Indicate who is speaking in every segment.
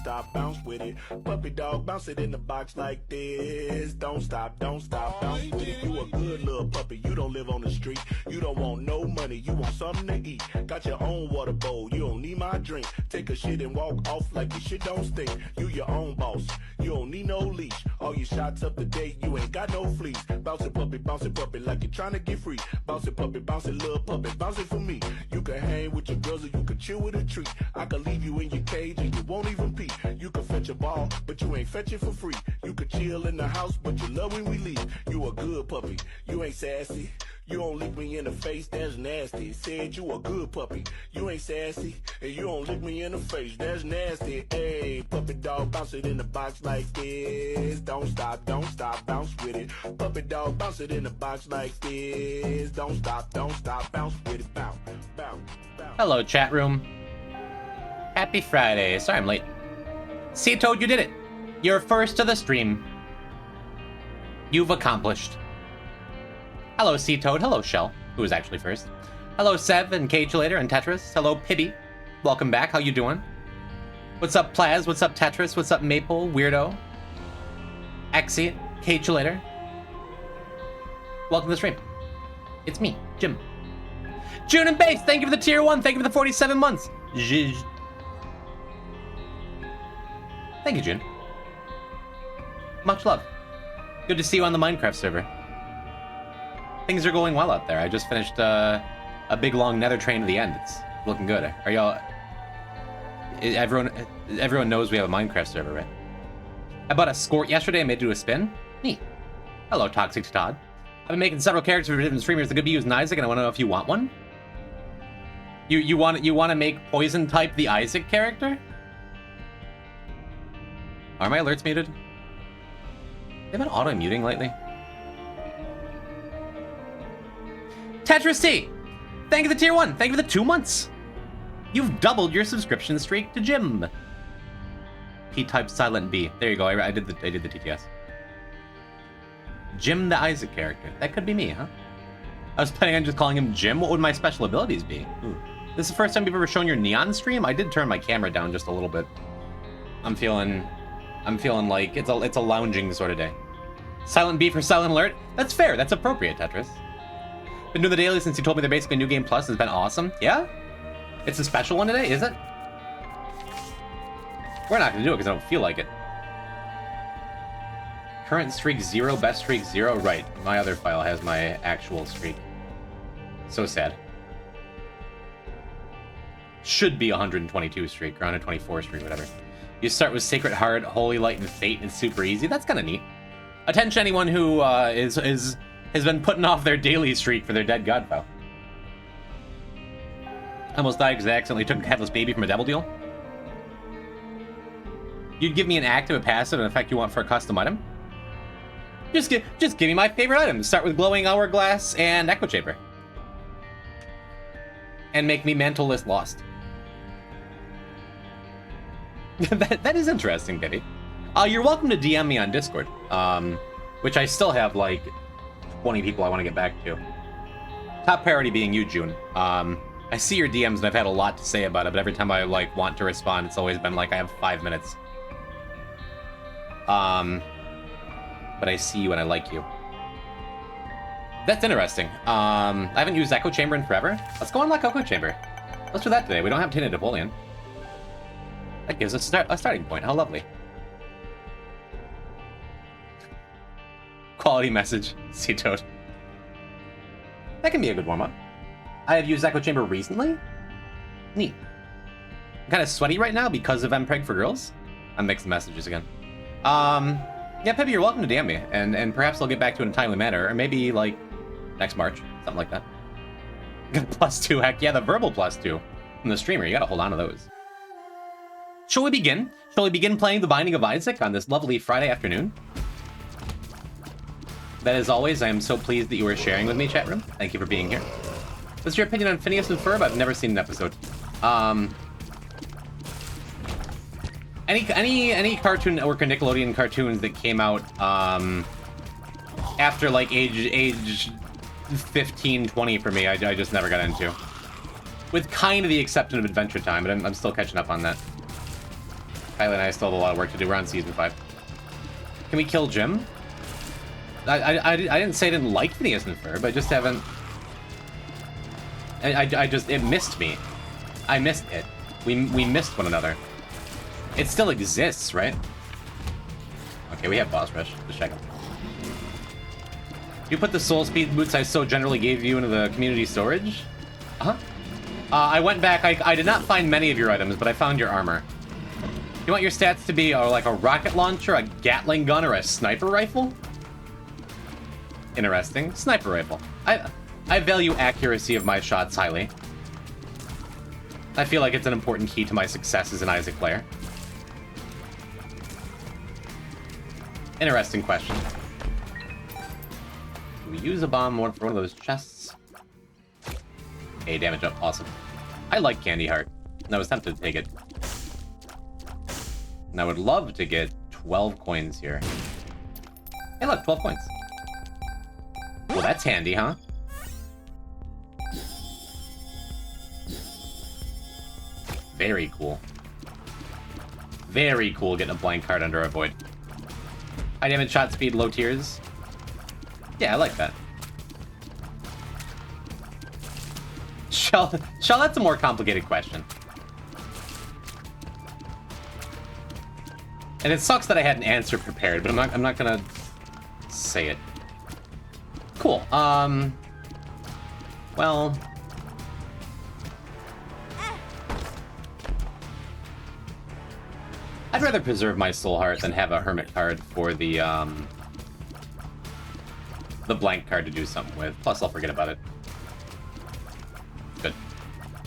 Speaker 1: stop, bounce with it. Puppy dog, bounce it in the box like this. Don't stop, bounce with it. You a good little puppy, you don't live on the street. You don't want no money, you want something to eat. Got your own water bowl, you don't need my drink. Take a shit and walk off like your shit don't stink. You your own boss, you don't need no leash. All your shots up to date, you ain't got no fleas. Bounce it puppy like you're trying to get free. Bounce it little puppy, bounce it for me. You can hang with your girls or you can chill with a treat. I can leave you in your cage and you won't even pee. You can fetch a ball, but you ain't fetch it for free. You can chill in the house, but you love when we leave. You a good puppy, you ain't sassy. You don't lick me in the face, that's nasty. Said you a good puppy, you ain't sassy. And you don't lick me in the face, that's nasty. Hey, puppy dog, bounce it in the box like this. Don't stop, bounce with it. Puppy dog, bounce it in the box like this. Don't stop, bounce with it. Bounce, bounce, bounce.
Speaker 2: Hello, chat room. Happy Friday. Sorry I'm late. See, Toad, you did it. You're first to the stream. You've accomplished. Hello, C-Toad. Hello, Shell, who was actually first. Hello, Sev and Cagelator and Tetris. Hello, Pibby. Welcome back. How you doing? What's up, Plaz? What's up, Tetris? What's up, Maple? Weirdo? Exit. Cagelator. Welcome to the stream. It's me, Jim. June and Base, thank you for the tier 1. Thank you for the 47 months. Zhizh. Thank you, June. Much love. Good to see you on the Minecraft server. Things are going well out there. I just finished a big long nether train to the end. It's looking good. Are y'all... Everyone knows we have a Minecraft server, right? I bought a skort yesterday and made it do a spin. Neat. Hello, Toxic Todd. I've been making several characters for different streamers. The good be using Isaac, and I want to know if you want one. You want to make Poison type the Isaac character? Are my alerts muted? They've been auto-muting lately. Tetris T! Thank you for the tier 1. Thank you for the 2 months. You've doubled your subscription streak to Jim. P-type silent B. There you go. I did the TTS. Jim the Isaac character. That could be me, huh? I was planning on just calling him Jim. What would my special abilities be? Ooh. This is the first time you've ever shown your neon stream? I did turn my camera down just a little bit. I'm feeling like it's a lounging sort of day. Silent B for silent alert? That's fair. That's appropriate, Tetris. Been doing the daily since you told me they're basically New Game Plus. Has been awesome. Yeah? It's a special one today, is it? We're not gonna do it because I don't feel like it. Current streak 0, best streak 0. Right. My other file has my actual streak. So sad. Should be 122 streak, or 124 streak, whatever. You start with Sacred Heart, Holy Light, and Fate, and it's super easy. That's kind of neat. Attention anyone who has been putting off their daily streak for their Dead God file. I almost died because I accidentally took a headless baby from a devil deal. You'd give me an active, a passive, an effect you want for a custom item? Just give me my favorite items. Start with Glowing Hourglass and Echo Chamber. And make me Mantleless Lost. that is interesting, Betty. You're welcome to DM me on Discord, which I still have like 20 people I want to get back to. Top priority being you, June. I see your DMs and I've had a lot to say about it, but every time I like want to respond, it's always been like I have 5 minutes. But I see you and I like you. That's interesting. I haven't used Echo Chamber in forever. Let's go unlock Echo Chamber. Let's do that today. We don't have Tinted Napoleon. That gives us a starting point. How lovely. Quality message, C-Toad. That can be a good warm-up. I have used Echo Chamber recently. Neat. I'm kind of sweaty right now because of MPreg for girls. I'm mixing messages again. Yeah, Peppy, you're welcome to DM me, and perhaps I'll get back to it in a timely manner, or maybe, like, next March, something like that. Got +2, heck yeah, the verbal +2 from the streamer, you gotta hold on to those. Shall we begin? Shall we begin playing The Binding of Isaac on this lovely Friday afternoon? That, as always, I am so pleased that you are sharing with me, chat room. Thank you for being here. What's your opinion on Phineas and Ferb? I've never seen an episode. Any Cartoon Network or Nickelodeon cartoons that came out after like age 15, 20 for me, I just never got into. With kind of the exception of Adventure Time, but I'm still catching up on that. Kylie and I still have a lot of work to do. We're on season 5. Can we kill Jim? I didn't say I didn't like Phineas and Ferb. I just haven't... I just... It missed me. I missed it. We missed one another. It still exists, right? Okay, we have boss rush. Just check it. You put the soul speed boots I so generally gave you into the community storage? Uh-huh. I went back. I did not find many of your items, but I found your armor. You want your stats to be like a rocket launcher, a Gatling gun, or a sniper rifle? Interesting. Sniper rifle. I value accuracy of my shots highly. I feel like it's an important key to my success as an Isaac player. Interesting question. Do we use a bomb for one of those chests? Okay, damage up. Awesome. I like Candy Heart, and I was tempted to take it. And I would love to get 12 coins here. Hey, look, 12 coins. Well, that's handy, huh? Very cool. Very cool getting a blank card under a void. High damage, shot speed, low tiers. Yeah, I like that. Shell, that's a more complicated question. And it sucks that I had an answer prepared, but I'm not gonna say it. Cool. Well, I'd rather preserve my soul heart than have a hermit card for the blank card to do something with. Plus, I'll forget about it. Good.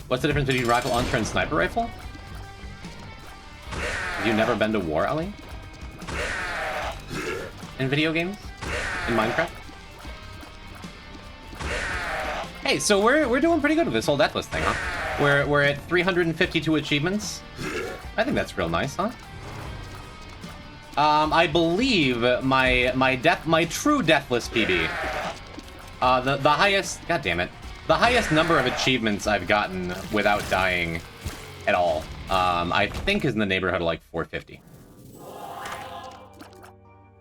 Speaker 2: What's the difference between rocket launcher and sniper rifle? Have you never been to war, Ellie? In video games? In Minecraft? Hey, so we're doing pretty good with this whole Deathless thing, huh? We're at 352 achievements. I think that's real nice, huh? I believe my true Deathless PB, the highest, god damn it, the highest number of achievements I've gotten without dying at all, I think is in the neighborhood of like 450.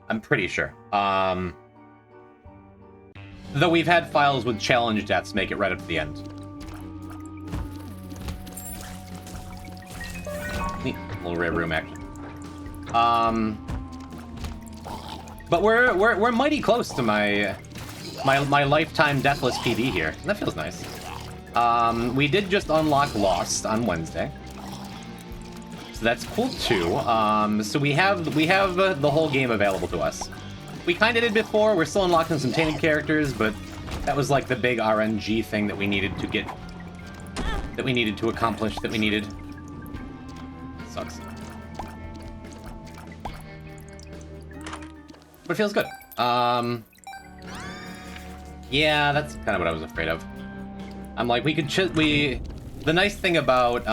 Speaker 2: I'm pretty sure. Though we've had files with challenge deaths make it right up to the end. Neat, little rare room action. But we're mighty close to my lifetime Deathless PB here. And that feels nice. We did just unlock Lost on Wednesday, so that's cool too. So we have the whole game available to us. We kind of did before. We're still unlocking some tainted characters, but that was like the big RNG thing that we needed to get, that we needed to accomplish, that we needed. Sucks. But it feels good. Yeah, that's kind of what I was afraid of. I'm like, the nice thing about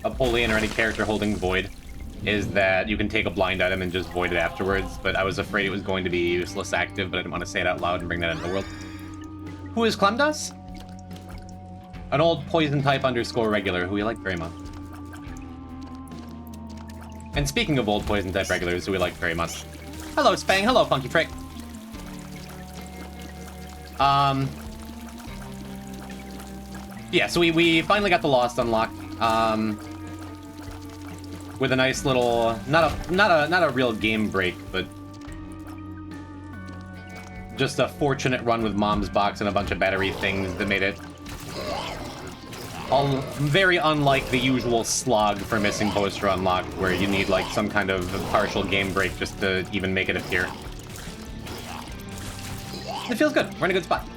Speaker 2: Apollyon or any character holding Void is that you can take a blind item and just void it afterwards, but I was afraid it was going to be useless active, but I didn't want to say it out loud and bring that into the world. Who is Clemdas? An old poison type _ regular who we like very much. And speaking of old poison type regulars who we like very much. Hello, Spang. Hello, Funky Frick. Yeah, so we finally got the Lost unlocked. With a nice little, not a real game break, but just a fortunate run with Mom's box and a bunch of battery things that made it all very unlike the usual slog for missing poster unlock, where you need like some kind of partial game break just to even make it appear. It feels good. We're in a good spot.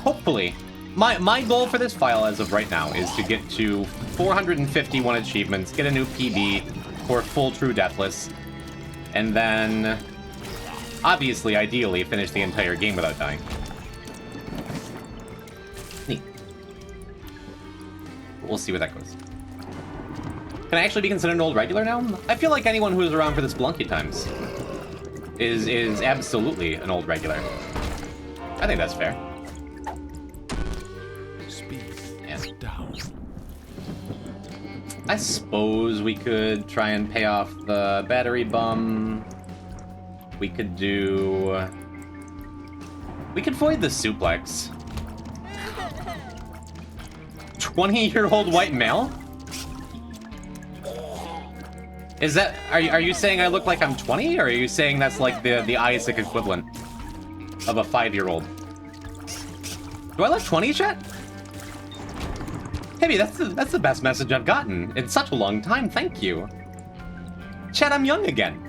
Speaker 2: Hopefully, my goal for this file as of right now is to get to 451 achievements, get a new PB for full true Deathless, and then obviously, ideally, finish the entire game without dying. Neat. We'll see where that goes. Can I actually be considered an old regular now? I feel like anyone who was around for the Spelunky times is absolutely an old regular. I think that's fair. Speed down. I suppose we could try and pay off the battery bum. We could do... We could void the suplex. 20-year-old white male? Is that... Are you saying I look like I'm 20? Or are you saying that's like the Isaac equivalent of a 5-year-old? Do I look 20, chat? Hey, that's the best message I've gotten in such a long time, thank you. Chat, I'm young again.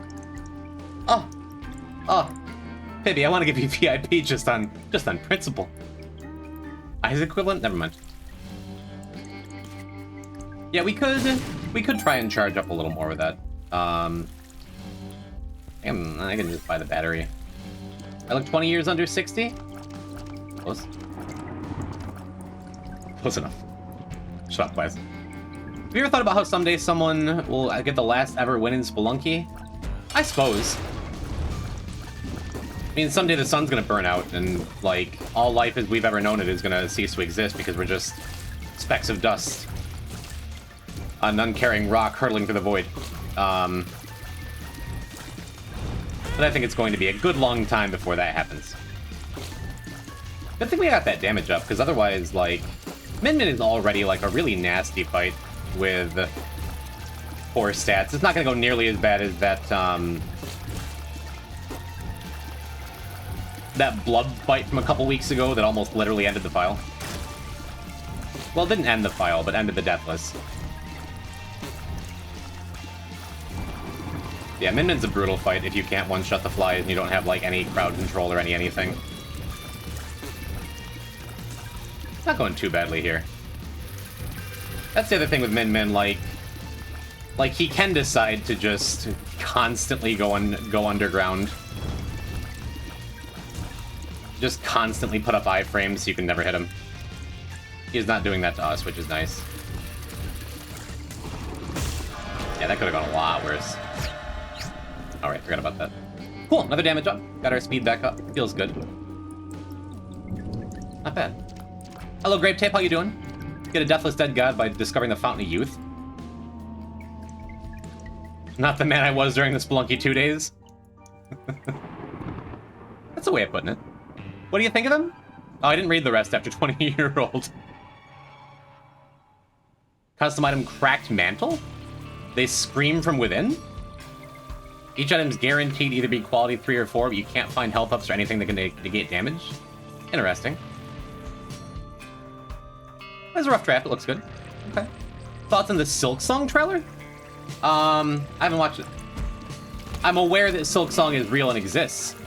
Speaker 2: Oh. Pibby, I want to give you VIP just on principle. Isaac equivalent? Never mind. Yeah, we could try and charge up a little more with that. I can just buy the battery. I look 20 years under 60? Close. Close enough. Shut up, guys. Have you ever thought about how someday someone will get the last ever win in Spelunky? I suppose. I mean, someday the sun's gonna burn out, and, like, all life as we've ever known it is gonna cease to exist because we're just specks of dust. An uncaring rock hurtling through the void. But I think it's going to be a good long time before that happens. Good thing we got that damage up, because otherwise, like, Min Min is already, like, a really nasty fight with poor stats. It's not going to go nearly as bad as that, that blood fight from a couple weeks ago that almost literally ended the file. Well, it didn't end the file, but ended the Deathless. Yeah, Min Min's a brutal fight if you can't one-shot the flies and you don't have, like, any crowd control or anything. It's not going too badly here. That's the other thing with Min Min, like he can decide to just constantly go underground. Just constantly put up iframes so you can never hit him. He's not doing that to us, which is nice. Yeah, that could have gone a lot worse. Alright, forgot about that. Cool, another damage up. Got our speed back up. Feels good. Not bad. Hello, Grape Tape, how you doing? Get a Deathless Dead God by discovering the Fountain of Youth. Not the man I was during the Spelunky 2 days. That's a way of putting it. What do you think of him? Oh, I didn't read the rest after 20-year-old. Custom item Cracked Mantle? They scream from within? Each item is guaranteed to either be quality 3 or 4, but you can't find health ups or anything that can negate damage. Interesting. That's a rough draft, it looks good. Okay. Thoughts on the Silk Song trailer? I haven't watched it. I'm aware that Silk Song is real and exists,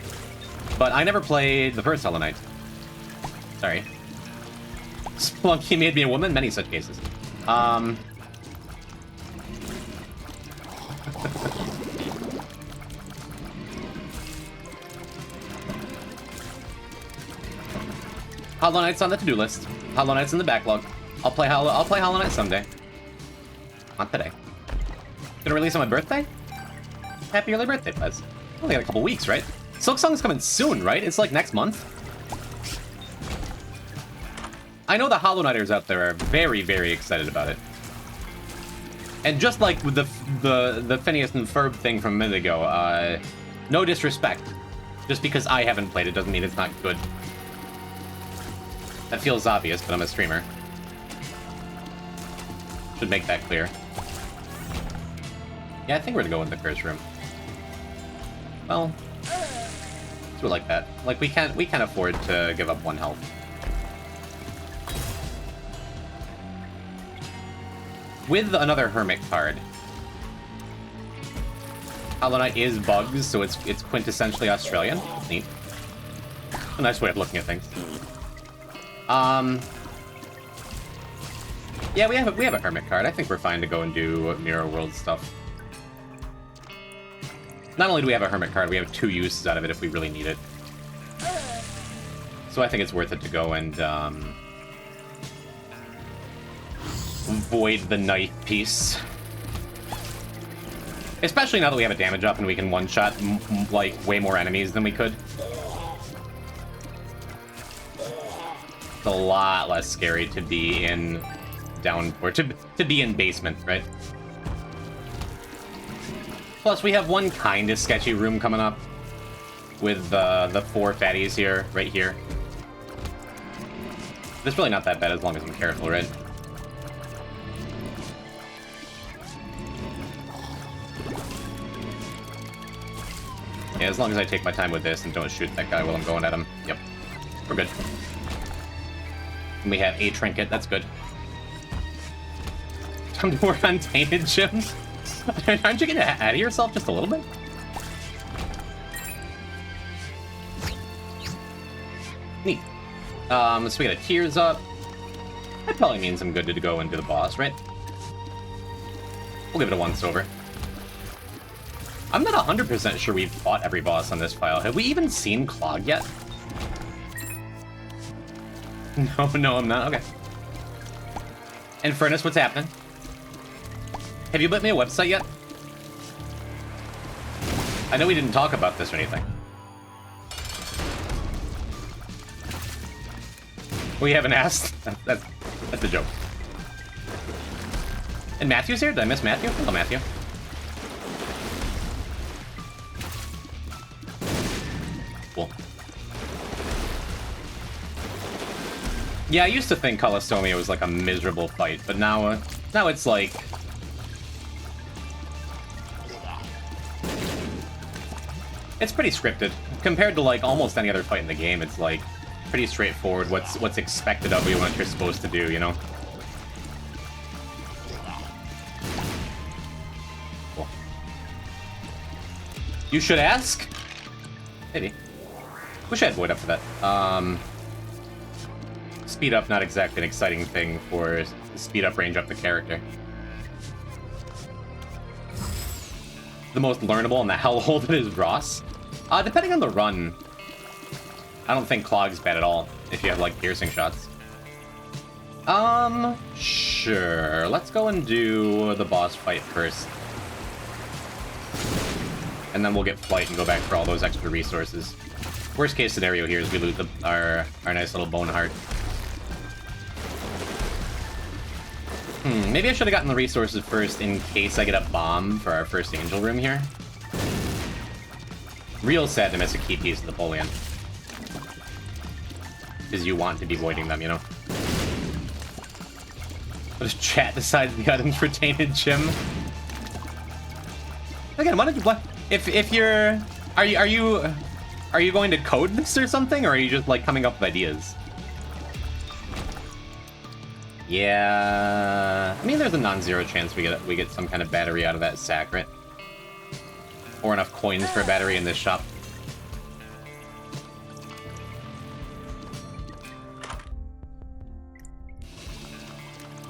Speaker 2: but I never played the first Hollow Knight. Sorry. Spelunky made me a woman, many such cases. Hollow Knight's on the to-do list. Hollow Knight's in the backlog. I'll play Hollow Knight someday. Not today. Gonna release on my birthday? Happy early birthday, Pez. Only got a couple weeks, right? Silk Song's coming soon, right? It's like next month. I know the Hollow Knighters out there are very, very excited about it. And just like with the Phineas and Ferb thing from a minute ago, no disrespect. Just because I haven't played it doesn't mean it's not good. That feels obvious, but I'm a streamer. Should make that clear. Yeah, I think we're gonna go in the curse room. Well, let's do it like that. Like we can't afford to give up 1 health. With another Hermit card. Hollow Knight is bugs, so it's quintessentially Australian. Neat. A nice way of looking at things. Yeah, we have a Hermit card. I think we're fine to go and do Mirror World stuff. Not only do we have a Hermit card, we have 2 uses out of it if we really need it. So I think it's worth it to go and void the knife piece. Especially now that we have a damage up and we can one-shot like way more enemies than we could. It's a lot less scary to be in down, or to be in basement, right? Plus, we have one kind of sketchy room coming up with the 4 fatties here, right here. It's really not that bad as long as I'm careful, right? Yeah, as long as I take my time with this and don't shoot that guy while I'm going at him. Yep. We're good. And we have a trinket, that's good. Time to work on Tainted Gym. Aren't you getting ahead of yourself just a little bit? Neat. So we got a tears up. That probably means I'm good to go into the boss, right? We'll give it a once over. I'm not 100% sure we've fought every boss on this file. Have we even seen Clog yet? No, I'm not. Okay. And Furnace, what's happening? Have you lit me a website yet? I know we didn't talk about this or anything. We haven't asked. That's a joke. And Matthew's here? Did I miss Matthew? Hello, Matthew. Cool. Yeah, I used to think Colostomia was like a miserable fight, but now it's like... It's pretty scripted. Compared to like almost any other fight in the game, it's like pretty straightforward what's expected of you and what you're supposed to do, you know? Cool. You should ask? Maybe. Wish I had Void up for that. Speed up, not exactly an exciting thing for speed up, range up the character. The most learnable in the hellhole is Ross. Depending on the run, I don't think Clog's bad at all if you have like piercing shots. Sure. Let's go and do the boss fight first. And then we'll get Flight and go back for all those extra resources. Worst case scenario here is we lose our nice little bone heart. Maybe I should have gotten the resources first in case I get a bomb for our first angel room here. Real sad to miss a key piece of the bullion. Because you want to be voiding them, you know? What if chat decides the items for Tainted Gym? Again, why don't you play? If you're... Are you going to code this or something? Or are you just like coming up with ideas? Yeah, I mean, there's a non-zero chance we get some kind of battery out of that sack, right? Or enough coins for a battery in this shop.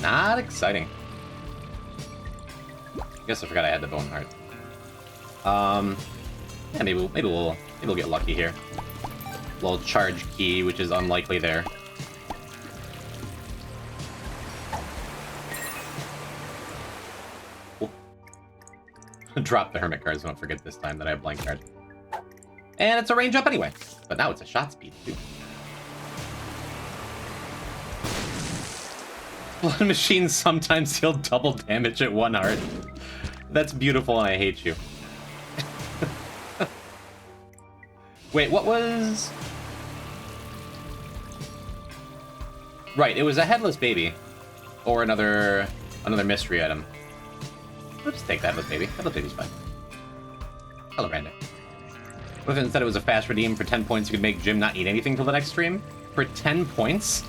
Speaker 2: Not exciting. Guess I forgot I had the bone heart. Yeah, maybe we'll get lucky here. Little charge key, which is unlikely there. Drop the hermit cards, don't forget this time that I have blank card. And it's a range up anyway, but now it's a shot speed too. Blood machines sometimes deal double damage at 1 heart. That's beautiful and I hate you. Wait, what was... Right, it was a headless baby. Or another mystery item. Let's take that Headless Baby. Headless Baby's fine. Hello, Brandon. What if instead it was a fast redeem for 10 points, you could make Jim not eat anything till the next stream? For 10 points?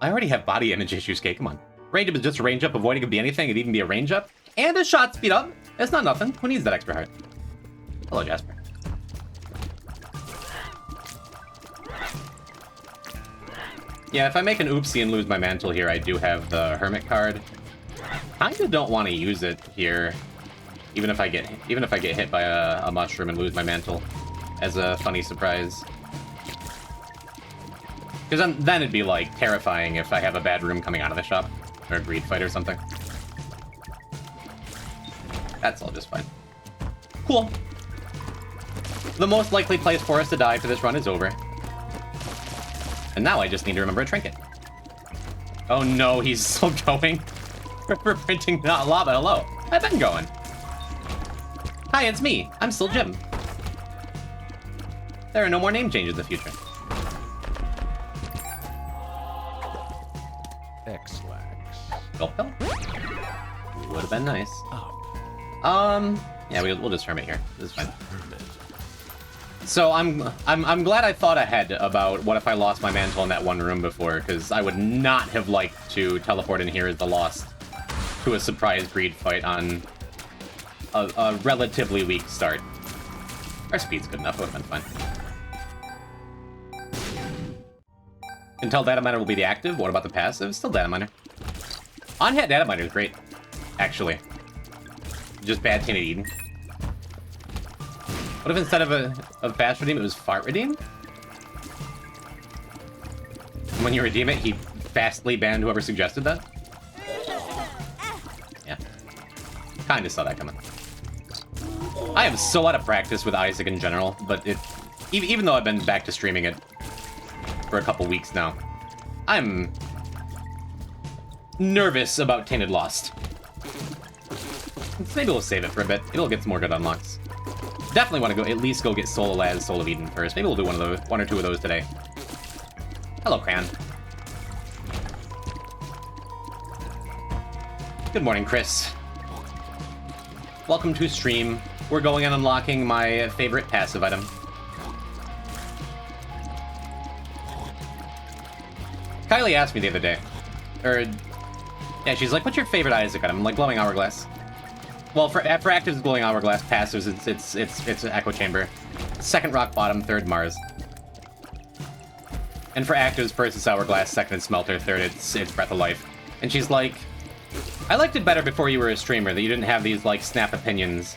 Speaker 2: I already have body image issues, Kay, come on. Range up is just a range up, avoiding could be anything, it'd even be a range up. And a shot speed up! It's not nothing. Who needs that extra heart? Hello, Jasper. Yeah, if I make an oopsie and lose my mantle here, I do have the hermit card. Kinda don't want to use it here, even if I get hit by a mushroom and lose my mantle as a funny surprise. Because then it'd be like terrifying if I have a bad room coming out of the shop or a greed fight or something. That's all just fine. Cool. The most likely place for us to die for this run is over. And now I just need to remember a trinket. Oh no, he's still going. We're printing lava. Hello. I've been going. Hi, it's me. I'm still Jim. There are no more name changes in the future.
Speaker 3: X-Lax.
Speaker 2: Gulp Bell? Would have been nice.
Speaker 3: Up.
Speaker 2: Yeah, we'll just term it here. This is fine. So I'm glad I thought ahead about what if I lost my mantle in that one room before, because I would not have liked to teleport in here as the Lost to a surprise breed fight on a relatively weak start. Our speed's good enough, it would have been fine. Until data miner will be the active. What about the passive? Still data miner. On-hit data miner is great, actually. Just bad Tainted Eden. What if instead of fast redeem, it was fart redeem? And when you redeem it, he fastly banned whoever suggested that? Yeah. Kinda saw that coming. I am so out of practice with Isaac in general, but even though I've been back to streaming it for a couple weeks now, I'm nervous about Tainted Lost. Maybe we'll save it for a bit. Maybe we'll get some more good unlocks. Definitely want to at least go get Soul of Laz, Soul of Eden first. Maybe we'll do one or two of those today. Hello, Cran. Good morning, Chris. Welcome to stream. We're going and unlocking my favorite passive item. Kylie asked me the other day, yeah, she's like, "What's your favorite Isaac item?" I'm like, "Glowing Hourglass." Well, for actives, it's Glowing Hourglass. Passives, it's an Echo Chamber. Second, Rock Bottom. Third, Mars. And for actives, first it's Hourglass. Second, it's Smelter. Third, it's Breath of Life. And she's like, "I liked it better before you were a streamer, that you didn't have these like snap opinions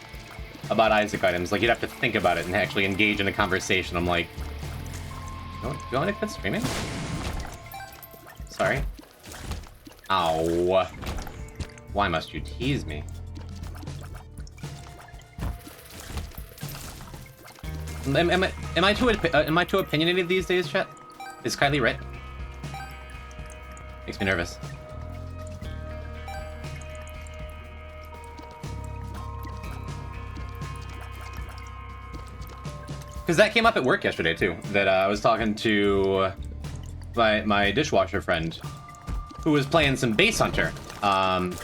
Speaker 2: about Isaac items. Like you'd have to think about it and actually engage in a conversation." I'm like, "Do you want to quit streaming?" Sorry. Ow. Why must you tease me? Am I too opinionated these days, chat? Is Kylie right? Makes me nervous. Because that came up at work yesterday too. That I was talking to my dishwasher friend, who was playing some Bass Hunter. And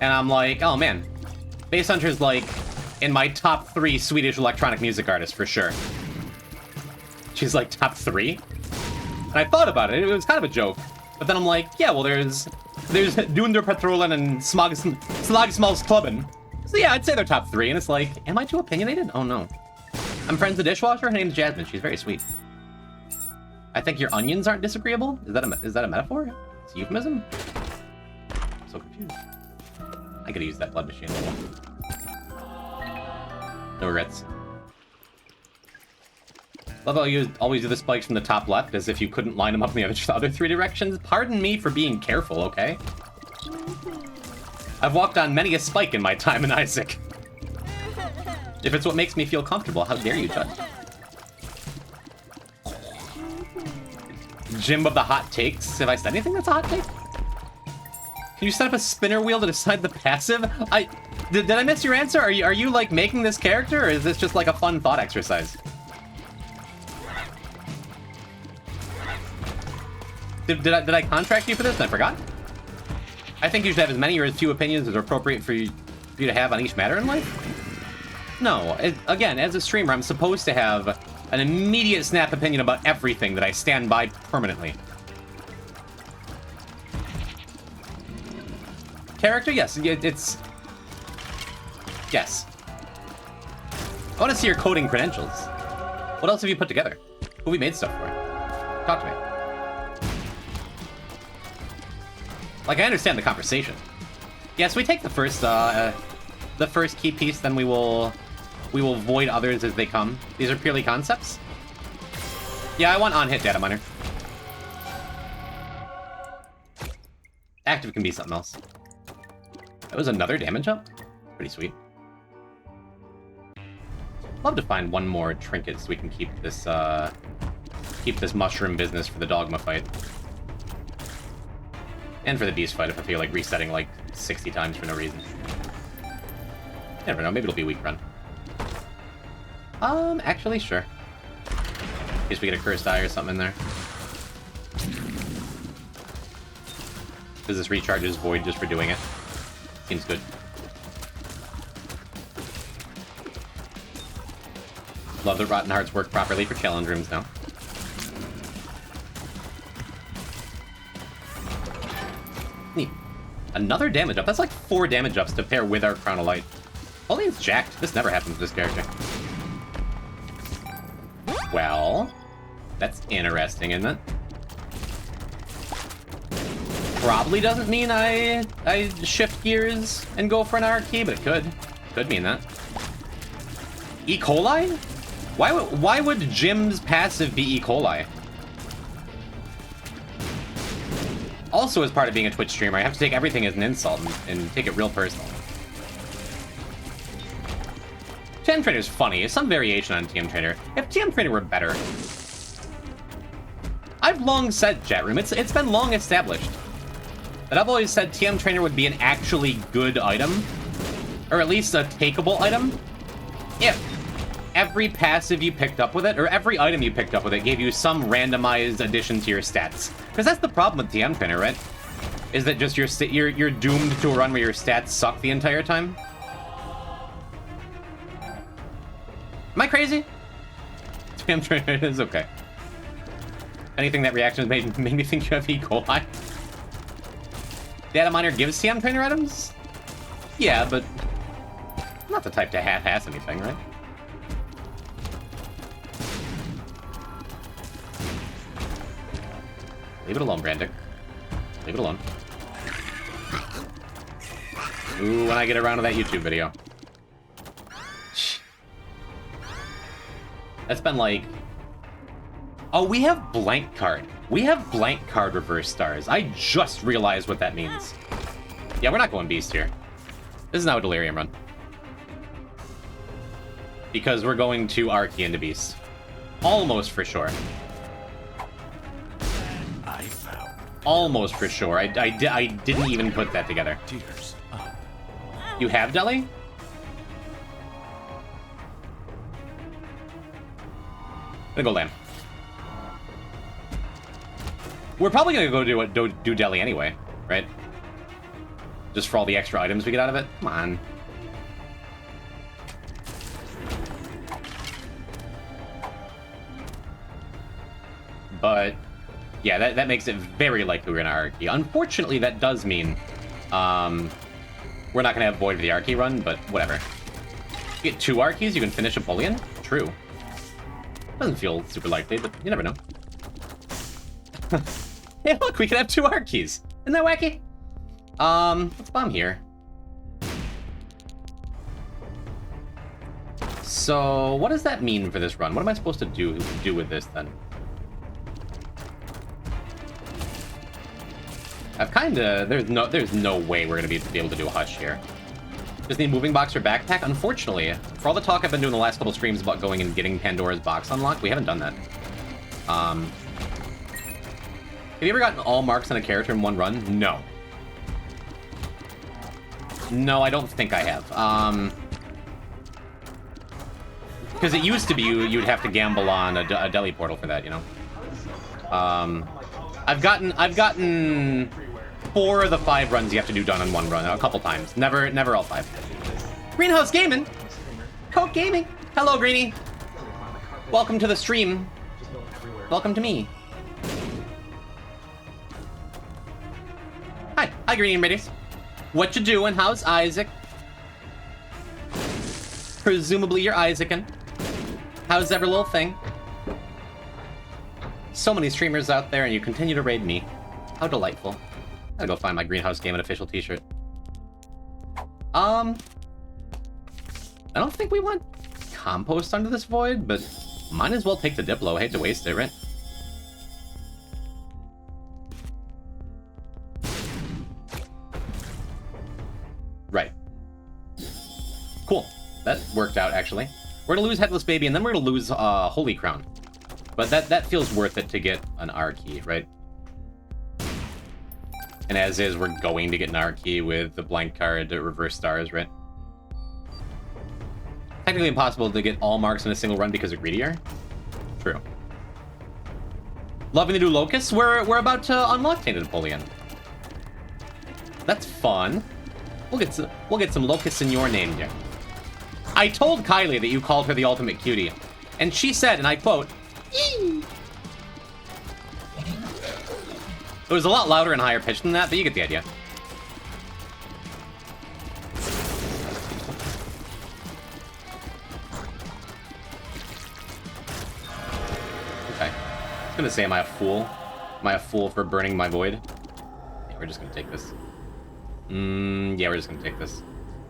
Speaker 2: I'm like, oh man, Bass Hunter's like in my top 3 Swedish electronic music artists for sure. She's like, top 3? And I thought about it, it was kind of a joke. But then I'm like, yeah, well there's Dunder Patrollen and Slagsmalsklubben. So yeah, I'd say they're top 3, and it's like, am I too opinionated? Oh no. I'm friends with the dishwasher, her name's Jasmine, she's very sweet. I think your onions aren't disagreeable? Is that a metaphor? It's a euphemism? I'm so confused. I could've used that blood machine. No regrets. Love how you always do the spikes from the top left, as if you couldn't line them up in the other 3 directions. Pardon me for being careful, okay? I've walked on many a spike in my time in Isaac. If it's what makes me feel comfortable, how dare you judge? Jim of the hot takes. Have I said anything that's a hot take? Can you set up a spinner wheel to decide the passive? Did I miss your answer? Are you like making this character, or is this just like a fun thought exercise? Did I contract you for this and I forgot? I think you should have as many or as few opinions as are appropriate for you to have on each matter in life. No, again, as a streamer, I'm supposed to have an immediate snap opinion about everything that I stand by permanently. Character, yes, it's... Yes. I want to see your coding credentials. What else have you put together? Who have we made stuff for? Talk to me. Like, I understand the conversation. Yes, we take the first key piece, then we will void others as they come. These are purely concepts. Yeah, I want on-hit data miner. Active can be something else. That was another damage up? Pretty sweet. Love to find one more trinket so we can keep this mushroom business for the dogma fight. And for the beast fight if I feel like resetting like 60 times for no reason. Never know, maybe it'll be a weak run. Actually, sure. In case we get a cursed eye or something in there. Because this recharges void just for doing it. Seems good. Love that Rotten Hearts work properly for challenge rooms now. Neat. Another damage up. That's like 4 damage ups to pair with our Crown of Light. Pauline's jacked. This never happens with this character. Well, that's interesting, isn't it? Probably doesn't mean I shift gears and go for an R key, but it could. Could mean that. E. coli? Why would Jim's passive be E. coli? Also, as part of being a Twitch streamer, I have to take everything as an insult and take it real personal. TM Trainer's funny. Some variation on TM Trainer. If TM Trainer were better... I've long said, chat room, it's been long established that I've always said TM Trainer would be an actually good item, or at least a takeable item, if every passive you picked up with it, or every item you picked up with it, gave you some randomized addition to your stats. Because that's the problem with TM Trainer, right? Is that just you're doomed to a run where your stats suck the entire time? Am I crazy? TM Trainer is okay. Anything that reaction made me think you have E. coli. Data Miner gives TM Trainer items? Yeah, but I'm not the type to half-ass anything, right? Leave it alone, Brandick. Leave it alone. Ooh, when I get around to that YouTube video. That's been like... Oh, we have blank card. We have blank card reverse stars. I just realized what that means. Yeah, we're not going beast here. This is now a delirium run. Because we're going to Archie into beast. Almost for sure. Almost for sure. I didn't even put that together. You have Deli? I'm gonna go Lamb. We're probably gonna go do Deli anyway, right? Just for all the extra items we get out of it. Come on. But yeah, that makes it very likely we're gonna Archie. Unfortunately, that does mean we're not gonna have Void for the Archie run, but whatever. You get 2 Archies, you can finish a Bullion. True. Doesn't feel super likely, but you never know. Hey, look, we can have 2 Archies. Isn't that wacky? Let's bomb here. So, what does that mean for this run? What am I supposed to do with this then? I've kinda... There's no way we're gonna be able to do a Hush here. Just need moving box or backpack? Unfortunately, for all the talk I've been doing the last couple streams about going and getting Pandora's box unlocked, we haven't done that. Have you ever gotten all marks on a character in one run? No. No, I don't think I have. Because it used to be you'd have to gamble on a Deli portal for that, you know? I've gotten 4 of the 5 runs you have to do done in one run, a couple times. Never all 5. Greenhouse Gaming! Coke Gaming! Hello, Greenie! Welcome to the stream. Welcome to me. Hi, Greenie and Radius. What you doing? How's Isaac? Presumably you're Isaacin. How's every little thing? So many streamers out there and you continue to raid me. How delightful. Gotta go find my Greenhouse Gaming official t-shirt. I don't think we want compost under this void, but might as well take the Diplo. I hate to waste it, right? Right. Cool. That worked out, actually. We're gonna lose Headless Baby, and then we're gonna lose Holy Crown. But that feels worth it to get an R key, right? And as is, we're going to get an R key with the blank card reverse stars, right? Technically impossible to get all marks in a single run because of greedier. True. Loving the new Locust. We're about to unlock Tainted Napoleon. That's fun. We'll get some locusts in your name, dear. I told Kylie that you called her the ultimate cutie, and she said, and I quote, "Eee." It was a lot louder and higher pitched than that, but you get the idea. Okay. I was gonna say, am I a fool? Am I a fool for burning my void? Yeah, we're just gonna take this. Yeah, we're just gonna take this.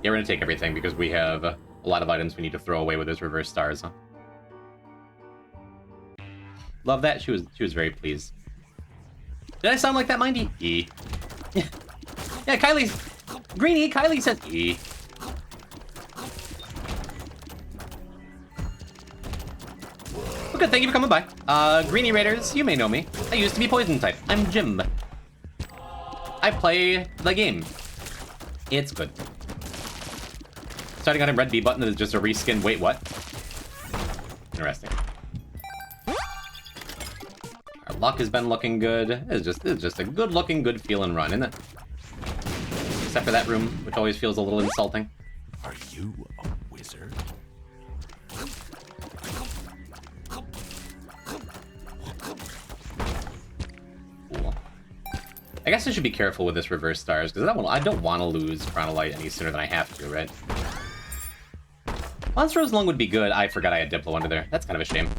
Speaker 2: Yeah, we're gonna take everything because we have a lot of items we need to throw away with those reverse stars, huh? Love that. She was very pleased. Did I sound like that, Mindy? E. Yeah, Kylie's... Greenie, Kylie says E. Well, good, thank you for coming by. Greenie Raiders, you may know me. I used to be Poison type. I'm Jim. I play the game. It's good. Starting on a red B button is just a reskin. Wait, what? Interesting. Our luck has been looking good. It's just a good-looking, good-feeling run, isn't it? Except for that room, which always feels a little insulting.
Speaker 1: Are you a wizard?
Speaker 2: Cool. I guess I should be careful with this reverse stars because I don't want to lose Chronolite any sooner than I have to, right? Monstrous Lung would be good. I forgot I had Diplo under there. That's kind of a shame.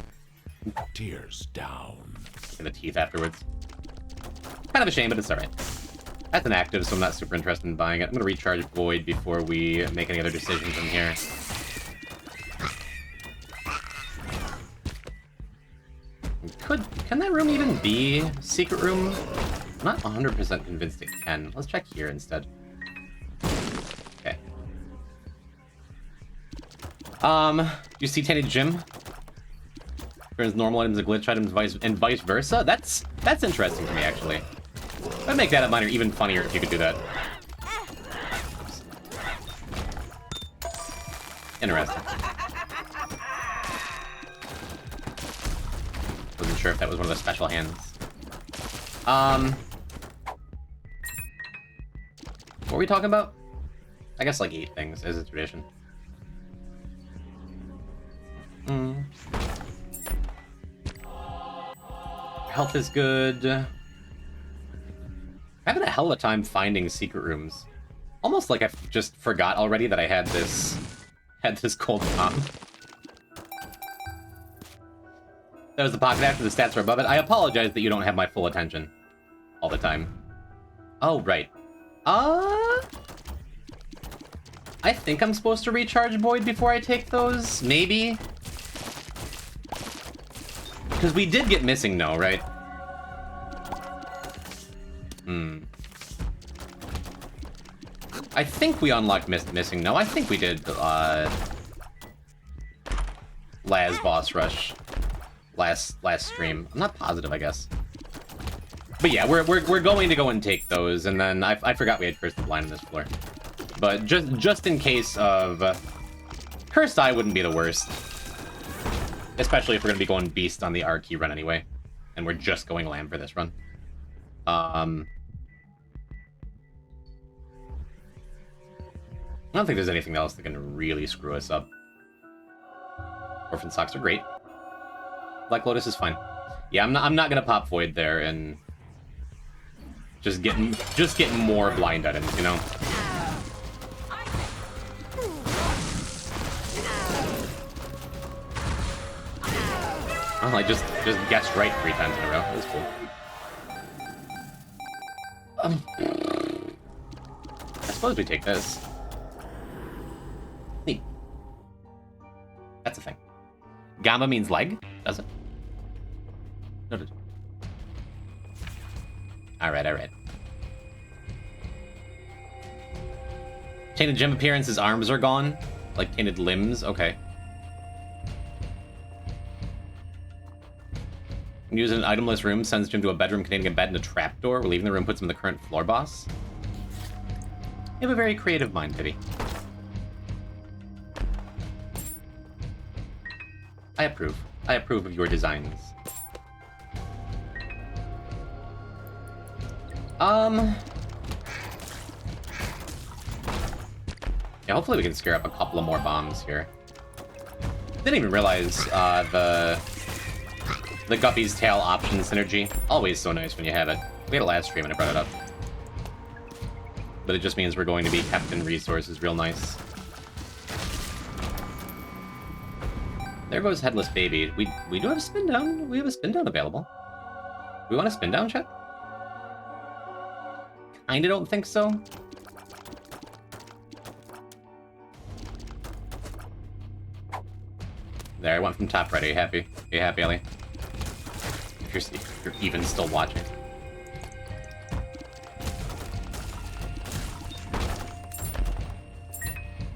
Speaker 1: Tears down.
Speaker 2: And the teeth afterwards. Kind of a shame, but it's alright. That's an active, so I'm not super interested in buying it. I'm going to recharge Void before we make any other decisions in here. Can that room even be secret room? I'm not 100% convinced it can. Let's check here instead. Okay. You see Tainted Gym? Turns normal items to glitch items and vice versa? That's interesting to me, actually. I'd make that a minor even funnier if you could do that. Oops. Interesting. Wasn't sure if that was one of the special hands. What were we talking about? I guess like 8 things, as a tradition. Health is good. I'm having a hell of a time finding secret rooms. Almost like I just forgot already that I had this gold bomb. That was the pocket after the stats are above it. I apologize that you don't have my full attention all the time. Oh, right. I think I'm supposed to recharge Void before I take those? Maybe? Because we did get Missing No, right? I think we unlocked Missing No. I think we did, Laz Boss Rush last stream. I'm not positive, I guess. But yeah, we're going to go and take those, and then I forgot we had Curse the Blind on this floor. But just in case of... Cursed Eye wouldn't be the worst. Especially if we're going to be going Beast on the R key run anyway. And we're just going Lamb for this run. I don't think there's anything else that can really screw us up. Orphan Socks are great. Black Lotus is fine. Yeah, I'm not gonna pop Void there and just get more blind items, you know? Oh, I just guessed right 3 times in a row. That was cool. I suppose we take this. Neat. That's a thing. Gamba means leg, does it? Noted. Alright. Tainted Gem appearance, his arms are gone? Like tainted limbs? Okay. Use an itemless room, sends him to a bedroom containing a bed and a trapdoor. Leaving the room puts him in the current floor boss. You have a very creative mind, Pity. I approve. I approve of your designs. Yeah, hopefully we can scare up a couple of more bombs here. Didn't even realize the Guppy's Tail option synergy. Always so nice when you have it. We had it last stream and I brought it up. But it just means we're going to be kept in resources real nice. There goes Headless Baby. We do have a spin down. We have a spin down available. Do we want a spin down, chat? Kinda don't think so. There, I went from top right. Are you happy? Are you happy, Ellie? If you're even still watching.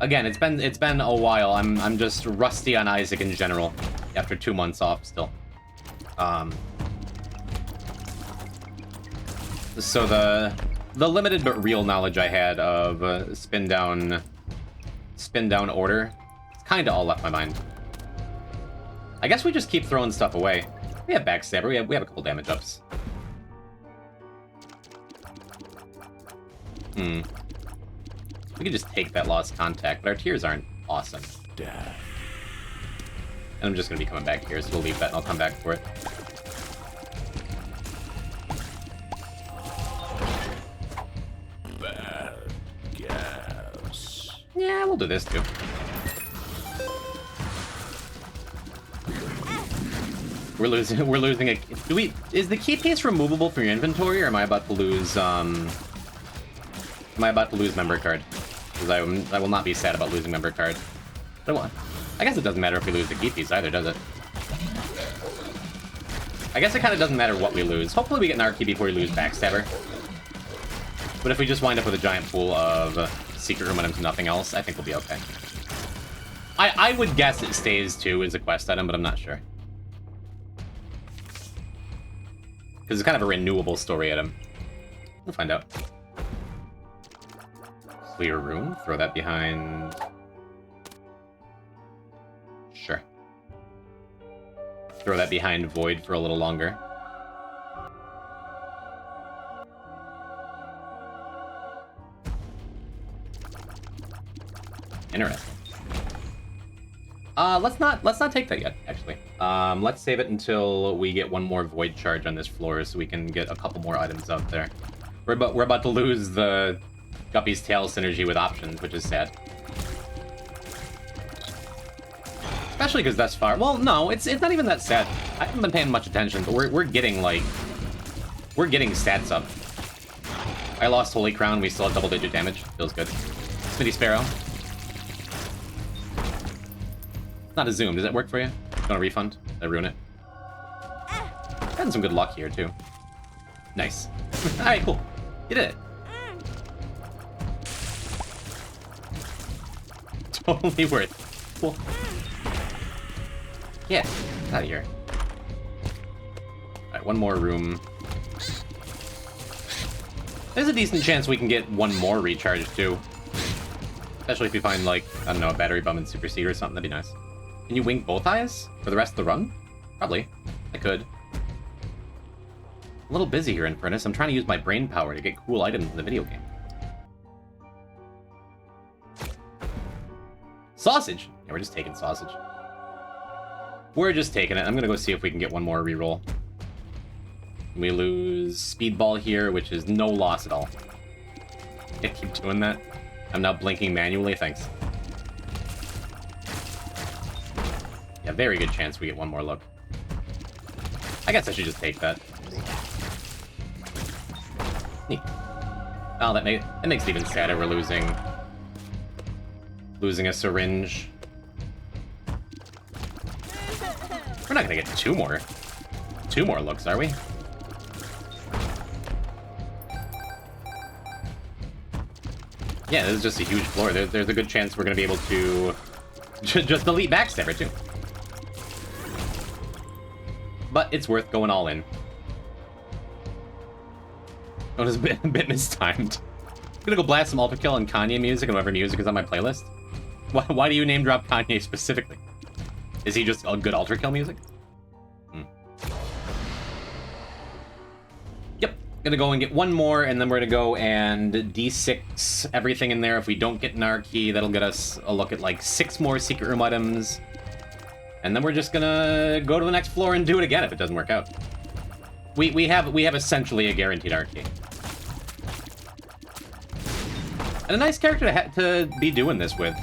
Speaker 2: Again, it's been a while. I'm just rusty on Isaac in general after 2 months off still. So the limited but real knowledge I had of spin down order, it's kind of all left my mind. I guess we just keep throwing stuff away. We have Backstabber. We have a couple damage ups. We could just take that lost contact, but our tiers aren't awesome. And I'm just gonna be coming back here, so we'll leave that and I'll come back for it.
Speaker 1: Bad gas.
Speaker 2: Yeah, we'll do this too. We're losing a... Is the key piece removable from your inventory, or am I about to lose, member card? Because I will not be sad about losing member card. But I guess it doesn't matter if we lose the key piece either, does it? I guess it kind of doesn't matter what we lose. Hopefully we get an R key before we lose Backstabber. But if we just wind up with a giant pool of secret room items and nothing else, I think we'll be okay. I would guess it stays too as a quest item, but I'm not sure. Because it's kind of a renewable story item. We'll find out. Clear room. Throw that behind... Sure. Throw that behind Void for a little longer. Interesting. Let's not take that yet, actually. Let's save it until we get one more Void charge on this floor so we can get a couple more items out there. We're about to lose the Guppy's Tail synergy with options, which is sad. Especially because thus far... Well, no, it's not even that sad. I haven't been paying much attention, but we're getting, like... We're getting stats up. I lost Holy Crown, we still have double-digit damage. Feels good. Smitty Sparrow. Not a zoom. Does that work for you? You want a refund? Did I ruin it? Had some good luck here, too. Nice. Alright, cool. You did it. Totally worth. Cool. Yeah, get out of here. Alright, one more room. There's a decent chance we can get one more recharge, too. Especially if we find, like, I don't know, a battery bomb and super seed or something. That'd be nice. Can you wink both eyes for the rest of the run? Probably. I could. A little busy here, Infernus. I'm trying to use my brain power to get cool items in the video game. Sausage! Yeah, we're just taking sausage. We're just taking it. I'm gonna go see if we can get one more reroll. We lose Speedball here, which is no loss at all. Can't keep doing that. I'm now blinking manually, thanks. Yeah, very good chance we get one more look. I guess I should just take that. Neat. Oh, that makes it even sadder. We're losing a syringe. We're not gonna get two more looks, are we? Yeah, this is just a huge floor. There's a good chance we're gonna be able to just delete Backstabber too. but it's worth going all in. Oh, it's a bit mistimed. I'm gonna go blast some Ultra Kill and Kanye music and whatever music is on my playlist. Why do you name drop Kanye specifically? Is he just a good Ultra Kill music? Yep, gonna go and get one more, and then we're gonna go and D6 everything in there. If we don't get an R key, that'll get us a look at like 6 more secret room items. And then we're just gonna go to the next floor and do it again if it doesn't work out. We have essentially a guaranteed R key. And a nice character to be doing this with.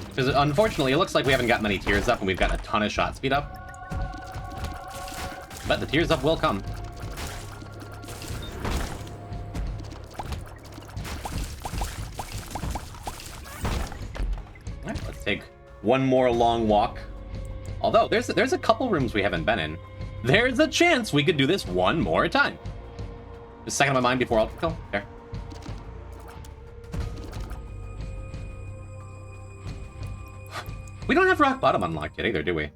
Speaker 2: Because unfortunately, it looks like we haven't got many tears up, and we've got a ton of shot speed up. But the tears up will come. Alright, let's take one more long walk. Although, there's a couple rooms we haven't been in. There's a chance we could do this one more time. Just second on my mind before Ultra Kill. Fair. We don't have Rock Bottom unlocked yet either, do we?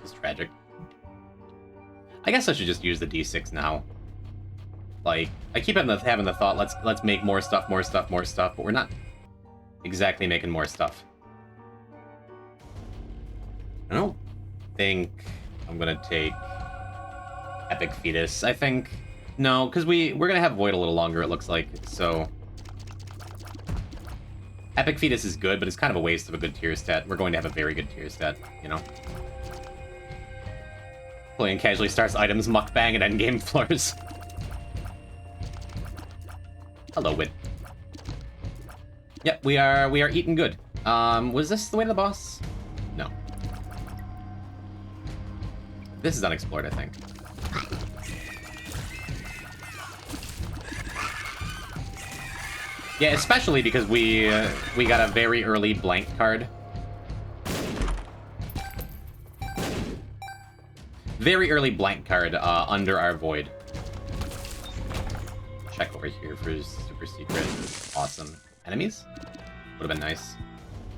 Speaker 2: It's tragic. I guess I should just use the D6 now. Like, I keep having the thought, let's make more stuff, but we're not exactly making more stuff. I don't think I'm gonna take Epic Fetus. I think no, because we're gonna have Void a little longer, it looks like. So Epic Fetus is good, but it's kind of a waste of a good tier stat. We're going to have a very good tier stat, you know. Playing casually starts items, mukbang, and endgame floors. Hello, Wit. Yep, we are eating good. Was this the way to the boss? No. This is unexplored, I think. Yeah, especially because we got a very early blank card. Very early blank card under our void. Check over here for super secret. Awesome. Enemies? Would have been nice.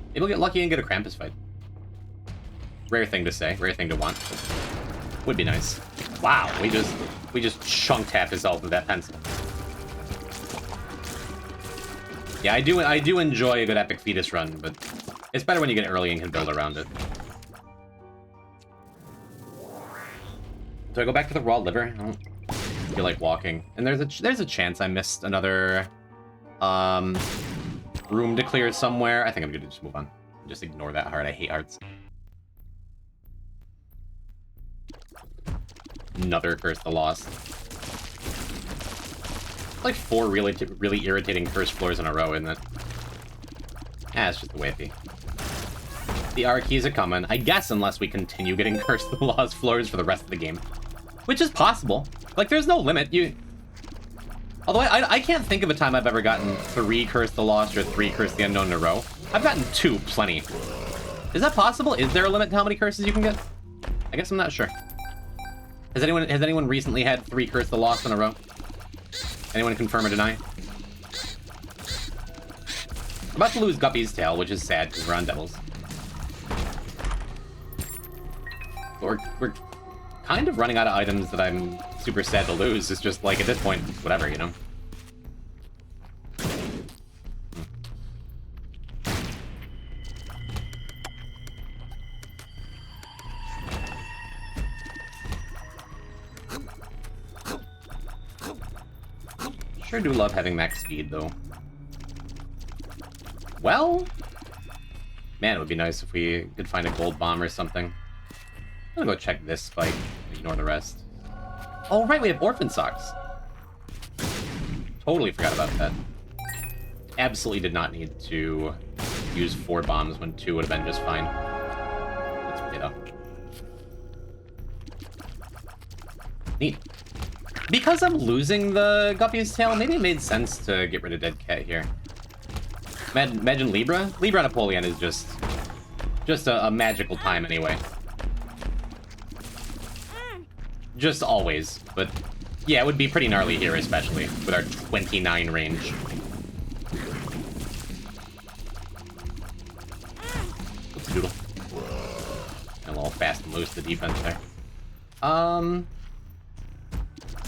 Speaker 2: Maybe we'll get lucky and get a Krampus fight. Rare thing to say, rare thing to want. Would be nice. Wow, we just chunked half his health with that pencil. Yeah, I do enjoy a good Epic Fetus run, but it's better when you get it early and can build around it. Do I go back to the raw liver? I don't feel like walking. And there's a chance I missed another room to clear somewhere. I think I'm gonna just move on. Just ignore that heart. I hate hearts. Another Curse the Lost. Like 4 really irritating curse floors in a row, isn't it? Ah, it's just the way it be. The R keys are coming, I guess, unless we continue getting Curse the Lost floors for the rest of the game. Which is possible. Like, there's no limit. Although I can't think of a time I've ever gotten 3 Curse the Lost or 3 Curse the Unknown in a row. I've gotten 2 plenty. Is that possible? Is there a limit to how many curses you can get? I guess I'm not sure. Has anyone recently had 3 Curse the Lost in a row? Anyone confirm or deny? I'm about to lose Guppy's tail, which is sad because we're on Devils. But we're kind of running out of items that I'm super sad to lose. It's just like, at this point, whatever, you know? Sure do love having max speed, though. Well, man, it would be nice if we could find a gold bomb or something. I'm gonna go check this fight, ignore the rest. Oh, right, we have Orphan Socks. Totally forgot about that. Absolutely did not need to use 4 bombs when 2 would have been just fine. Let's get up. Neat. Because I'm losing the Guppy's tail, maybe it made sense to get rid of Dead Cat here. Imagine Libra? Libra Napoleon is just a magical time anyway. Just always, but yeah, it would be pretty gnarly here, especially with our 29 range. fast and loose, the defense there. I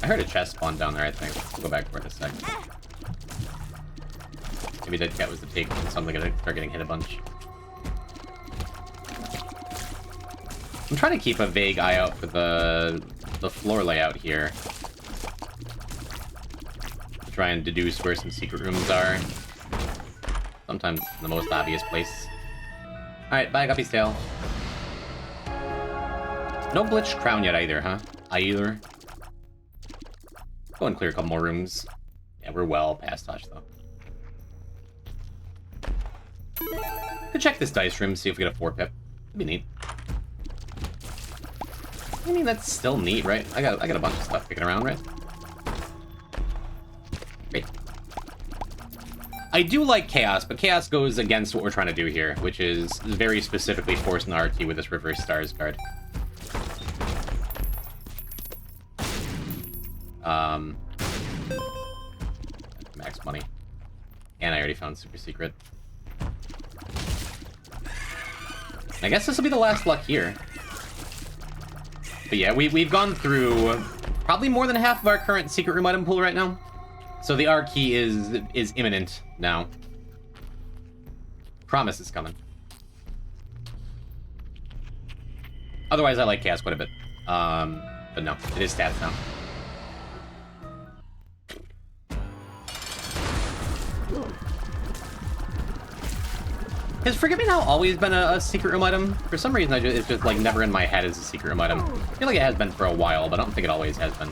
Speaker 2: heard a chest spawn down there, I think. We'll go back for it in a sec. Maybe Dead Cat was the take, so I'm gonna start getting hit a bunch. I'm trying to keep a vague eye out for the floor layout here. Try and deduce where some secret rooms are. Sometimes the most obvious place. Alright, bye, Guppy's Tail. No glitched crown yet either, huh? Either. Go and clear a couple more rooms. Yeah, we're well past touch, though. Could check this dice room, see if we get a 4-pip. That'd be neat. I mean, that's still neat, right? I got a bunch of stuff kicking around, right? Great. I do like Chaos, but Chaos goes against what we're trying to do here, which is very specifically forcing the RT with this Reverse Stars card. Max money. And I already found Super Secret. I guess this will be the last luck here. But yeah, we've gone through probably more than half of our current secret room item pool right now. So the R key is imminent now. Promise it's coming. Otherwise, I like Chaos quite a bit. But no, it is stats now. Has Forgive Me Now always been a secret room item? For some reason, it's just like never in my head as a secret room item. I feel like it has been for a while, but I don't think it always has been.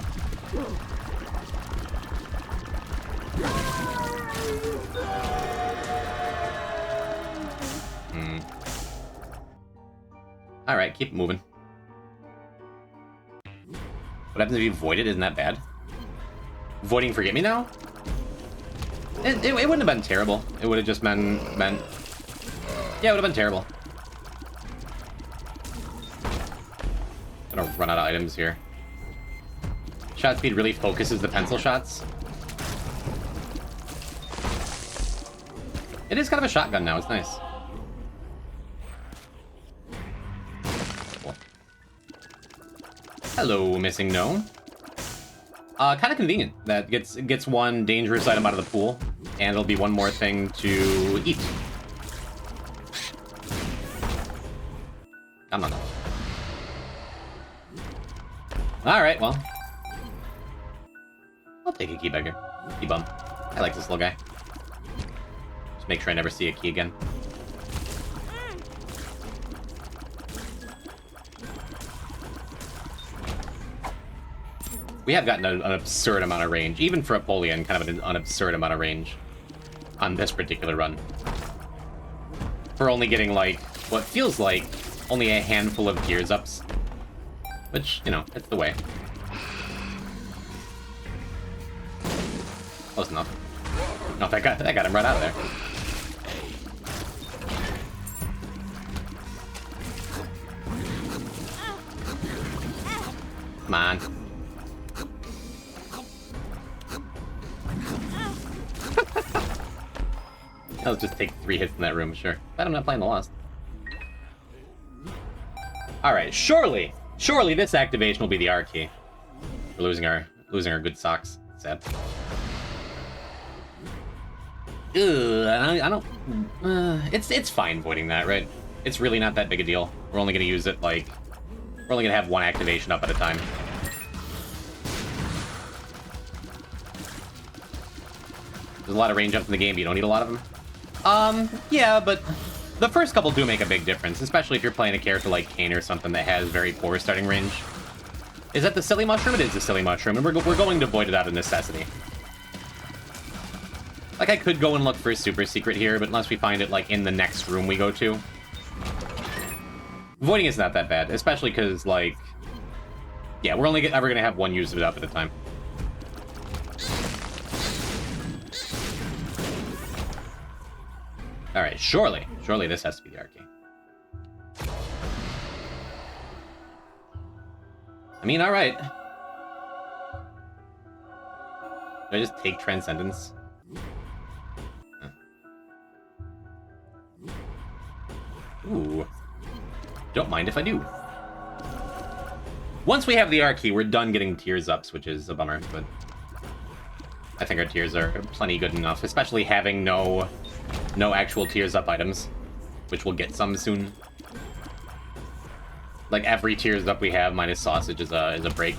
Speaker 2: Alright, keep moving. What happens if you void it? Isn't that bad? Voiding Forget Me Now? It wouldn't have been terrible. It would have just meant... Yeah, it would have been terrible. Gonna run out of items here. Shot speed really focuses the pencil shots. It is kind of a shotgun now, it's nice. Cool. Hello, missing gnome. Kind of convenient. That gets one dangerous item out of the pool, and it'll be one more thing to eat. Come on. Alright, well. I'll take a key beggar. Key bum. I like this little guy. Just make sure I never see a key again. We have gotten an absurd amount of range, even for Apollyon, kind of an absurd amount of range on this particular run. For only getting, like, what feels like only a handful of gears ups. Which, you know, it's the way. Close enough. No, that got him right out of there. Come on. I'll just take 3 hits in that room, sure. But I'm not playing the Lost. Alright, surely this activation will be the R key. We're losing our good socks. Sad. Ugh, I don't... it's fine voiding that, right? It's really not that big a deal. We're only gonna use it, like... We're only gonna have one activation up at a time. There's a lot of range ups in the game, but you don't need a lot of them. Yeah, but the first couple do make a big difference, especially if you're playing a character like Kayn or something that has very poor starting range. Is that the Silly Mushroom? It is the Silly Mushroom, and we're going to void it out of necessity. Like, I could go and look for a Super Secret here, but unless we find it, like, in the next room we go to. Voiding is not that bad, especially because, like... Yeah, we're only ever going to have one use of it up at a time. Alright, surely this has to be the R key. I mean, alright. Do I just take Transcendence? Ooh. Don't mind if I do. Once we have the R key, we're done getting tiers ups, which is a bummer, but I think our tiers are plenty good enough, especially having no actual tiers up items, which we'll get some soon. Like every tiers up we have minus sausage is a break.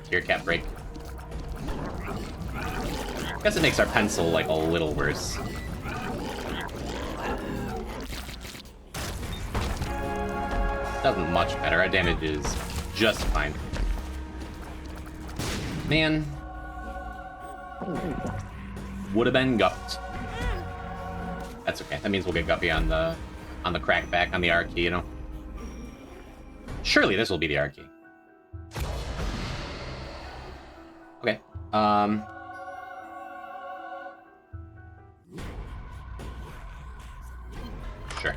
Speaker 2: Tier cap break. Guess it makes our pencil like a little worse. Doesn't much better. Our damage is just fine. Man. Would have been gupped. That's okay. That means we'll get guppy on the crackback on the R key, you know. Surely this will be the R key. Okay. Sure.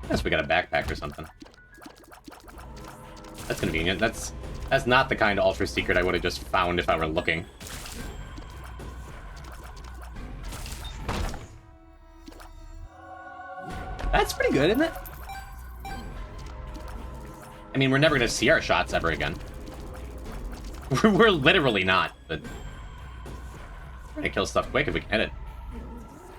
Speaker 2: Guess we got a backpack or something. That's convenient. That's not the kind of ultra secret I would have just found if I were looking. That's pretty good, isn't it? I mean, we're never gonna see our shots ever again. We're literally not, but we're gonna kill stuff quick if we can hit it.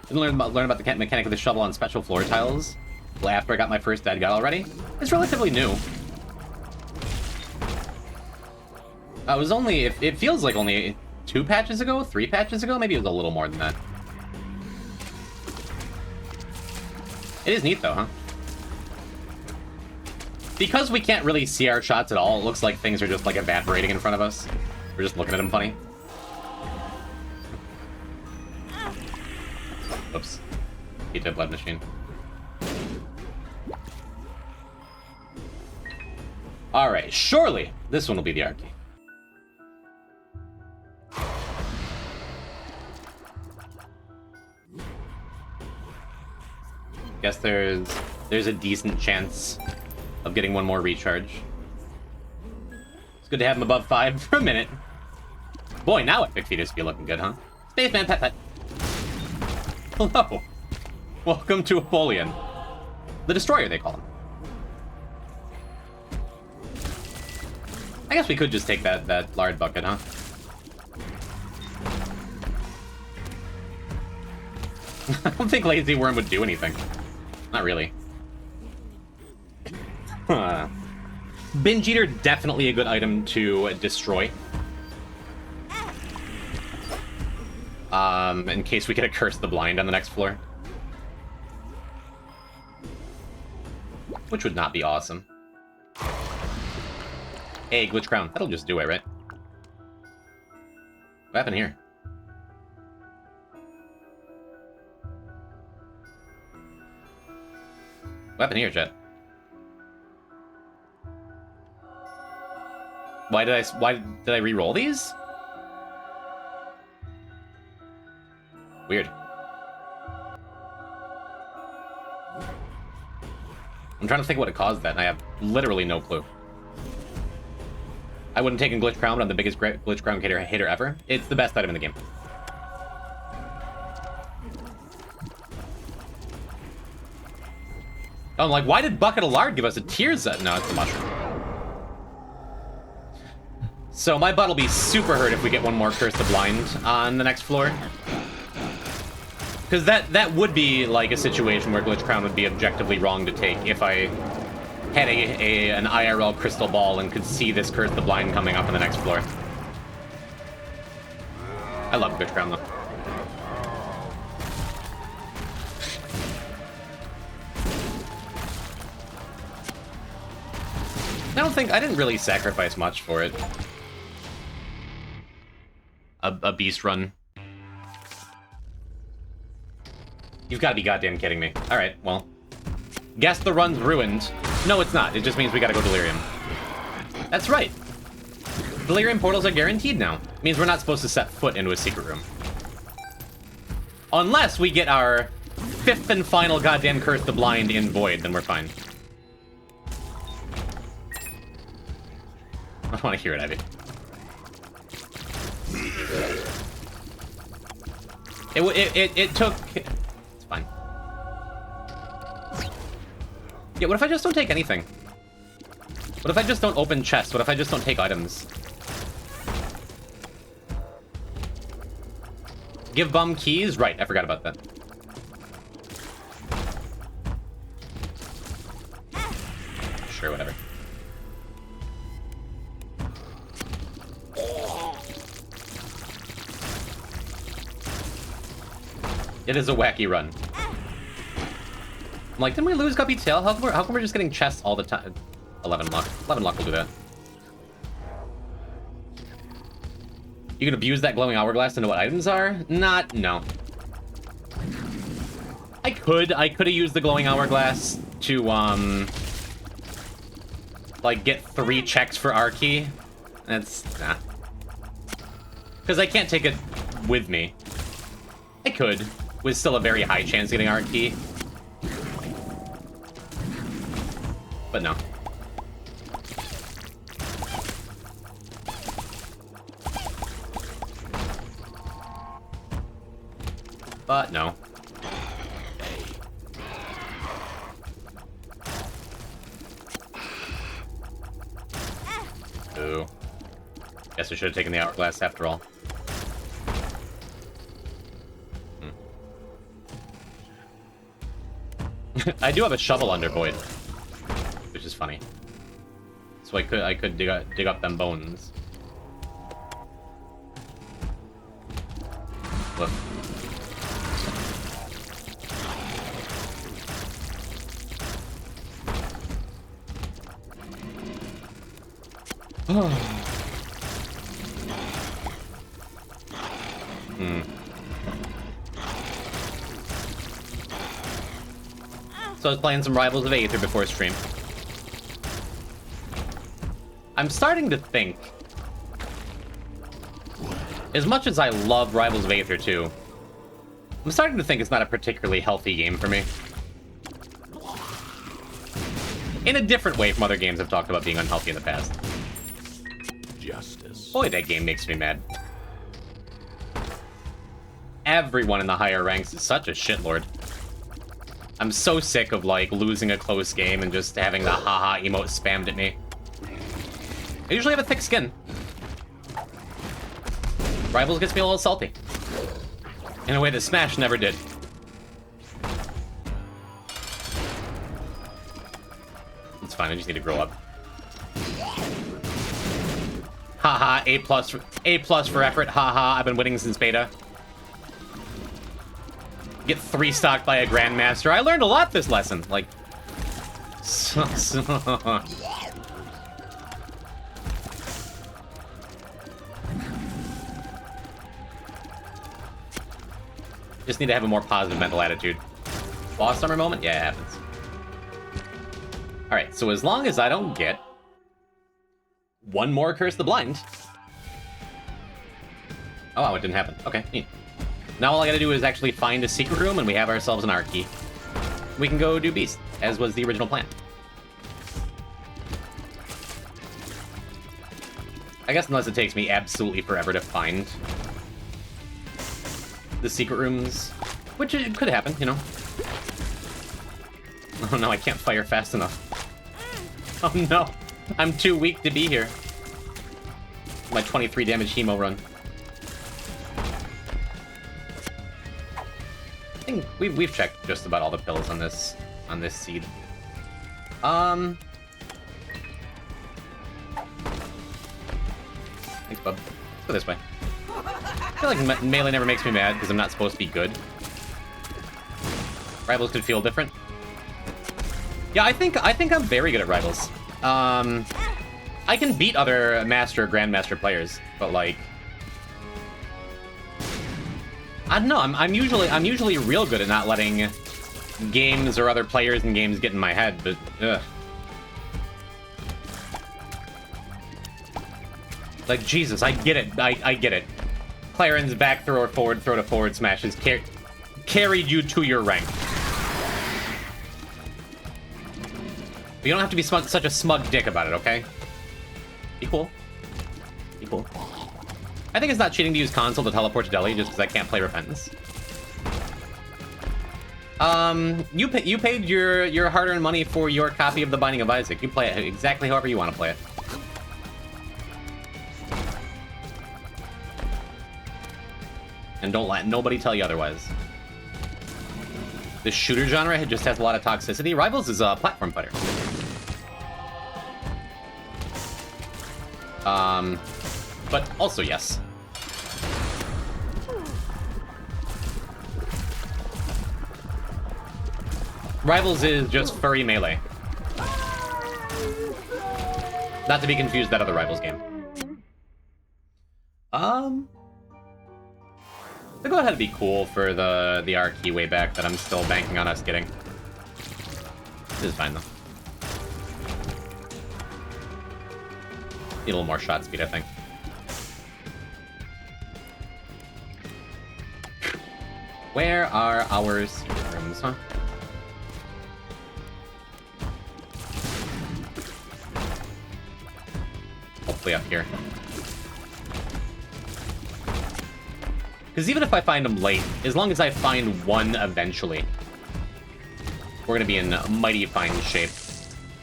Speaker 2: Didn't learn about the mechanic of the shovel on special floor tiles. Well, after I got my first dead god already. It's relatively new. It was only, it feels like only 2 patches ago, 3 patches ago, maybe it was a little more than that. It is neat though, huh? Because we can't really see our shots at all, it looks like things are just like evaporating in front of us. We're just looking at them funny. Oops. He did blood machine. Alright, surely this one will be the R key. Guess there's a decent chance of getting one more recharge. It's good to have him above 5 for a minute. Boy, now Epic Fetus be looking good, huh? Spaceman Pet Pet. Hello. Welcome to Apollyon. The Destroyer, they call him. I guess we could just take that lard bucket, huh? I don't think Lazy Worm would do anything. Not really. Binge Eater, definitely a good item to destroy. In case we get a Curse the Blind on the next floor. Which would not be awesome. Hey, Glitch Crown. That'll just do it, right? What happened here? What happened here, chat? Why did I re-roll these? Weird. I'm trying to think what it caused that, and I have literally no clue. I wouldn't take a Glitch Crown, but I'm the biggest Glitch Crown hitter ever. It's the best item in the game. Oh, I'm like, why did Bucket of Lard give us a tears up? No, it's the mushroom. So my butt will be super hurt if we get one more Curse the Blind on the next floor. Because that would be like a situation where Glitch Crown would be objectively wrong to take if I had an IRL crystal ball and could see this Curse the Blind coming up on the next floor. I love Glitch Crown though. I didn't really sacrifice much for it. A beast run. You've got to be goddamn kidding me. Alright, well. Guess the run's ruined. No, it's not. It just means we gotta go Delirium. That's right. Delirium portals are guaranteed now. It means we're not supposed to set foot into a secret room. Unless we get our 5th and final goddamn Curse the Blind in Void, then we're fine. I don't want to hear it, Ivy. It took... It's fine. Yeah, what if I just don't take anything? What if I just don't open chests? What if I just don't take items? Give bum keys? Right, I forgot about that. Sure, whatever. It is a wacky run. I'm like, didn't we lose Guppy Tail? How come we're just getting chests all the time? 11 luck. 11 luck will do that. You can abuse that glowing hourglass to know what items are? No. I could have used the glowing hourglass to, like, get 3 checks for our key. That's, nah. Because I can't take it with me. I could, with still a very high chance of getting our key. But no. But no. Ooh. Guess I should have taken the hourglass after all. I do have a shovel under Void, which is funny. So I could dig up them bones. Look. So I was playing some Rivals of Aether before stream. I'm starting to think, as much as I love Rivals of Aether 2, I'm starting to think it's not a particularly healthy game for me. In a different way from other games I've talked about being unhealthy in the past.
Speaker 1: Justice.
Speaker 2: Boy, that game makes me mad. Everyone in the higher ranks is such a shitlord. I'm so sick of, like, losing a close game and just having the haha emote spammed at me. I usually have a thick skin. Rivals gets me a little salty. In a way that Smash never did. It's fine, I just need to grow up. Haha, A+ for effort, haha, I've been winning since beta. Get 3-stocked by a Grandmaster. I learned a lot this lesson. Like... Just need to have a more positive mental attitude. Boss summer moment? Yeah, it happens. Alright, so as long as I don't get one more Curse the Blind... Oh, wow, it didn't happen. Okay, neat. Now all I gotta do is actually find a secret room, and we have ourselves an art key. We can go do Beast, as was the original plan. I guess unless it takes me absolutely forever to find the secret rooms, which it could happen, you know. Oh no, I can't fire fast enough. Oh no, I'm too weak to be here. My 23 damage hemo run. I think we've checked just about all the pills on this seed. Thanks, bub. Let's go this way. I feel like melee never makes me mad because I'm not supposed to be good. Rivals could feel different. Yeah, I think I'm very good at Rivals. I can beat other Master or Grandmaster players, but like, I don't know. I'm usually real good at not letting games or other players in games get in my head, but ugh. Like, Jesus, I get it. I get it. Claren's back throw or forward throw to forward smashes carried you to your rank. But you don't have to be such a smug dick about it, okay? Be cool. Be cool. I think it's not cheating to use console to teleport to Delhi just because I can't play Repentance. You paid your hard-earned money for your copy of The Binding of Isaac. You play it exactly however you want to play it. And don't let nobody tell you otherwise. The shooter genre just has a lot of toxicity. Rivals is a platform fighter. But also yes. Rivals is just furry melee. Not to be confused with that other Rivals game. So go ahead and be cool for the R key way back that I'm still banking on us getting. This is fine though. Need a little more shot speed, I think. Where are our secret rooms, huh? Hopefully up here. Because even if I find them late, as long as I find one eventually, we're going to be in mighty fine shape.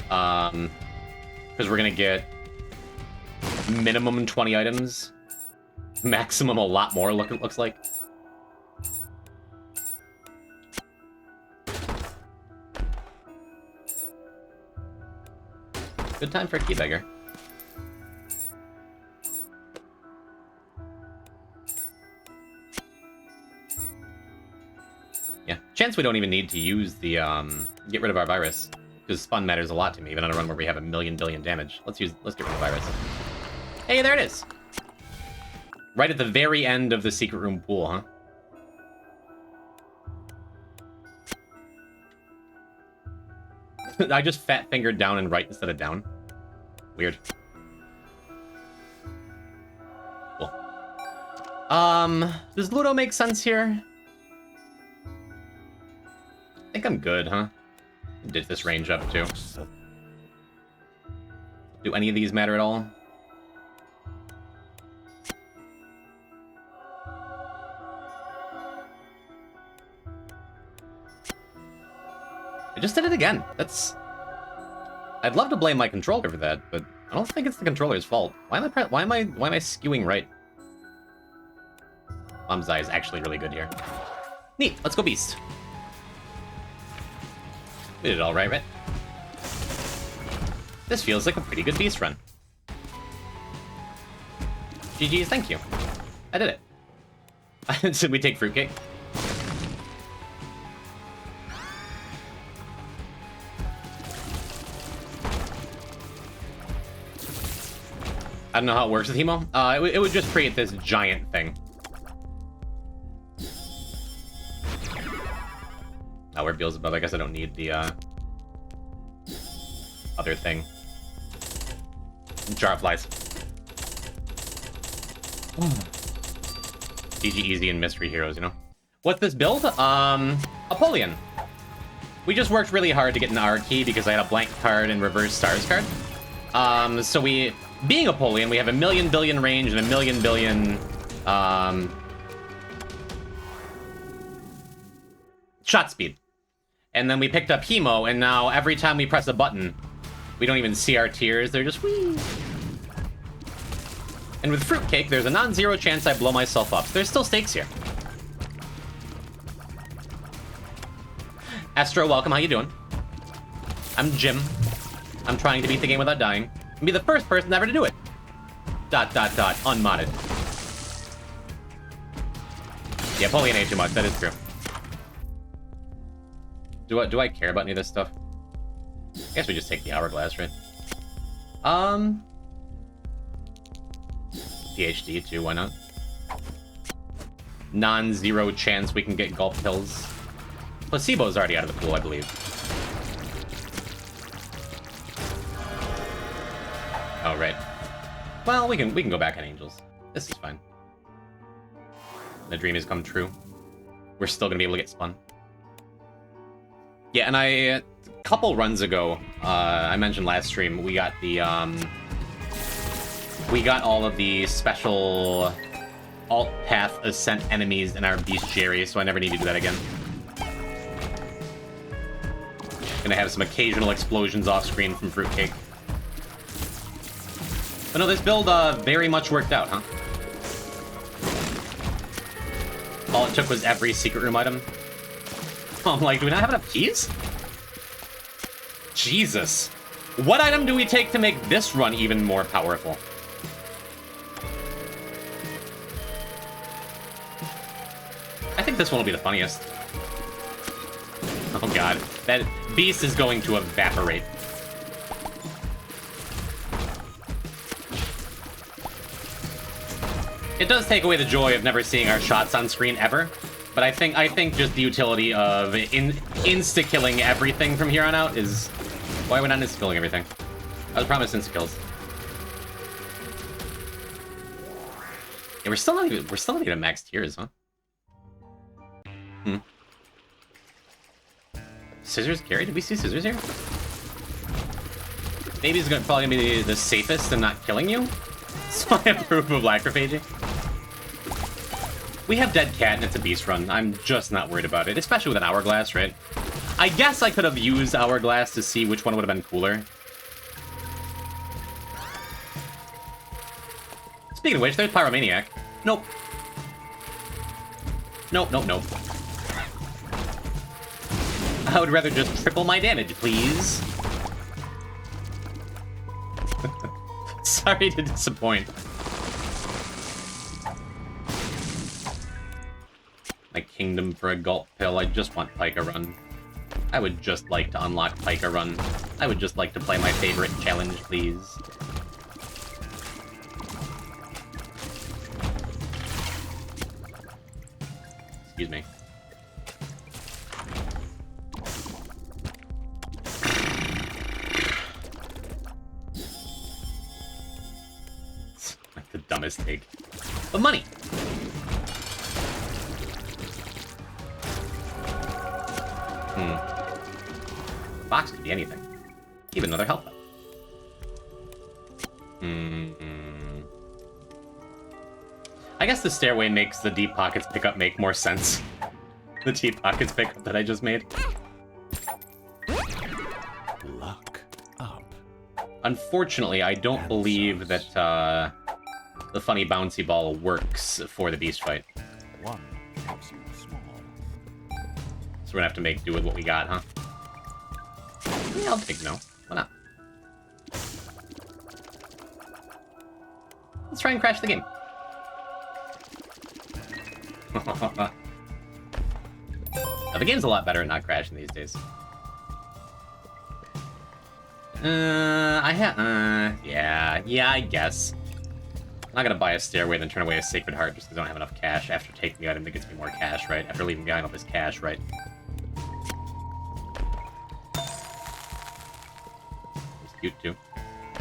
Speaker 2: Because we're going to get minimum 20 items. Maximum a lot more, it looks like. Good time for a key beggar. Yeah, chance we don't even need to use the, get rid of our virus. Because spawn matters a lot to me, even on a run where we have a million billion damage. Let's get rid of the virus. Hey, there it is! Right at the very end of the secret room pool, huh? I just fat fingered down and right instead of down. Weird. Cool. Does Ludo make sense here? I think I'm good, huh? Did this range up too. Do any of these matter at all? I just did it again. That's... I'd love to blame my controller for that, but I don't think it's the controller's fault. Why am I skewing right? Mom's Eye is actually really good here. Neat. Let's go Beast. We did it all right, right? This feels like a pretty good Beast run. GG's, thank you. I did it. Should we take fruitcake? I don't know how it works with Hemo. It would just create this giant thing. Oh, we're Beelzebub. I guess I don't need the other thing. Jar of Flies. GG Easy and Mystery Heroes, you know? What's this build? Apollyon. We just worked really hard to get an R key because I had a blank card and reverse stars card. So we... Being Apollyon, we have a million billion range and a million billion shot speed. And then we picked up Hemo, and now every time we press a button, we don't even see our tears, they're just whee. And with Fruitcake, there's a non-zero chance I blow myself up. So there's still stakes here. Astro, welcome, how you doing? I'm Jim. I'm trying to beat the game without dying. And be the first person ever to do it. ... unmodded. Yeah, Apollyon ain't too much, that is true. Do I care about any of this stuff? I guess we just take the hourglass, right? PhD too, why not? Non-zero chance we can get gulp pills. Placebo's already out of the pool, I believe. Oh, right. Well, we can go back on Angels. This is fine. The dream has come true. We're still gonna be able to get spun. Yeah, and a couple runs ago, I mentioned last stream, we got the, we got all of the special alt path ascent enemies in our bestiary, so I never need to do that again. Gonna have some occasional explosions off screen from Fruitcake. But no, this build very much worked out, huh? All it took was every secret room item. I'm like, do we not have enough keys? Jesus. What item do we take to make this run even more powerful? I think this one will be the funniest. Oh god, that beast is going to evaporate. It does take away the joy of never seeing our shots on screen ever, but I think just the utility of insta-killing everything from here on out is... Why are we not insta-killing everything? I was promised insta-kills. Yeah, we're still not even at max tiers, huh? Scissors carry? Did we see scissors here? Maybe it's probably gonna be the safest and not killing you. So I approve of lacrophaging. We have Dead Cat and it's a beast run. I'm just not worried about it, especially with an Hourglass, right? I guess I could have used Hourglass to see which one would have been cooler. Speaking of which, there's Pyromaniac. Nope. Nope, nope, nope. I would rather just triple my damage, please. Sorry to disappoint. My kingdom for a gulp pill. I just want Pika Run. I would just like to unlock Pika Run. I would just like to play my favorite challenge, please. Excuse me. It's like the dumbest take. But money! Box could be anything. Even another health up. I guess the stairway makes the Deep Pockets pickup make more sense. The Deep Pockets pickup that I just made.
Speaker 1: Luck up.
Speaker 2: Unfortunately, I don't believe that the funny bouncy ball works for the beast fight.
Speaker 1: One makes you small.
Speaker 2: So we're gonna have to make do with what we got, huh? Yeah, I'll take no. Why not? Let's try and crash the game. Now, the game's a lot better at not crashing these days. Yeah, I guess. I'm not gonna buy a stairway, then turn away a Sacred Heart just because I don't have enough cash after taking the item that gets me more cash, right? After leaving behind all this cash, right? It's cute, too.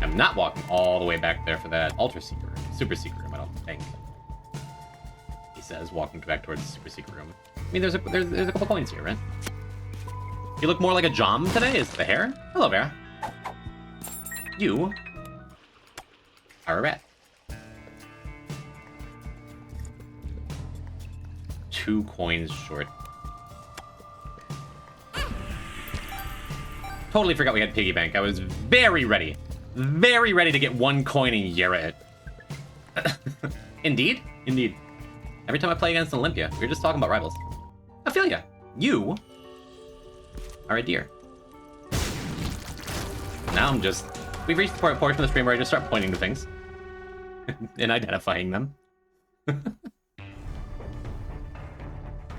Speaker 2: I'm not walking all the way back there for that Ultra Secret Room. Super Secret Room, I don't think. He says, walking back towards the Super Secret Room. I mean, there's a couple coins here, right? You look more like a Jom today? Is it the hair? Hello, Vera. You are a rat. 2 coins short. Totally forgot we had piggy bank. I was very ready to get 1 coin and Yara it. Indeed. Every time I play against Olympia, we were just talking about rivals. I feel ya. You are a deer. Now I'm just... We've reached the portion of the stream where I just start pointing to things. And identifying them.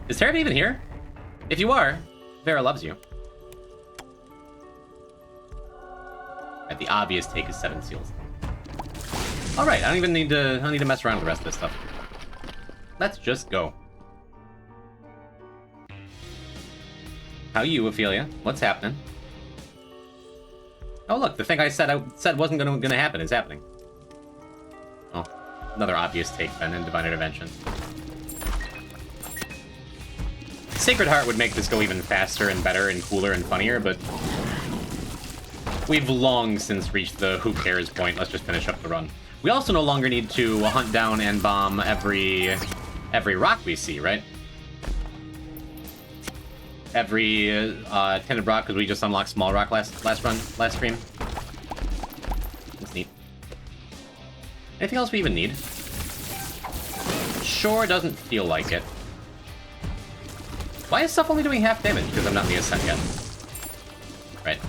Speaker 2: Is Terra even here? If you are, Vera loves you. Right, the obvious take is 7 seals. Alright, I don't need to mess around with the rest of this stuff. Let's just go. How you, Ophelia? What's happening? Oh look, the thing I said wasn't gonna happen is happening. Oh, another obvious take then in Divine Intervention. Sacred Heart would make this go even faster and better and cooler and funnier, but we've long since reached the who cares point. Let's just finish up the run. We also no longer need to hunt down and bomb every rock we see, right? every tinted rock because we just unlocked small rock last stream. That's neat. Anything else we even need? Sure doesn't feel like it. Why is stuff only doing half damage? Because I'm not in the ascent yet. Right.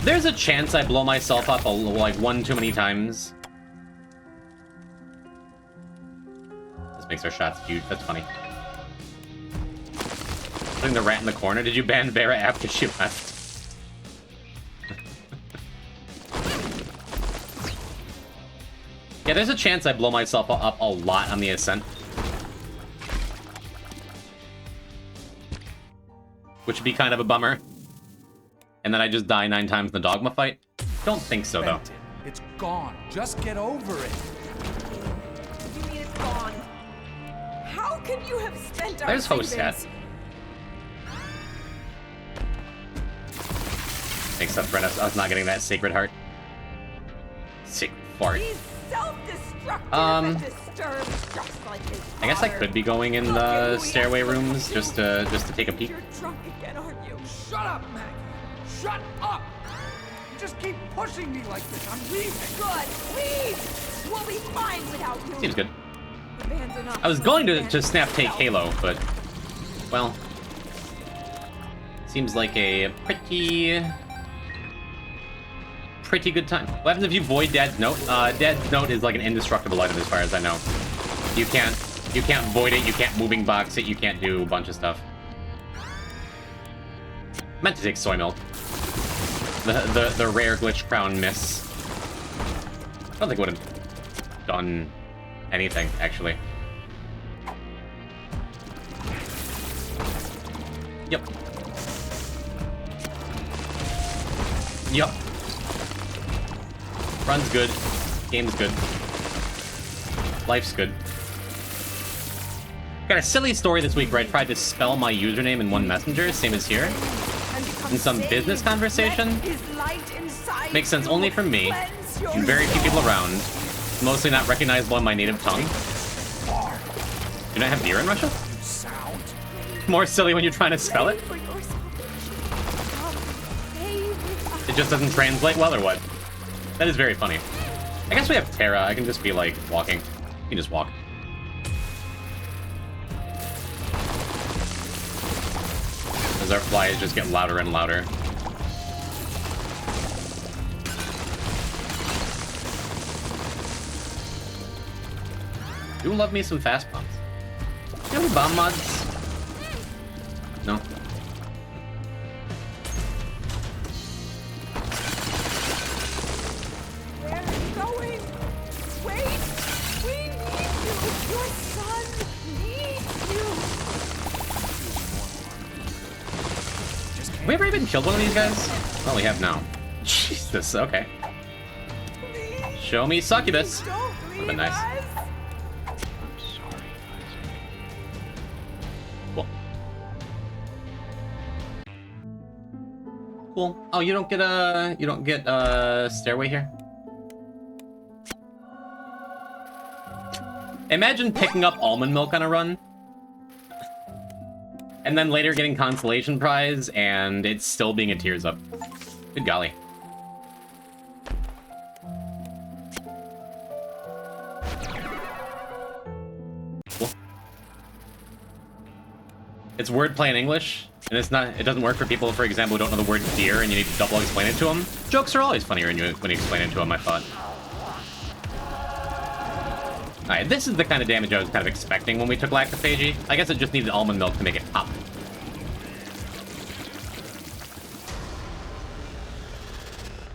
Speaker 2: There's a chance I blow myself up like one too many times. This makes our shots huge. That's funny. Putting the rat in the corner. Did you ban Vera after she left? Yeah, there's a chance I blow myself up a lot on the ascent. Which would be kind of a bummer. And then I just die 9 times in the dogma fight. Don't think so, though.
Speaker 3: It's gone. Just get over it.
Speaker 4: You mean it's gone? How can you have spent our
Speaker 2: There's host
Speaker 4: savings?
Speaker 2: hat. Makes up for us not getting that sacred heart. Sacred fart.
Speaker 4: He's self-destructive and disturbed, just like his
Speaker 2: I guess I
Speaker 4: father.
Speaker 2: could be going in the stairway rooms just to take a peek.
Speaker 4: You're drunk again, aren't you?
Speaker 3: Shut up, Maggie. Shut up. You just keep pushing me like this. I'm leaving.
Speaker 4: Good. Leave. We'll be fine without you.
Speaker 2: Seems good.
Speaker 4: The band's enough.
Speaker 2: I was going to snap take Halo, but well, seems like a pretty good time. What happens if you void Dad's note? Dad's note is like an indestructible item as far as I know. You can't void it, you can't moving box it, you can't do a bunch of stuff. Meant to take soy milk. The rare glitch crown miss. I don't think it would have done anything, actually. Yep. Yep. Run's good. Game's good. Life's good. Got a silly story this week where I tried to spell my username in one messenger, same as here. In some business conversation. Makes sense only for me, and very few people around. Mostly not recognizable in my native tongue. Do not have beer in Russia? More silly when you're trying to spell it? It just doesn't translate well, or what? That is very funny. I guess we have Terra. I can just be, like, walking. You can just walk. As our flies just get louder and louder. Do love me some fast bombs. Do you have any bomb mods? No?
Speaker 4: Where are you going? Wait! We need you! Your son needs you!
Speaker 2: Have we ever even killed one of these guys? Oh, we have now. Jesus, okay.
Speaker 4: Please,
Speaker 2: Show me succubus.
Speaker 4: don't
Speaker 2: Would've
Speaker 4: leave
Speaker 2: been nice.
Speaker 4: us!
Speaker 2: Cool. Oh, you don't get a stairway here? Imagine picking up almond milk on a run. And then later getting consolation prize and it's still being a tears up. Good golly. Cool. It's wordplay in English. And it doesn't work for people, for example, who don't know the word deer and you need to double explain it to them. Jokes are always funnier when you explain it to them, I thought. Alright, this is the kind of damage I was kind of expecting when we took Lactophagy. I guess it just needed almond milk to make it pop.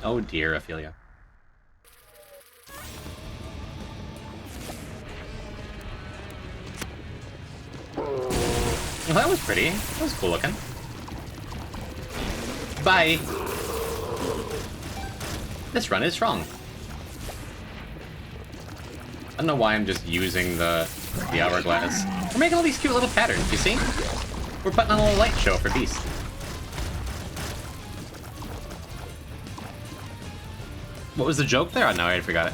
Speaker 2: Oh dear, Ophelia. Well, that was pretty. That was cool looking. Bye. This run is strong. I don't know why I'm just using the hourglass. We're making all these cute little patterns, you see? We're putting on a little light show for Beast. What was the joke there? Oh, no, I already forgot it.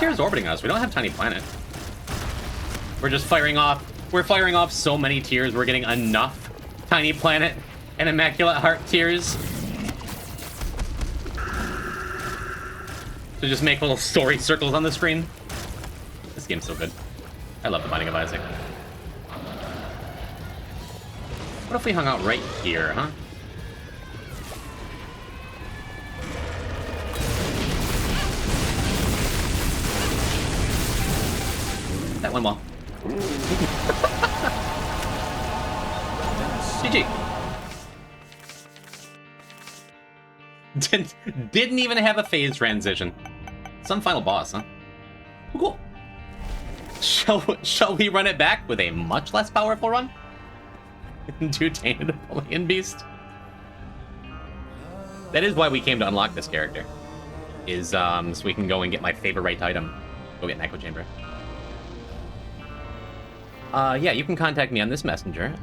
Speaker 2: tiers orbiting us. We don't have Tiny Planet. We're just firing off. We're firing off so many tiers. We're getting enough Tiny Planet and Immaculate Heart tiers to just make little story circles on the screen. This game's so good. I love the Binding of Isaac. What if we hung out right here, huh? That went well. GG. Didn't even have a phase transition. Some final boss, huh? Cool. Shall we run it back with a much less powerful run? Do Tainted Napoleon Beast? That is why we came to unlock this character. Is so we can go and get my favorite item. Go get an Echo Chamber. Yeah, you can contact me on this messenger.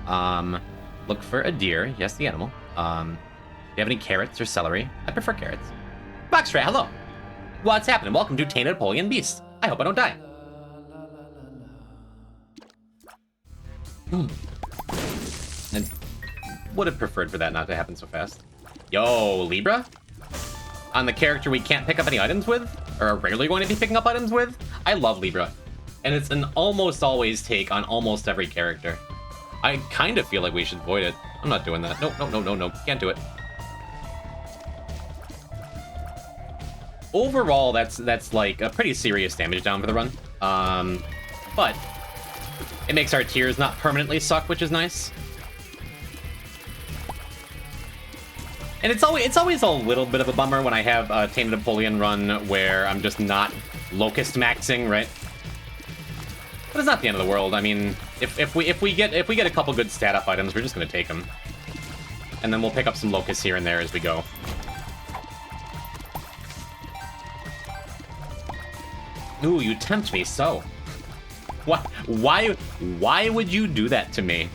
Speaker 2: Look for a deer. Yes, the animal. Do you have any carrots or celery? I prefer carrots. Boxray, hello. What's happening? Welcome to Tainted Napoleon Beast. I hope I don't die. And would have preferred for that not to happen so fast. Yo, Libra? On the character we can't pick up any items with? Or are rarely going to be picking up items with? I love Libra. And it's an almost always take on almost every character. I kind of feel like we should void it. I'm not doing that. No. Can't do it. Overall, that's like a pretty serious damage down for the run. But it makes our tiers not permanently suck, which is nice. And it's always a little bit of a bummer when I have a Tainted Napoleon run where I'm just not Locust maxing, right? But it's not the end of the world. I mean, if we get a couple good stat up items, we're just gonna take them, and then we'll pick up some Locusts here and there as we go. Ooh, you tempt me so. What? Why would you do that to me?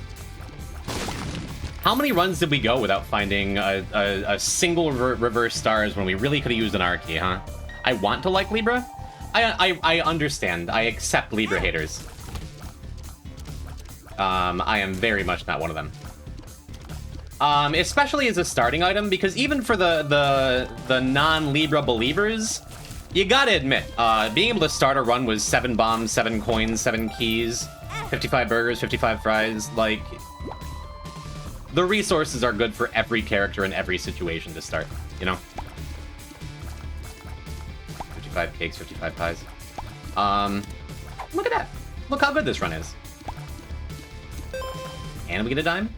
Speaker 2: How many runs did we go without finding a single reverse stars when we really could have used an Archie, huh? I want to like Libra. I understand. I accept Libra haters. I am very much not one of them. Especially as a starting item, because even for the non-Libra believers, you gotta admit, being able to start a run with 7 bombs, 7 coins, 7 keys, 55 burgers, 55 fries, like, the resources are good for every character in every situation to start, you know? 55 cakes, 55 pies. Look at that. Look how good this run is. And we get a dime.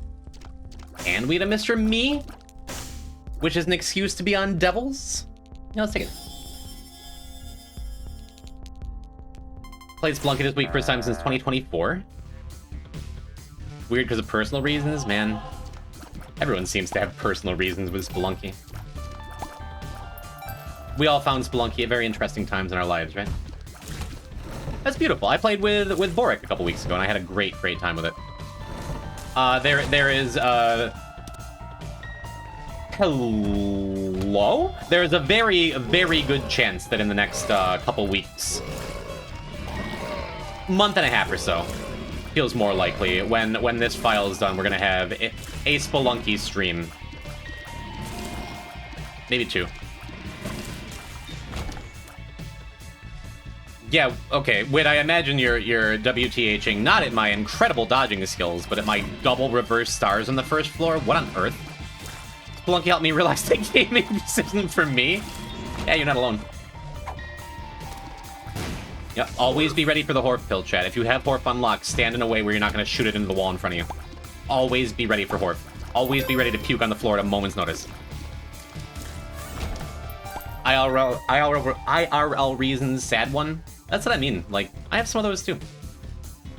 Speaker 2: And we get a Mr. Me, which is an excuse to be on Devils. Yeah, let's take it. Played Spelunky this week, first time since 2024. Weird because of personal reasons, man. Everyone seems to have personal reasons with Spelunky. We all found Spelunky at very interesting times in our lives, right? That's beautiful. I played with Boric a couple weeks ago, and I had a great time with it. There is, hello? There's a very good chance that in the next, couple weeks, month and a half or so, feels more likely, when this file is done, we're gonna have a Spelunky stream. Maybe 2. Yeah, okay. Wait, I imagine you're WTHing not at my incredible dodging skills, but at my double reverse stars on the first floor? What on earth? Spelunky helped me realize that gaming just isn't for me. Yeah, you're not alone. Yeah, always be ready for the Horf pill, chat. If you have Horf unlocked, stand in a way where you're not going to shoot it into the wall in front of you. Always be ready for Horf. Always be ready to puke on the floor at a moment's notice. IRL reasons, sad one. That's what I mean. Like, I have some of those too.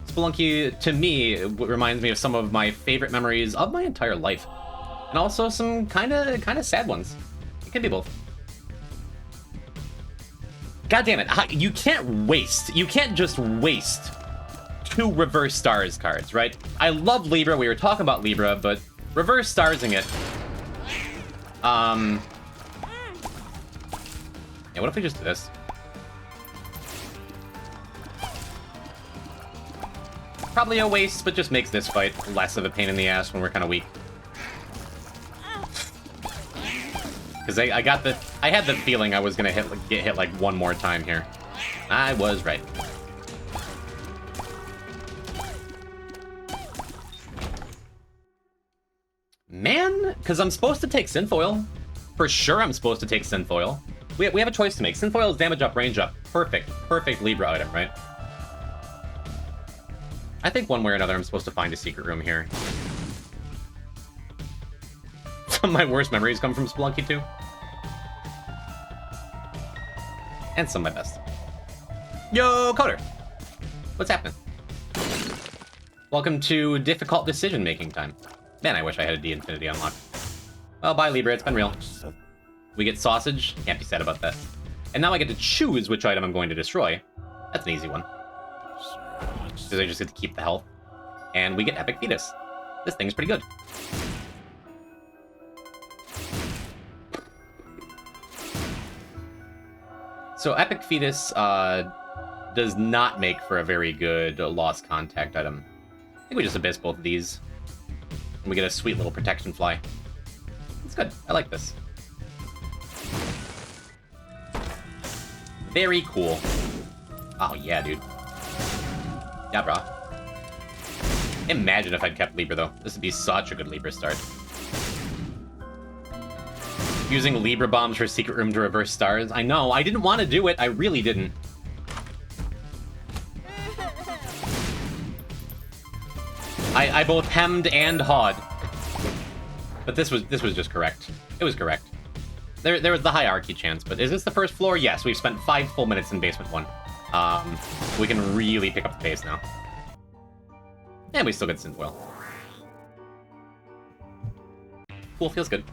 Speaker 2: Spelunky, to me, reminds me of some of my favorite memories of my entire life. And also some kind of sad ones. It can be both. God damn it. You can't just waste 2 reverse stars cards, right? I love Libra. We were talking about Libra, but reverse starsing it. Yeah, what if we just do this? Probably a waste, but just makes this fight less of a pain in the ass when we're kind of weak. Because I had the feeling I was gonna get hit like one more time here. I was right. Man, because I'm supposed to take Synfoil. For sure I'm supposed to take Synfoil. We have a choice to make. Synfoil is damage up, range up. Perfect. Perfect Libra item, right? I think one way or another I'm supposed to find a secret room here. Some of my worst memories come from Spelunky 2. And some of my best. Yo, Coder! What's happening? Welcome to difficult decision-making time. Man, I wish I had a D-Infinity unlocked. Well, bye, Libra. It's been real. We get sausage. Can't be sad about that. And now I get to choose which item I'm going to destroy. That's an easy one. Because I just get to keep the health. And we get Epic Fetus. This thing's pretty good. So Epic Fetus does not make for a very good Lost Contact item. I think we just Abyss both of these. And we get a sweet little Protection Fly. It's good. I like this. Very cool. Oh, yeah, dude. Yeah, bro. Imagine if I'd kept Libra, though. This would be such a good Libra start. Using Libra bombs for Secret Room to reverse stars. I know, I didn't want to do it. I really didn't. I both hemmed and hawed. But this was just correct. It was correct. There was the hierarchy chance, but is this the first floor? Yes, we've spent 5 full minutes in basement 1. We can really pick up the pace now. And we still get Synthwell. Cool, feels good.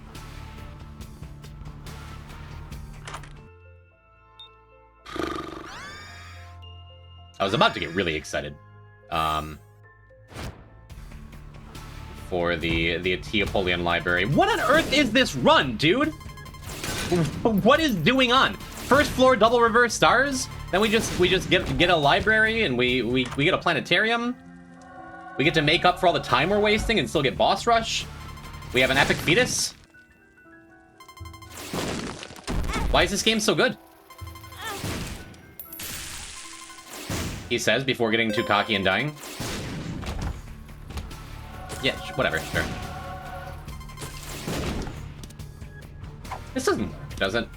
Speaker 2: I was about to get really excited. For the Teopolian Library. What on earth is this run, dude? What is going on? First floor double reverse stars? Then we just get a library and we get a planetarium. We get to make up for all the time we're wasting and still get boss rush. We have an Epic Fetus. Why is this game so good? He says before getting too cocky and dying. Yeah, whatever, sure. This doesn't work, does it?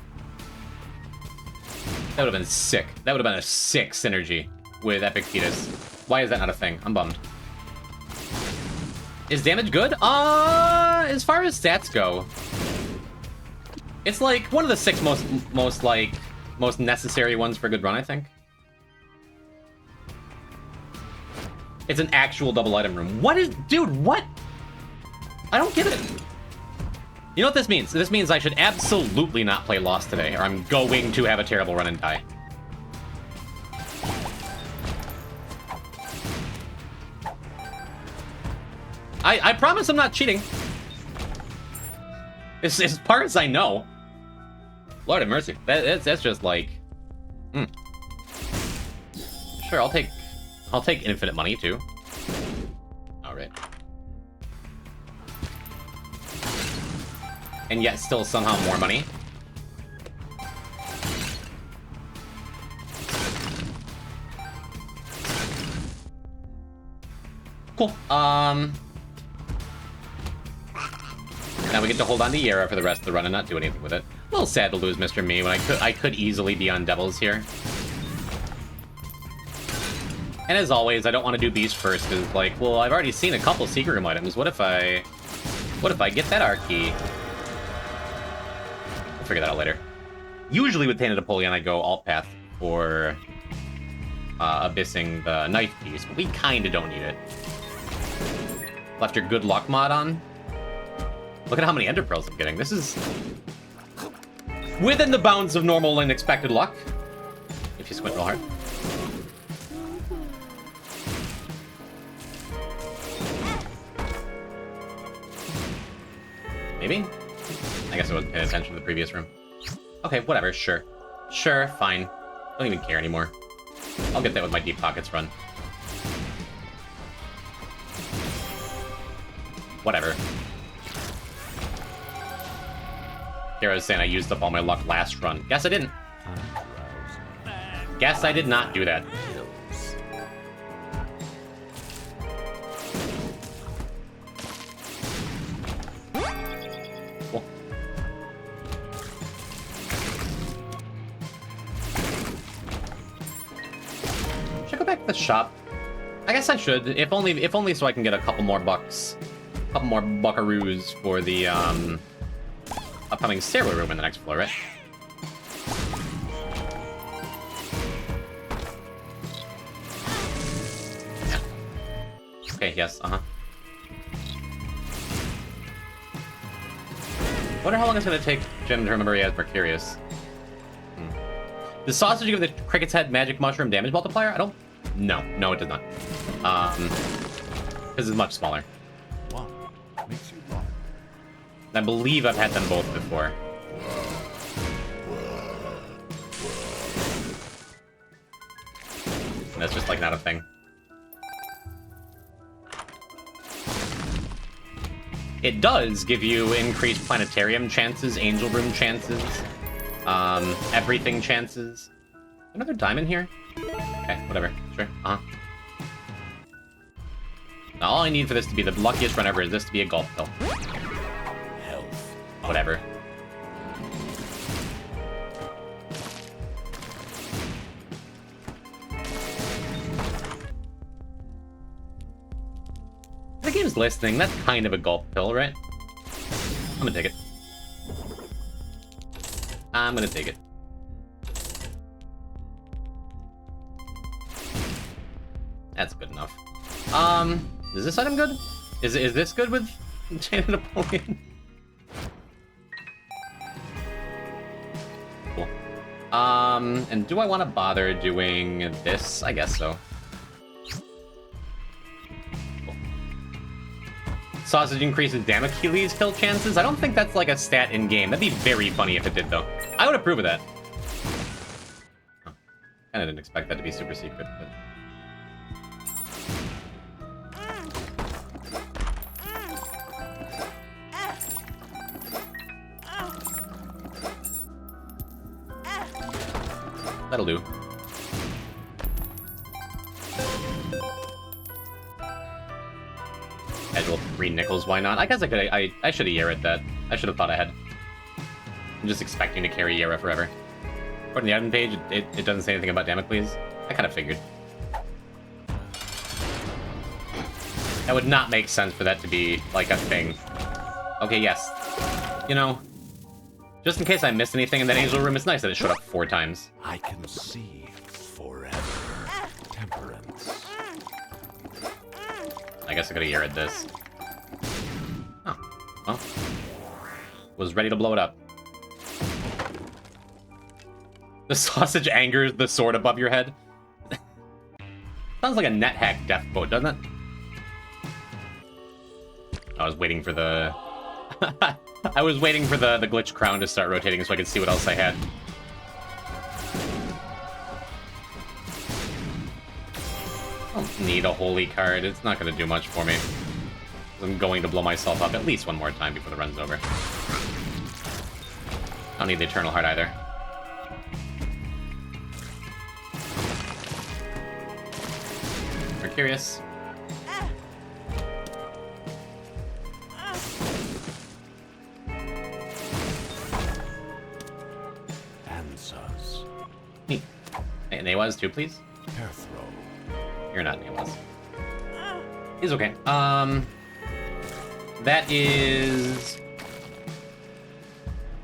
Speaker 2: That would have been sick. That would have been a sick synergy with Epic Fetus. Why is that not a thing? I'm bummed. Is damage good? As far as stats go, it's like one of the 6 most necessary ones for a good run, I think. It's an actual double item room. What is... Dude, what? I don't get it. You know what this means? This means I should absolutely not play Lost today, or I'm going to have a terrible run and die. I promise I'm not cheating. As far as I know. Lord have mercy. That's just like... Sure, I'll take infinite money, too. Alright. And yet still somehow more money. Cool. Now we get to hold on to Yara for the rest of the run and not do anything with it. A little sad to lose Mr. Me when I could easily be on Devils here. And as always, I don't want to do Beast first, because, like, well, I've already seen a couple Secret Room items. What if I get that R key? We'll figure that out later. Usually with Painted Apollyon, I go alt path for abyssing the knife piece, but we kinda don't need it. Left your good luck mod on. Look at how many Ender Pearls I'm getting. This is within the bounds of normal and expected luck, if you squint real hard. Maybe? I guess I wasn't paying attention to the previous room. Okay, whatever, sure. Sure, fine. Don't even care anymore. I'll get that with my Deep Pockets run. Whatever. Kara's saying I used up all my luck last run. Guess I didn't. Guess I did not do that. Cool. Should I go back to the shop? I guess I should, if only so I can get a couple more bucks. A couple more buckaroos for the, upcoming stairway room in the next floor, right? Yeah. Okay, yes, Wonder how long it's gonna take Jim to remember he has Mercurius. Does sausage give the cricket's head magic mushroom damage multiplier? I don't... No, it does not. Because it's much smaller.
Speaker 3: One makes you wrong.
Speaker 2: I believe I've had them both before. And that's just, like, not a thing. It does give you increased planetarium chances, angel room chances, everything chances. Another diamond here? Okay, whatever. Sure. Now, all I need for this to be the luckiest run ever is this to be a golf pill.
Speaker 3: Health.
Speaker 2: Whatever. The game's listening. That's kind of a golf pill, right? I'm gonna take it. I'm gonna take it. That's good enough. Is this item good? Is this good with Chain of Napoleon? Cool. And do I want to bother doing this? I guess so. Cool. Sausage increases Damocles kill chances? I don't think that's like a stat in-game. That'd be very funny if it did, though. I would approve of that. Huh. Kinda didn't expect that to be super secret, but... That'll do. Casual 3 nickels, why not? I guess I could. I should have Yara that. I should have thought ahead. I'm just expecting to carry Yara forever. According to the item page, it doesn't say anything about Damocles. I kind of figured. That would not make sense for that to be, like, a thing. Okay, yes. You know, just in case I missed anything in that angel room, it's nice that it showed up 4 times.
Speaker 3: I can see forever. Temperance.
Speaker 2: I guess I could have Yared this. Oh, well. Was ready to blow it up. The sausage angers the sword above your head. Sounds like a NetHack death boat, doesn't it? I was waiting for the... I was waiting for the glitch crown to start rotating so I could see what else I had. I don't need a holy card. It's not going to do much for me. I'm going to blow myself up at least one more time before the run's over. I don't need the Eternal Heart either. Mercurius.
Speaker 3: Answers.
Speaker 2: Neat. Hey, Nawas too, please.
Speaker 3: Hair throw.
Speaker 2: You're not Nawas. He's okay. That is...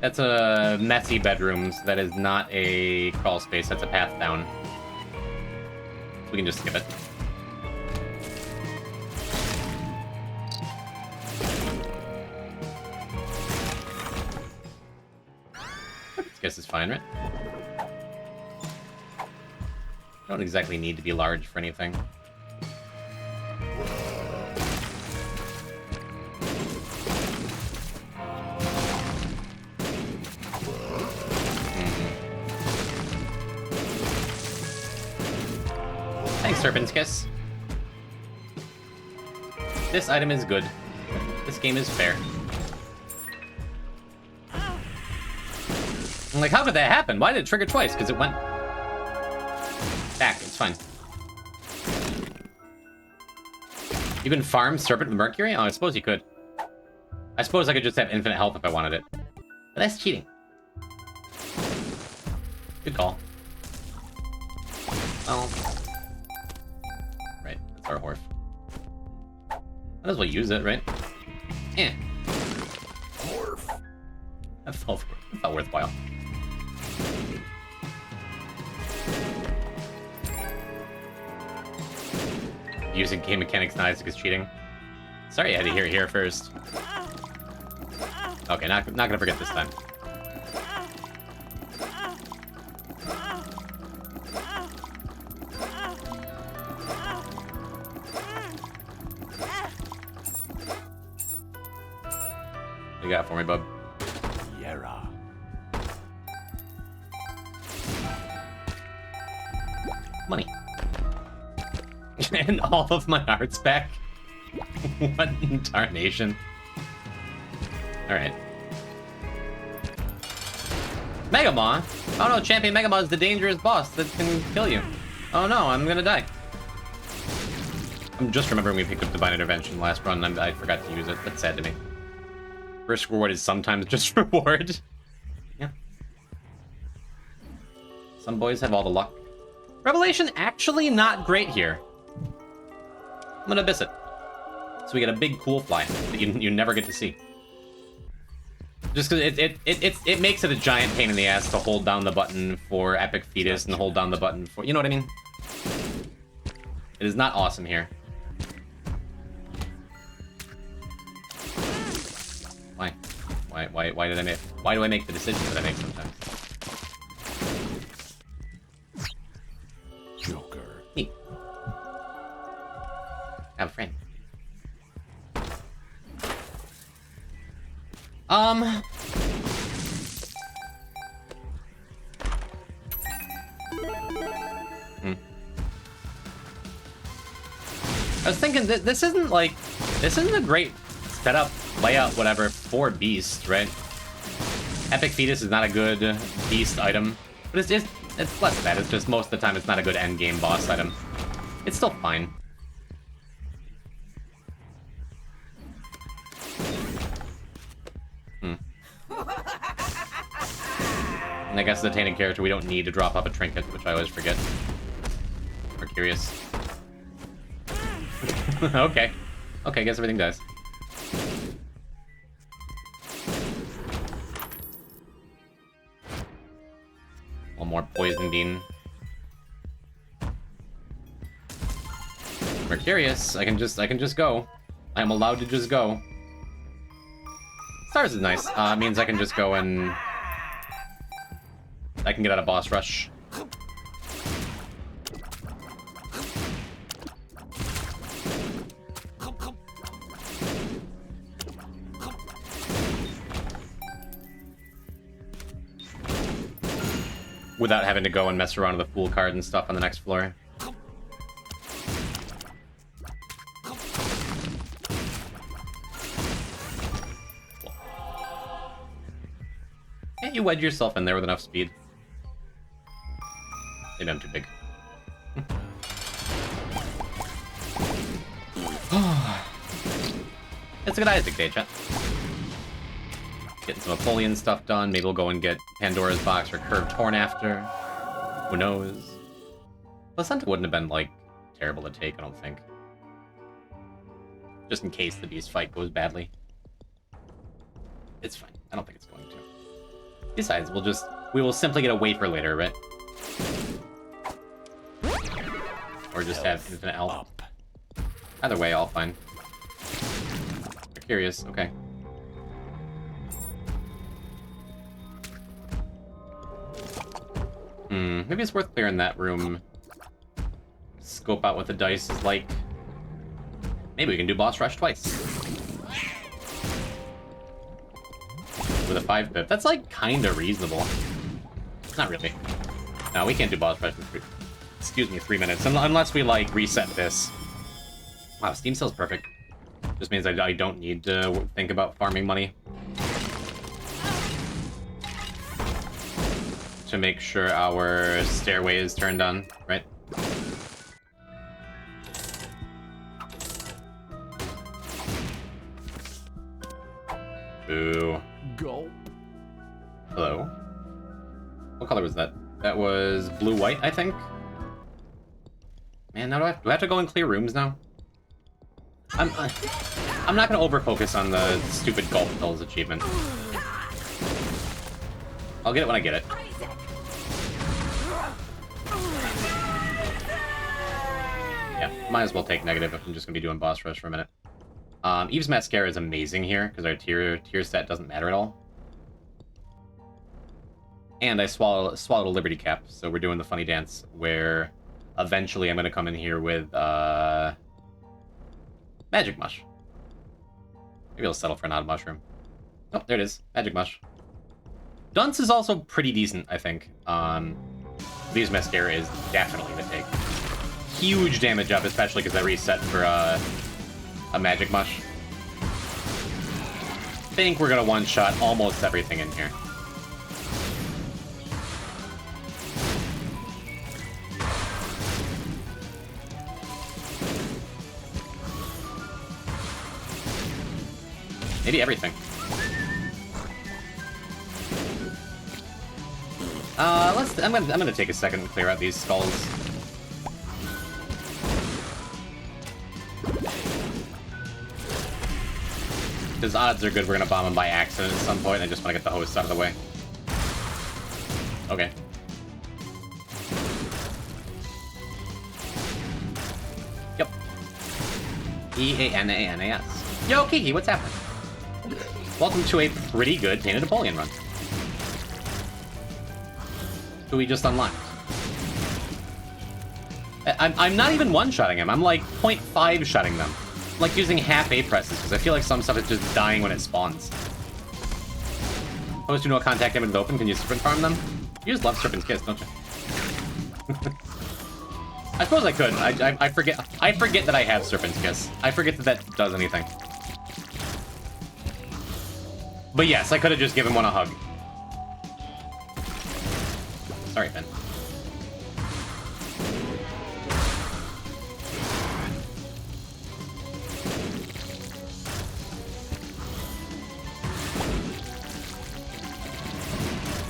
Speaker 2: That's a messy bedrooms. That is not a crawl space. That's a path down. We can just skip it. This guess is fine, right? Don't exactly need to be large for anything. Thanks, Serpent's Kiss. This item is good. This game is fair. I'm like, how could that happen? Why did it trigger twice? Because it went back. It's fine. You can farm Serpent with Mercury? Oh, I suppose you could. I suppose I could just have infinite health if I wanted it. But that's cheating. Good call. Oh. Right, that's our Horf. Might as well use it, right? Yeah. Horf. That felt worthwhile. Using game mechanics in Isaac is cheating. Sorry I had to hear it here first. Okay, not gonna forget this time. What you got for me, bub?
Speaker 1: Yera.
Speaker 2: Money. And all of my hearts back. What in tarnation? Alright. Megamon? Oh no, Champion Megamon is the dangerous boss that can kill you. Oh no, I'm gonna die. I'm just remembering we picked up Divine Intervention last run and I forgot to use it. That's sad to me. First reward is sometimes just reward. Yeah. Some boys have all the luck. Revelation actually not great here. I'm gonna miss it. So we get a big cool fly that you never get to see. Just because it makes it a giant pain in the ass to hold down the button for Epic Fetus and hold down the button for... You know what I mean? It is not awesome here. Why? Why did I make... Why do I make the decisions that I make sometimes?
Speaker 1: Joker.
Speaker 2: Neat. Have a friend. I was thinking that this isn't a great setup, layout, whatever, for Beast, right? Epic Fetus is not a good Beast item, but it's less of that. It's just most of the time it's not a good end game boss item. It's still fine. And I guess as a tainted character, we don't need to drop off a trinket, which I always forget. We're curious. Okay. Okay, I guess everything dies. One more poison bean. We're curious. I can just go. I am allowed to just go. Stars is nice. It means I can just go and I can get out of boss rush. Without having to go and mess around with the fool card and stuff on the next floor. Can't you wedge yourself in there with enough speed? Maybe I'm too big. It's a good Isaac day, chat. Getting some Apollyon stuff done. Maybe we'll go and get Pandora's Box or Curved Horn after. Who knows? Placenta wouldn't have been, like, terrible to take, I don't think. Just in case the beast fight goes badly. It's fine. I don't think it's going to. Besides, we will simply get a wafer later, right? Or just have infinite health. Either way, all fine. You're curious, okay. Maybe it's worth clearing that room. Scope out what the dice is like. Maybe we can do boss rush twice. With a 5 pip. That's like kinda reasonable. Not really. No, we can't do boss rush for 3 minutes. Unless we like reset this. Wow, Steam sale's perfect. Just means I don't need to think about farming money. To make sure our stairway is turned on, right? Boo.
Speaker 3: Go.
Speaker 2: Hello. What color was that? That was blue-white, I think? Man, now do I have to go in clear rooms now? I'm not gonna over-focus on the stupid Gulp Pills achievement. I'll get it when I get it. Yeah, might as well take negative if I'm just gonna be doing boss rush for a minute. Eve's Mascara is amazing here, because our tier stat doesn't matter at all. And I swallowed a Liberty Cap, so we're doing the funny dance, where eventually I'm gonna come in here with, Magic Mush. Maybe I'll settle for not a mushroom. Oh, there it is. Magic Mush. Dunce is also pretty decent, I think. Eve's Mascara is definitely the take. Huge damage up, especially because I reset for, a Magic Mush. I think we're gonna one-shot almost everything in here. Maybe everything. I'm gonna take a second to clear out these skulls. Because odds are good we're gonna bomb him by accident at some point, and I just want to get the host out of the way. Okay. Yep. E-A-N-A-N-A-S. Yo, Kiki, what's happening? Welcome to a pretty good Tainted Napoleon run. Who we just unlocked. I'm not even one-shotting him. I'm like 0.5-shotting them. I'm like using half A presses, because I feel like some stuff is just dying when it spawns. Opposed to no contact damage open, can you sprint farm them? You just love Serpent's Kiss, don't you? I suppose I could. I forget that I have Serpent's Kiss. I forget that that does anything. But yes, I could have just given one a hug. Sorry, Ben.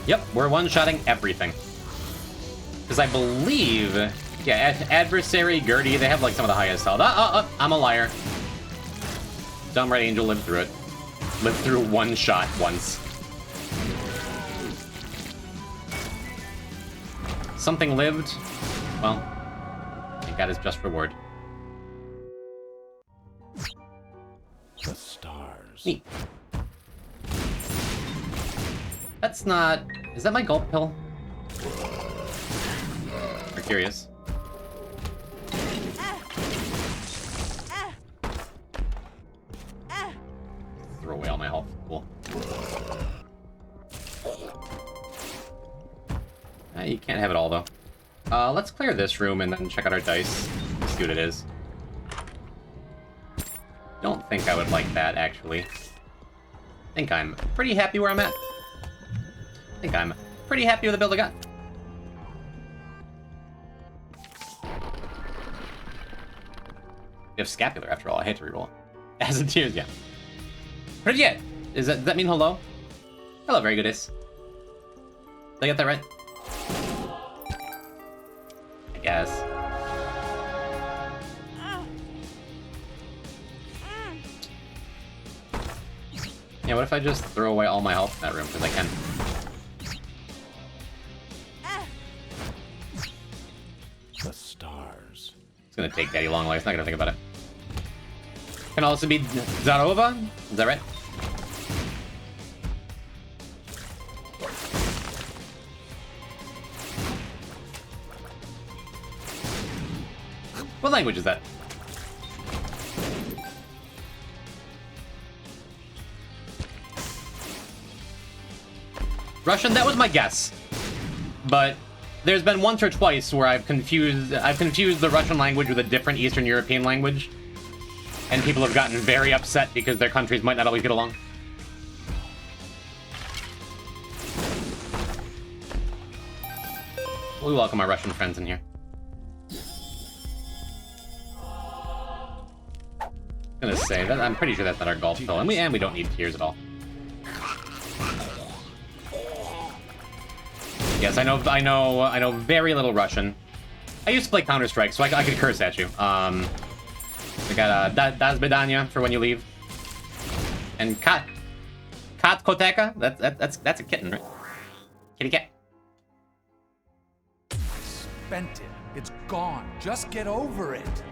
Speaker 2: Yep, we're one-shotting everything. Because I believe... Yeah, Adversary, Gertie, they have like some of the highest health. I'm a liar. Dumb Red Angel lived through it. Lived through one shot once. Something lived. Well, he got his just reward.
Speaker 1: The stars.
Speaker 2: Neat. That's not... Is that my Gulp Pill? We're curious. Throw away all my health. Cool. You can't have it all, though. Let's clear this room and then check out our dice. See what it is. Don't think I would like that, actually. I think I'm pretty happy where I'm at. I think I'm pretty happy with the build I got. We have Scapular, after all. I hate to reroll. As in tears, yeah. Pretty yet? Does that mean hello? Hello, very good Ace. Did I get that right? I guess. Yeah, what if I just throw away all my health in that room? Because I can.
Speaker 1: The stars.
Speaker 2: It's gonna take Daddy long life. Not gonna think about it. Can also be Zarova? Is that right? What language is that? Russian? That was my guess. But there's been once or twice where I've confused the Russian language with a different Eastern European language. And people have gotten very upset because their countries might not always get along. We welcome our Russian friends in here. Gonna say that I'm pretty sure that's not our golf pill, and we don't need tears at all. Yes, I know very little Russian. I used to play Counter-Strike, so I could curse at you. We got Das Bedanya for when you leave, and Kat Koteka. That's a kitten, right? Kitty cat.
Speaker 3: Spent it. It's gone. Just get over it.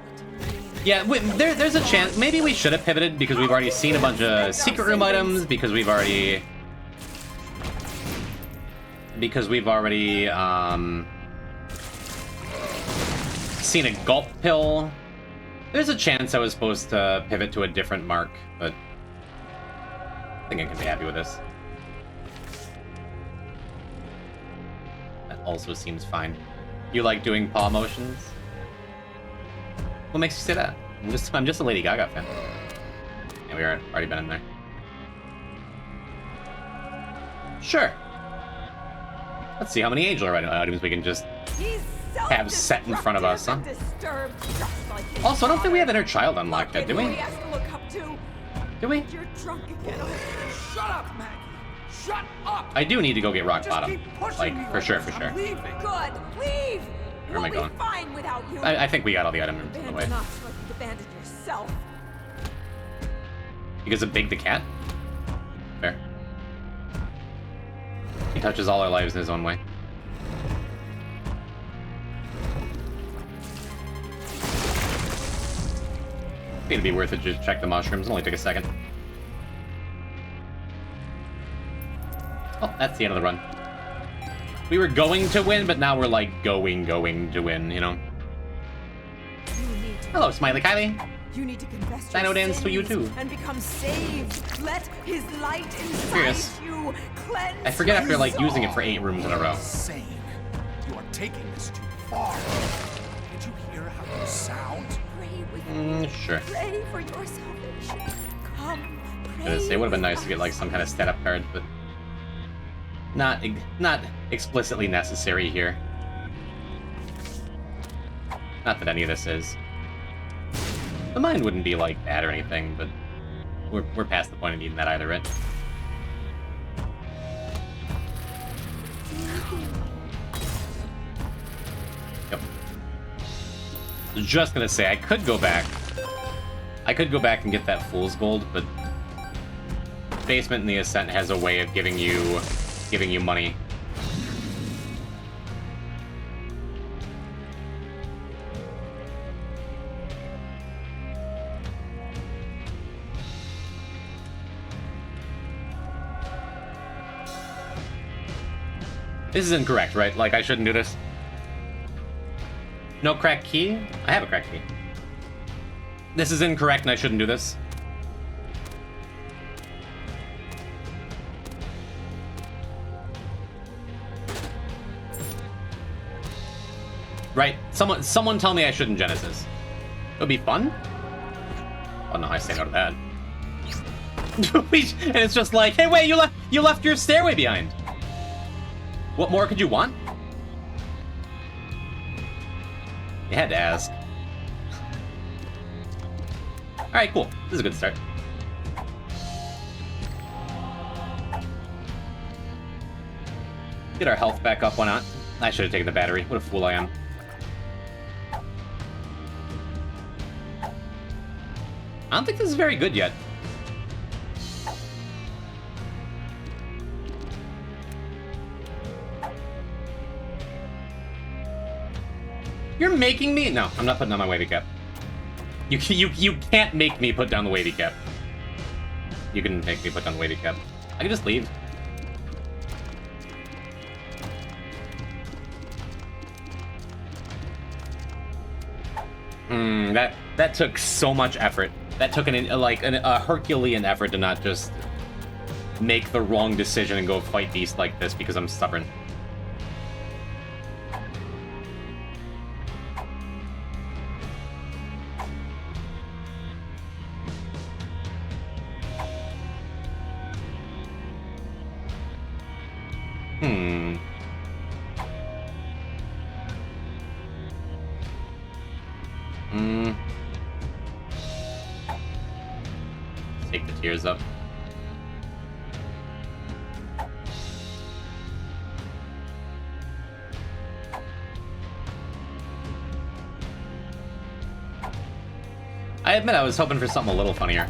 Speaker 2: Yeah, there's a chance. Maybe we should have pivoted because we've already seen a bunch of secret room items. Because we've already seen a gulp pill. There's a chance I was supposed to pivot to a different mark, but I think I can be happy with this. That also seems fine. You like doing paw motions? What makes you say that? I'm just a Lady Gaga fan. Yeah, we already been in there. Sure. Let's see how many Angel items we can just have set in front of us, huh? Also, I don't think we have Inner Child unlocked yet, do we? Do we?
Speaker 3: You're drunk again. Shut up, Maggie. Shut up.
Speaker 2: I do need to go get Rock Bottom. Like, for sure, for sure.
Speaker 4: Good, leave.
Speaker 2: Where am I going?
Speaker 4: Fine without you.
Speaker 2: I think we got all the item rooms in the way.
Speaker 4: Abandon us like you abandoned yourself.
Speaker 2: Because of Big the Cat? Fair. He touches all our lives in his own way. I think it'd be worth it to just check the mushrooms. It'll only take a second. Oh, that's the end of the run. We were going to win, but now we're like going to win, you know? Hello, Smiley Kylie.
Speaker 4: You need to confess
Speaker 2: Dino
Speaker 4: your
Speaker 2: dance to you
Speaker 4: sins
Speaker 2: too.
Speaker 4: and become saved. Let his light inside
Speaker 2: Curious.
Speaker 4: you cleanse.
Speaker 2: I forget after like
Speaker 4: your
Speaker 2: using it for 8 rooms in a row.
Speaker 3: Insane. You are taking this too far. Did you hear how you sound?
Speaker 4: Pray with me.
Speaker 2: Sure.
Speaker 4: Pray for your salvation. Come, pray.
Speaker 2: It would have been nice
Speaker 4: with
Speaker 2: to get like some kind of setup card, but not explicitly necessary here. Not that any of this is. The mine wouldn't be like bad or anything, but we're past the point of needing that either, right? Yep. Just gonna say I could go back and get that fool's gold, but Basement in the Ascent has a way of giving you money. This is incorrect, right? Like, I shouldn't do this. No cracked key? I have a cracked key. This is incorrect and I shouldn't do this. Right? Someone tell me I shouldn't Genesis. It would be fun? Oh no, I say no to that. And it's just like, hey wait, you left your stairway behind. What more could you want? You had to ask. Alright, cool. This is a good start. Get our health back up, why not? I should have taken the battery. What a fool I am. I don't think this is very good yet. You're making me? No, I'm not putting on my wavy cap. You can't make me put down the wavy cap. You can make me put down the wavy cap. I can just leave. That took so much effort. That took a Herculean effort to not just make the wrong decision and go fight beasts like this because I'm stubborn. Take the tears up. I admit I was hoping for something a little funnier.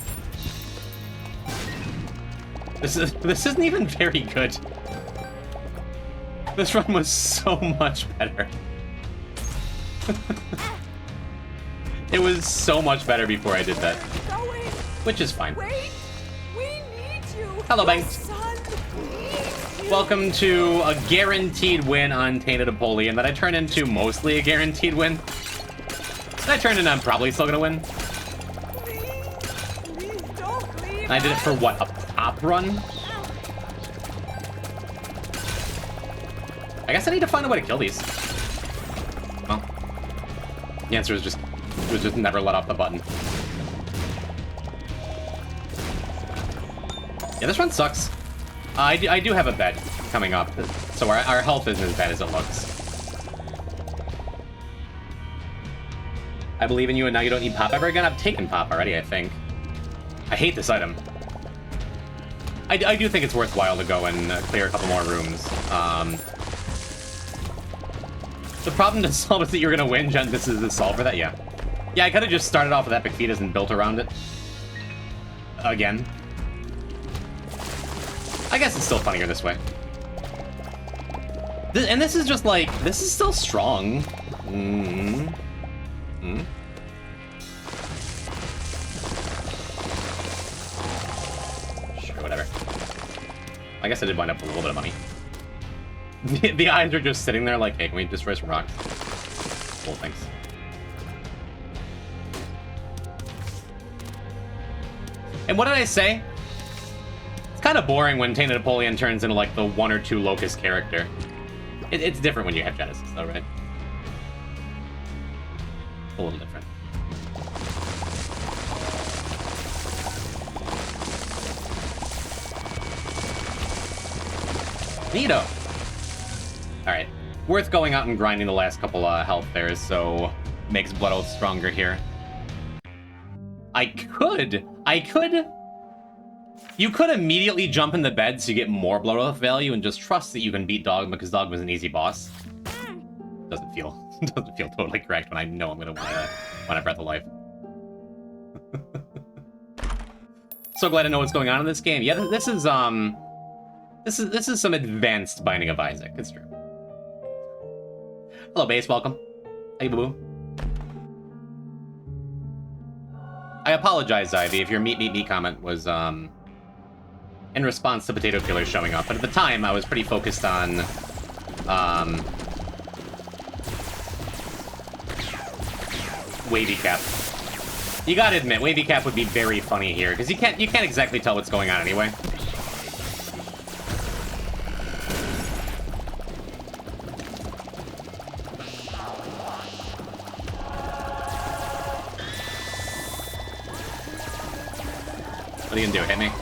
Speaker 2: This isn't even very good. This run was so much better. It was so much better before I did that. Which is fine.
Speaker 4: Wait, we need you.
Speaker 2: Hello,
Speaker 4: Your
Speaker 2: Bank.
Speaker 4: son needs you.
Speaker 2: Welcome to a guaranteed win on Tainted Napoleon that I turned into mostly a guaranteed win. And I turned into I'm probably still gonna win.
Speaker 4: Please don't leave.
Speaker 2: And I did it for what, a top run? I guess I need to find a way to kill these. Well, the answer is just never let off the button. Yeah, this run sucks. I do have a bed coming up, so our health isn't as bad as it looks. I believe in you, and now you don't need pop ever again? I've taken pop already, I think. I hate this item. I do think it's worthwhile to go and clear a couple more rooms. The problem to solve is that you're gonna win, Jen. This is the solve for that? Yeah. Yeah, I could've just started off with Epic Fetus and built around it. Again. I guess it's still funnier this way. And this is just like, this is still strong. Sure, whatever. I guess I did wind up with a little bit of money. The eyes are just sitting there like, hey, can we destroy some rocks? Cool, thanks. And what did I say? It's kind of boring when Tainted Napoleon turns into like the 1 or 2 Locust character. It's different when you have Genesis though, right? A little different. Neato! Alright. Worth going out and grinding the last couple health there, so makes Blood Oath stronger here. I could... You could immediately jump in the bed so you get more Blood Oath value and just trust that you can beat Dogma because Dogma's an easy boss. Doesn't feel totally correct when I know I'm gonna win a Breath of Life. So glad to know what's going on in this game. Yeah, this is some advanced Binding of Isaac. It's true. Hello, Base. Welcome. Hey, boo-boo. I apologize, Ivy, if your meat comment was in response to Potato Killer showing up, but at the time I was pretty focused on Wavy Cap. You gotta admit, Wavy Cap would be very funny here, because you can't exactly tell what's going on anyway. What are you gonna do? Hit me?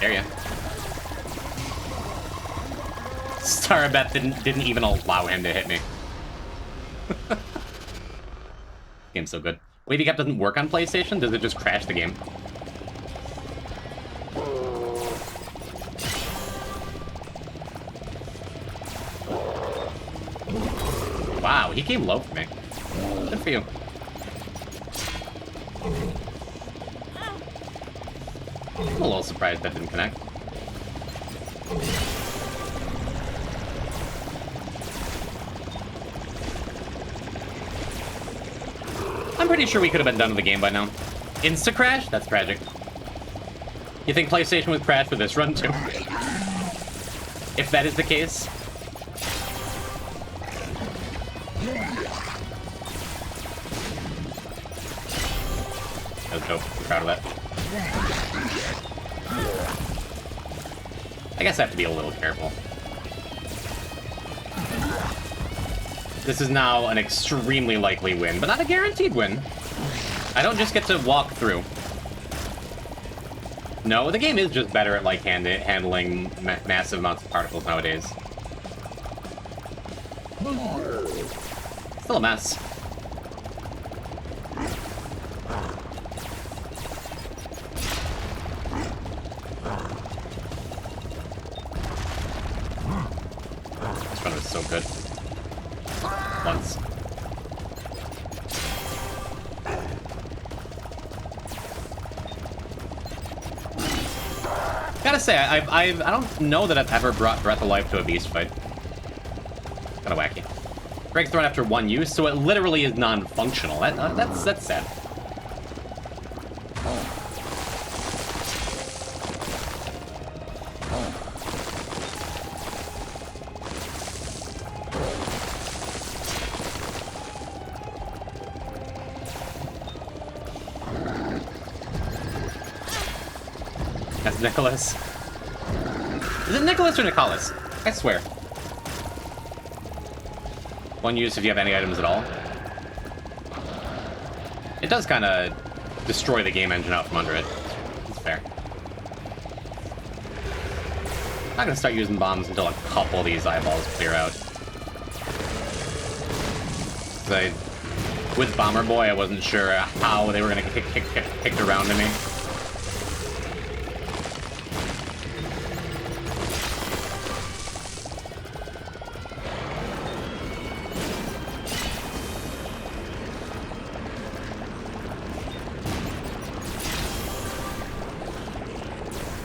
Speaker 2: Dare ya? Starabeth didn't even allow him to hit me. Game's so good. Wavy Cap doesn't work on PlayStation? Does it just crash the game? Wow, he came low for me. Good for you. I'm a little surprised that didn't connect. I'm pretty sure we could have been done with the game by now. Insta-crash? That's tragic. You think PlayStation would crash for this run, too? If that is the case. That was dope. I'm proud of that. I guess I have to be a little careful. This is now an extremely likely win, but not a guaranteed win. I don't just get to walk through. No, the game is just better at, like, handling massive amounts of particles nowadays. Still a mess. This run was so good. Once. Gotta say, I don't know that I've ever brought Breath of Life to a beast fight. Kinda wacky. Breaks thrown after one use, so it literally is non-functional. That's sad. That's Nicholas. Is it Nicholas or Nicholas? I swear. One use if you have any items at all. It does kind of destroy the game engine out from under it. It's fair. I'm not going to start using bombs until a couple of these eyeballs clear out. With Bomber Boy, I wasn't sure how they were going to get kicked around to me.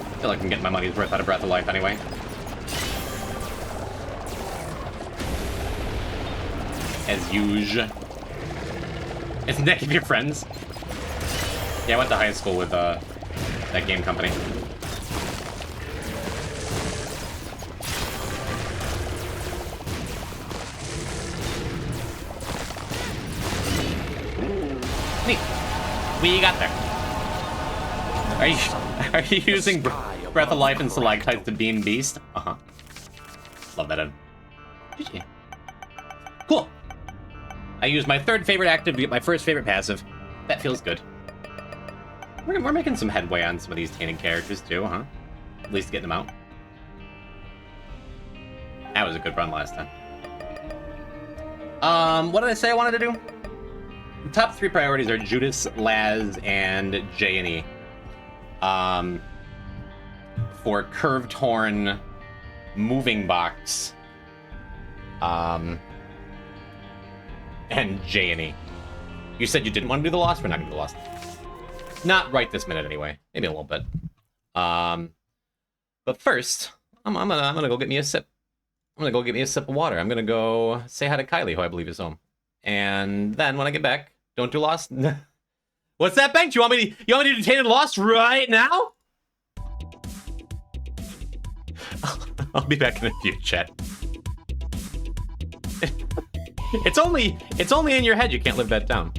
Speaker 2: I feel like I'm getting my money's worth out of Breath of Life anyway. As usual. Is Nick of your friends? Yeah, I went to high school with that game company. Neat. What you got there? Are you using Breath of Life and Stalactites to beam Beast? Uh-huh. Love that. GG. Cool. I used my third favorite active to get my first favorite passive. That feels good. We're making some headway on some of these tainted characters too, huh? At least getting them out. That was a good run last time. What did I say I wanted to do? The top 3 priorities are Judas, Laz, and J&E. For Curved Horn, Moving Box, and J&E. You said you didn't want to do the Lost? We're not going to do the Lost. Not right this minute, anyway. Maybe a little bit. But first, I'm gonna go get me a sip. I'm gonna go get me a sip of water. I'm gonna go say hi to Kylie, who I believe is home. And then when I get back, don't do Lost. What's that, Bank? You want me to do Tainted Lost right now? I'll be back in a few, chat. It's only in your head. You can't live that down.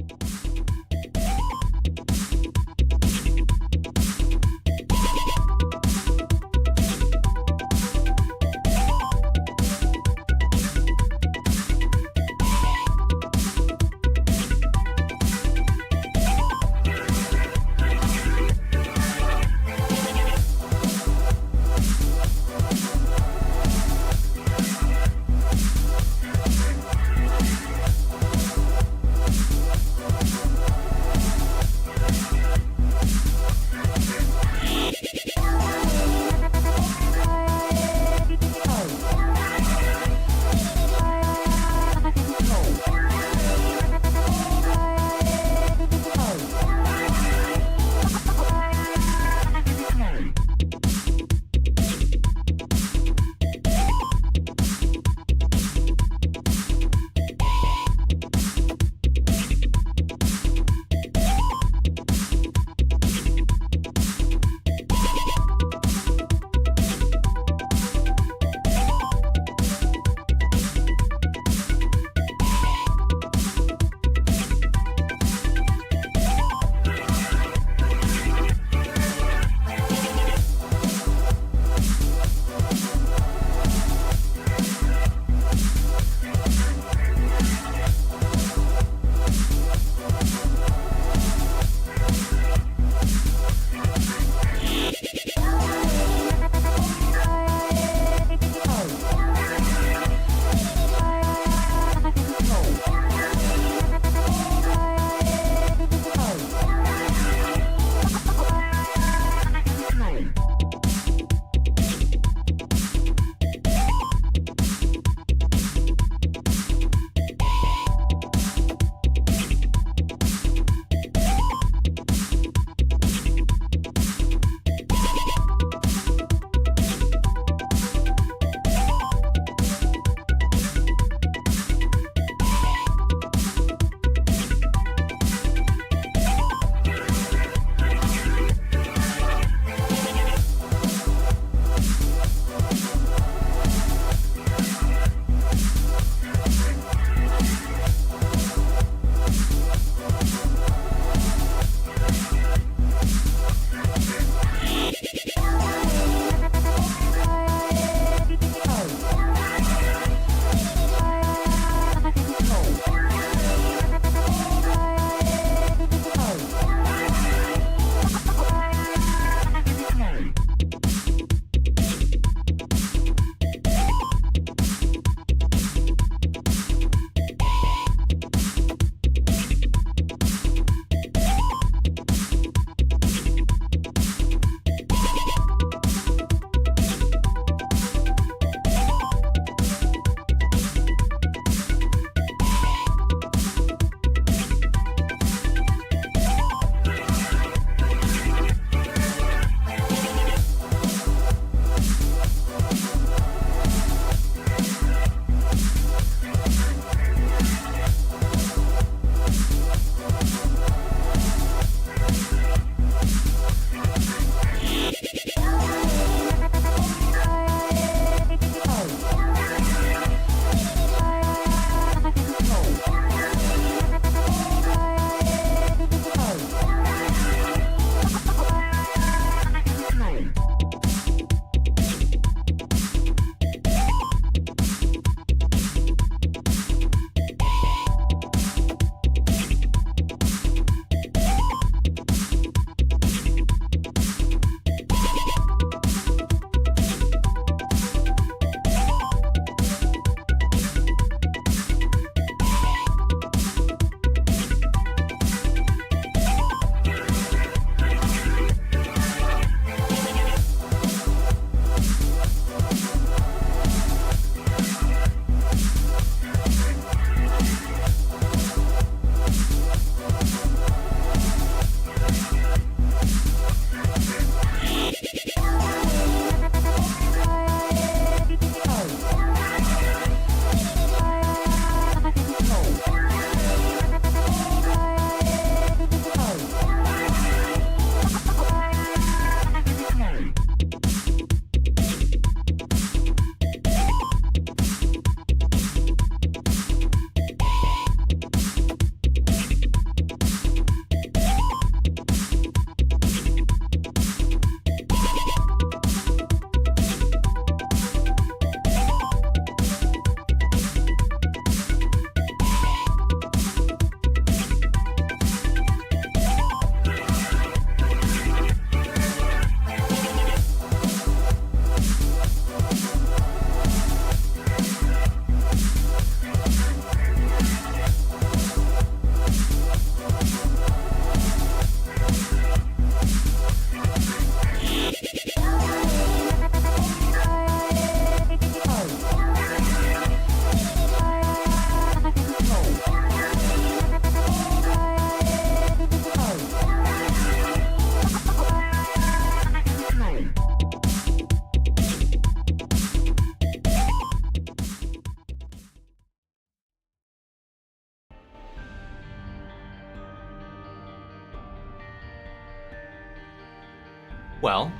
Speaker 2: Well,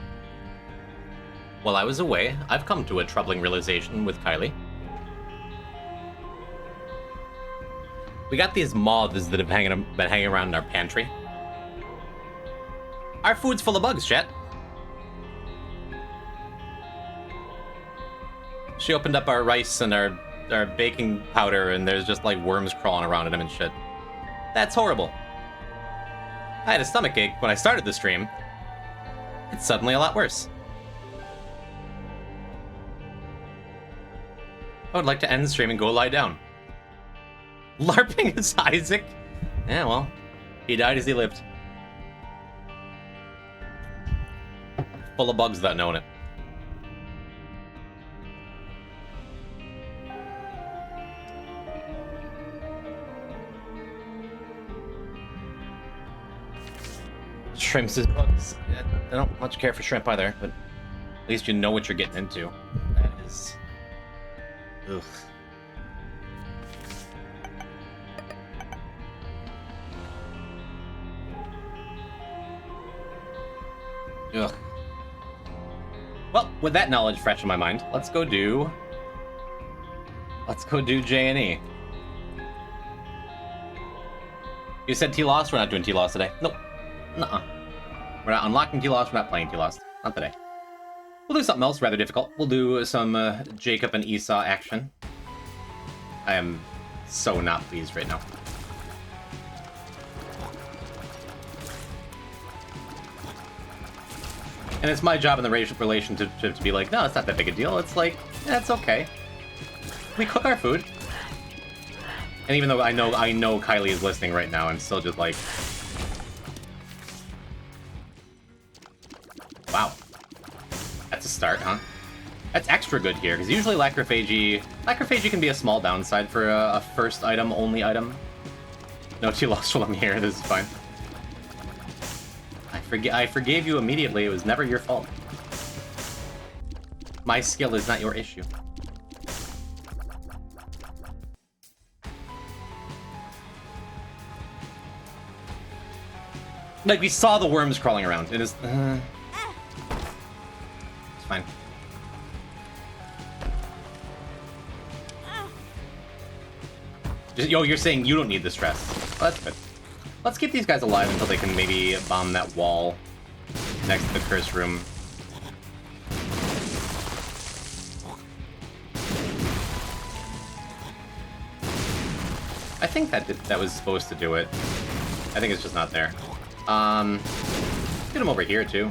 Speaker 2: while I was away, I've come to a troubling realization with Kylie. We got these moths that have been hanging around in our pantry. Our food's full of bugs, chat. She opened up our rice and our baking powder, and there's just like worms crawling around in them and shit. That's horrible. I had a stomachache when I started the stream. It's suddenly a lot worse. I would like to end the stream and go lie down. LARPing is Isaac? Yeah, well, he died as he lived. Full of bugs without knowing it. Shrimps is bugs. I don't much care for shrimp either, but at least you know what you're getting into. That is... Ugh. Ugh. Well, with that knowledge fresh in my mind, let's go do J&E. You said T-Lost? We're not doing T-Lost today. Nope. Nuh-uh. We're not unlocking T-Lost, we're not playing T-Lost. Not today. We'll do something else rather difficult. We'll do some Jacob and Esau action. I am so not pleased right now. And it's my job in the relationship to be like, no, it's not that big a deal. It's like, yeah, it's okay. We cook our food. And even though I know Kylie is listening right now, I'm still just like... Wow. That's a start, huh? That's extra good here, because usually Lacrophagy can be a small downside for a first item, only item. No, you lost while I'm here, this is fine. I forgave you immediately, it was never your fault. My skill is not your issue. Like, we saw the worms crawling around. It is... it's fine. Yo, you're saying you don't need the stress. Well, that's good. Let's keep these guys alive until they can maybe bomb that wall next to the curse room. I think that was supposed to do it. I think it's just not there. Get him over here too.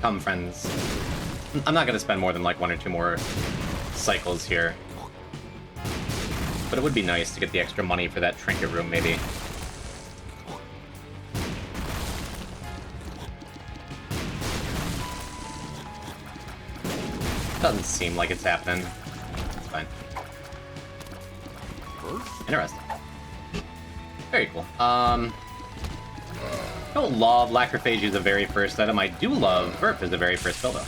Speaker 2: Come, friends. I'm not gonna spend more than like 1 or 2 more cycles here. But it would be nice to get the extra money for that trinket room, maybe. Doesn't seem like it's happening. It's fine. Interesting. Very cool. Don't love Lacrophagy as the very first item. I do love Burp as the very first build-up.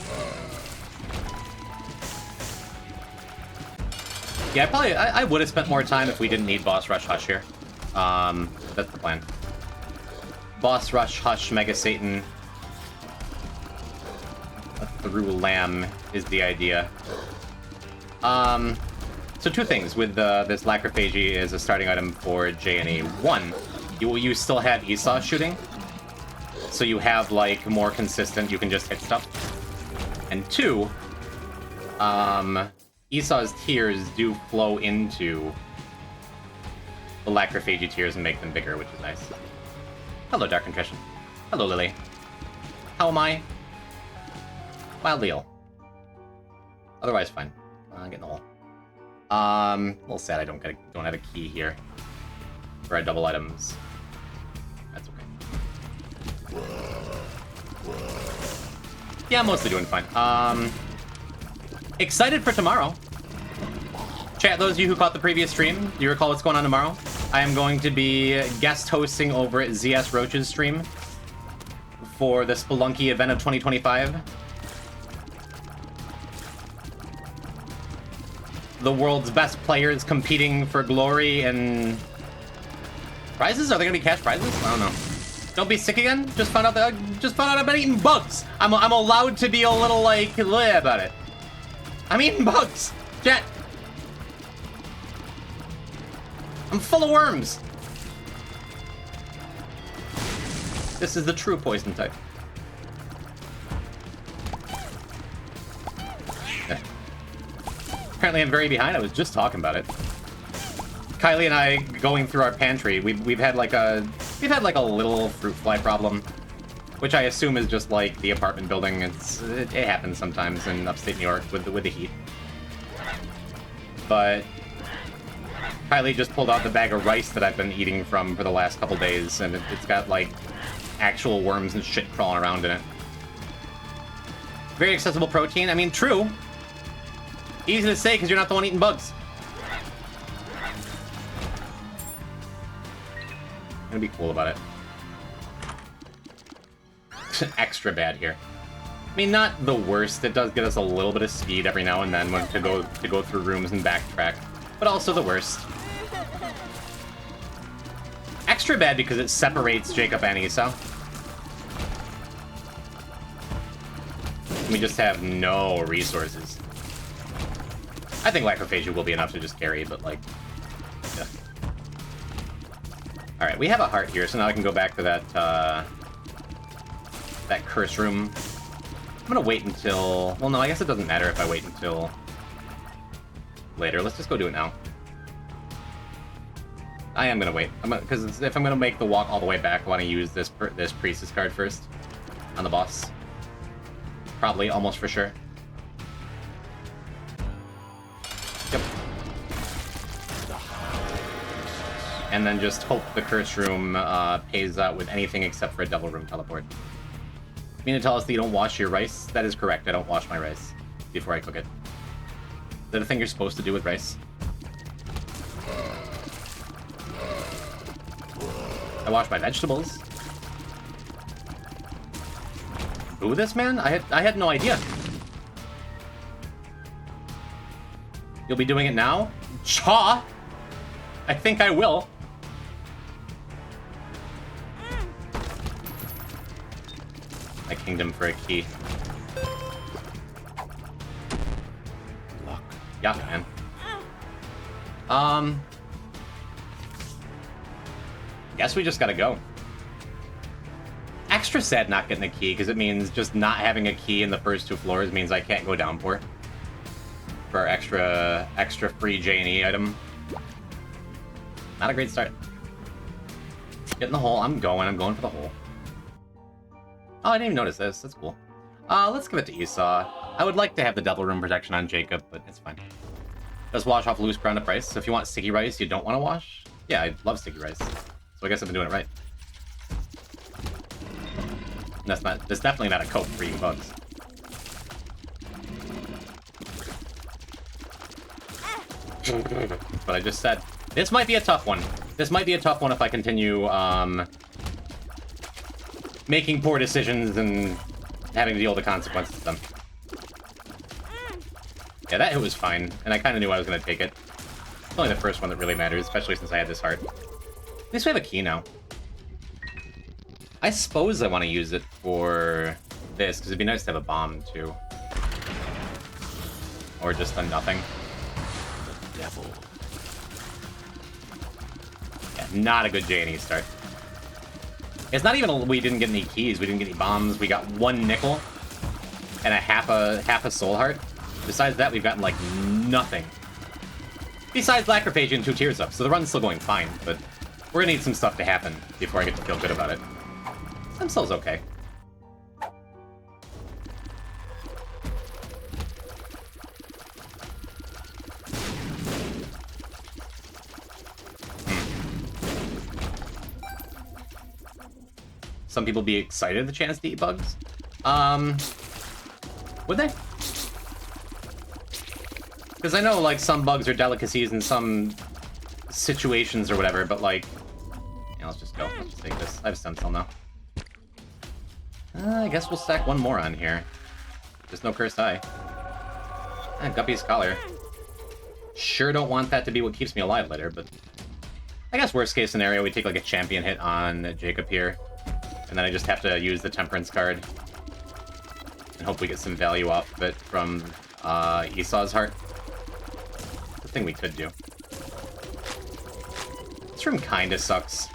Speaker 2: Yeah, I would have spent more time if we didn't need Boss Rush Hush here. That's the plan. Boss Rush Hush Mega Satan through Lamb is the idea. So 2 things with this Lacrophagy as a starting item for J&E. 1, you still have Esau shooting, so you have like more consistent, you can just hit stuff. And 2, Esau's tears do flow into the Lacrophagy tears and make them bigger, which is nice. Hello, Dark Contrition. Hello, Lily. How am I? Mildly ill. Otherwise, fine. Getting the hole. A little sad I don't have a key here for our double items. That's okay. Yeah, I'm mostly doing fine. Excited for tomorrow. Chat, those of you who caught the previous stream, do you recall what's going on tomorrow? I am going to be guest hosting over at ZS Roach's stream for the Spelunky event of 2025. The world's best players competing for glory and prizes? Are there going to be cash prizes? I don't know. Don't be sick again. Just found out I've been eating bugs. I'm allowed to be a little like bleh about it. I'm eating bugs. Chat. I'm full of worms. This is the true poison type. Apparently I'm very behind. I was just talking about it. Kylie and I going through our pantry. We've had like a little fruit fly problem, which I assume is just like the apartment building. It happens sometimes in upstate New York with the heat. But Kylie just pulled out the bag of rice that I've been eating from for the last couple days, and it's got like actual worms and shit crawling around in it. Very accessible protein. I mean, true. Easy to say because you're not the one eating bugs. I'm gonna be cool about it. Extra bad here. I mean, not the worst. It does get us a little bit of speed every now and then when to go through rooms and backtrack, but also the worst. Extra bad because it separates Jacob and Esau. We just have no resources. I think Lacrophagia will be enough to just carry, but like, yeah. Alright, we have a heart here, so now I can go back to that, that curse room. I'm gonna wait until... Well, no, I guess it doesn't matter if I wait until later. Let's just go do it now. I am gonna wait. Because if I'm gonna make the walk all the way back, I want to use this Priestess card first on the boss. Probably, almost for sure. Yep. And then just hope the curse room pays out with anything except for a devil room teleport. You mean to tell us that you don't wash your rice? That is correct. I don't wash my rice before I cook it. Is that a thing you're supposed to do with rice? I wash my vegetables. Boo this man? I had no idea. You'll be doing it now? Cha! I think I will. I kinged him for a key. Luck. Yeah, man. Guess we just gotta go. Extra sad not getting a key, because it means just not having a key in the first 2 floors means I can't go down for our extra free J&E item. Not a great start. Get in the hole. I'm going for the hole. Oh, I didn't even notice this. That's cool. Let's give it to Esau. I would like to have the Devil Room protection on Jacob, but it's fine. Does wash off loose ground up rice. So if you want sticky rice you don't want to wash, yeah, I love sticky rice. So I guess I've been doing it right. That's definitely not a cope for eating bugs. But I just said, this might be a tough one. This might be a tough one if I continue, making poor decisions and having to deal with the consequences of them. Yeah, that hit was fine, and I kind of knew I was going to take it. It's only the first one that really matters, especially since I had this heart. At least we have a key now. I suppose I want to use it for this, because it'd be nice to have a bomb, too. Or just a nothing. The devil. Yeah, not a good J&E start. It's not even we didn't get any keys, we didn't get any bombs, we got 1 nickel and a half a soul heart. Besides that, we've gotten, like, nothing. Besides Lacrophagia and 2 tears up, so the run's still going fine, but we're gonna need some stuff to happen before I get to feel good about it. Stem cell's okay. Some people be excited at the chance to eat bugs. Would they? Because I know, like, some bugs are delicacies in some situations or whatever, but, like... Yeah, let's just go. Let's just take this. I have a stem cell now. I guess we'll stack 1 more on here. Just no cursed eye. Guppy's collar. Sure don't want that to be what keeps me alive later, but... I guess worst case scenario, we take, like, a champion hit on Jacob here. And then I just have to use the Temperance card. And hope we get some value off of it from Esau's Heart. The thing we could do. This room kinda sucks.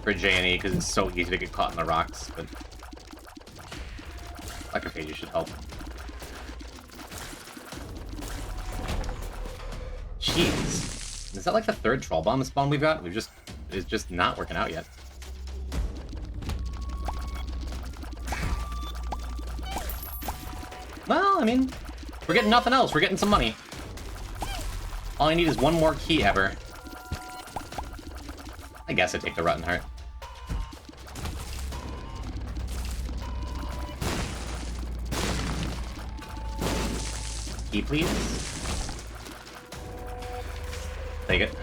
Speaker 2: For J&E, because it's so easy to get caught in the rocks, but... Electrophagia should help. Jeez. Is that like the third Troll Bomb spawn we've got? It's just not working out yet. Well, I mean, we're getting nothing else. We're getting some money. All I need is one more key ever. I guess I take the Rotten Heart. Key, please. Take it.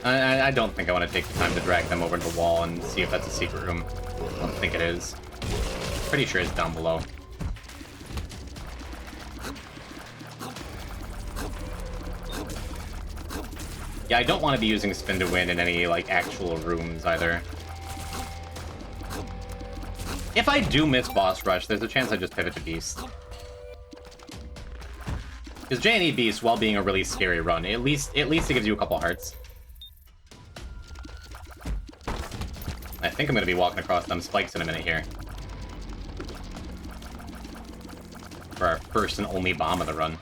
Speaker 2: I don't think I want to take the time to drag them over to the wall and see if that's a secret room. I don't think it is. Pretty sure it's down below. Yeah, I don't want to be using Spin to Win in any, like, actual rooms, either. If I do miss Boss Rush, there's a chance I just pivot to Beast. Because J&E Beast, while being a really scary run, at least it gives you a couple hearts. I think I'm going to be walking across them spikes in a minute here. For our first and only bomb of the run.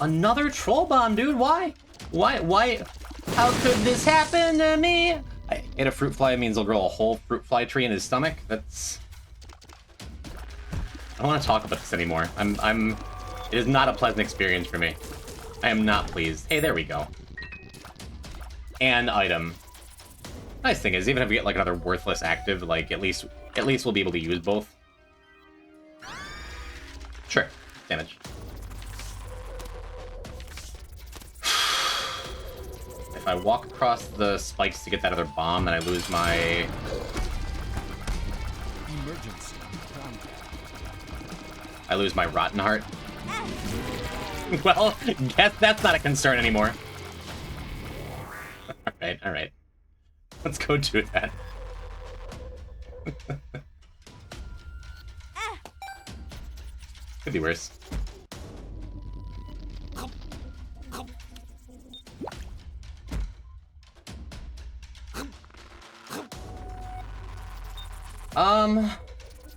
Speaker 2: Another Troll Bomb, dude, why? Why? How could this happen to me? I ate a fruit fly, means he'll grow a whole fruit fly tree in his stomach. That's... I don't want to talk about this anymore. It is not a pleasant experience for me. I am not pleased. Hey, there we go. And item. Nice thing is, even if we get like another worthless active, like at least we'll be able to use both. Sure. Damage. If I walk across the spikes to get that other bomb, then I lose my...
Speaker 3: Emergency.
Speaker 2: I lose my Rotten Heart. Well, guess that's not a concern anymore. Alright. Let's go do that. Could be worse.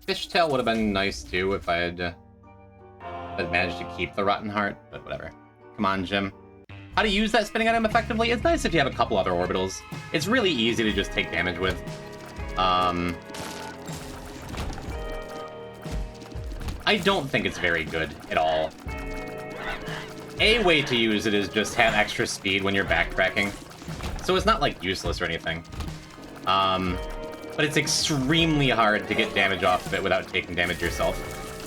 Speaker 2: Fishtail would have been nice too if I had managed to keep the Rotten Heart, but whatever. Come on, Jim. How to use that spinning item effectively? It's nice if you have a couple other orbitals. It's really easy to just take damage with. I don't think it's very good at all. A way to use it is just have extra speed when you're backtracking. So it's not, like, useless or anything. But it's extremely hard to get damage off of it without taking damage yourself.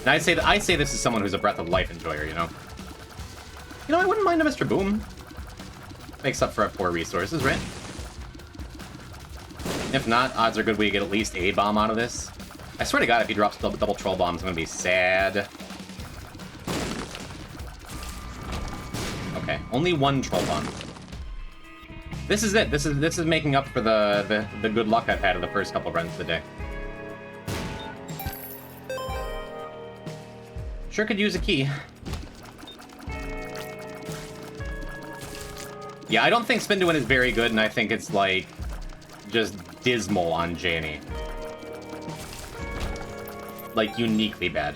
Speaker 2: And I say this as someone who's a Breath of Life enjoyer, you know? You know, I wouldn't mind a Mr. Boom. Makes up for our poor resources, right? If not, odds are good we get at least a bomb out of this. I swear to God, if he drops double troll bombs, I'm gonna be sad. Okay, only one troll bomb. This is it. This is making up for the good luck I've had in the first couple runs of the day. Sure could use a key. Yeah, I don't think Spin to Win is very good, and I think it's, like, just dismal on J&E. Like, uniquely bad.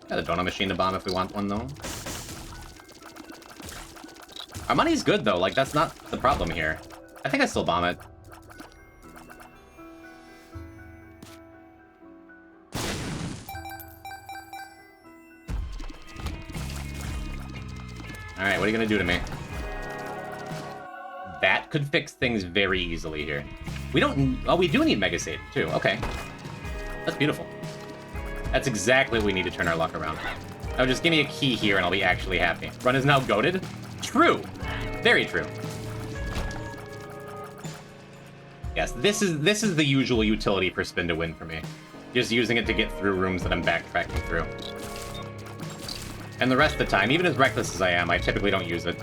Speaker 2: Got a donut machine to bomb if we want one, though. Our money's good, though. Like, that's not the problem here. I think I still bomb it. Alright, what are you gonna do to me? That could fix things very easily here. We don't... Oh, we do need Mega Save, too. Okay. That's beautiful. That's exactly what we need to turn our luck around. Now just give me a key here and I'll be actually happy. Run is now goated? True! Very true. Yes, this is the usual utility for Spin to Win for me. Just using it to get through rooms that I'm backtracking through. And the rest of the time, even as reckless as I am, I typically don't use it.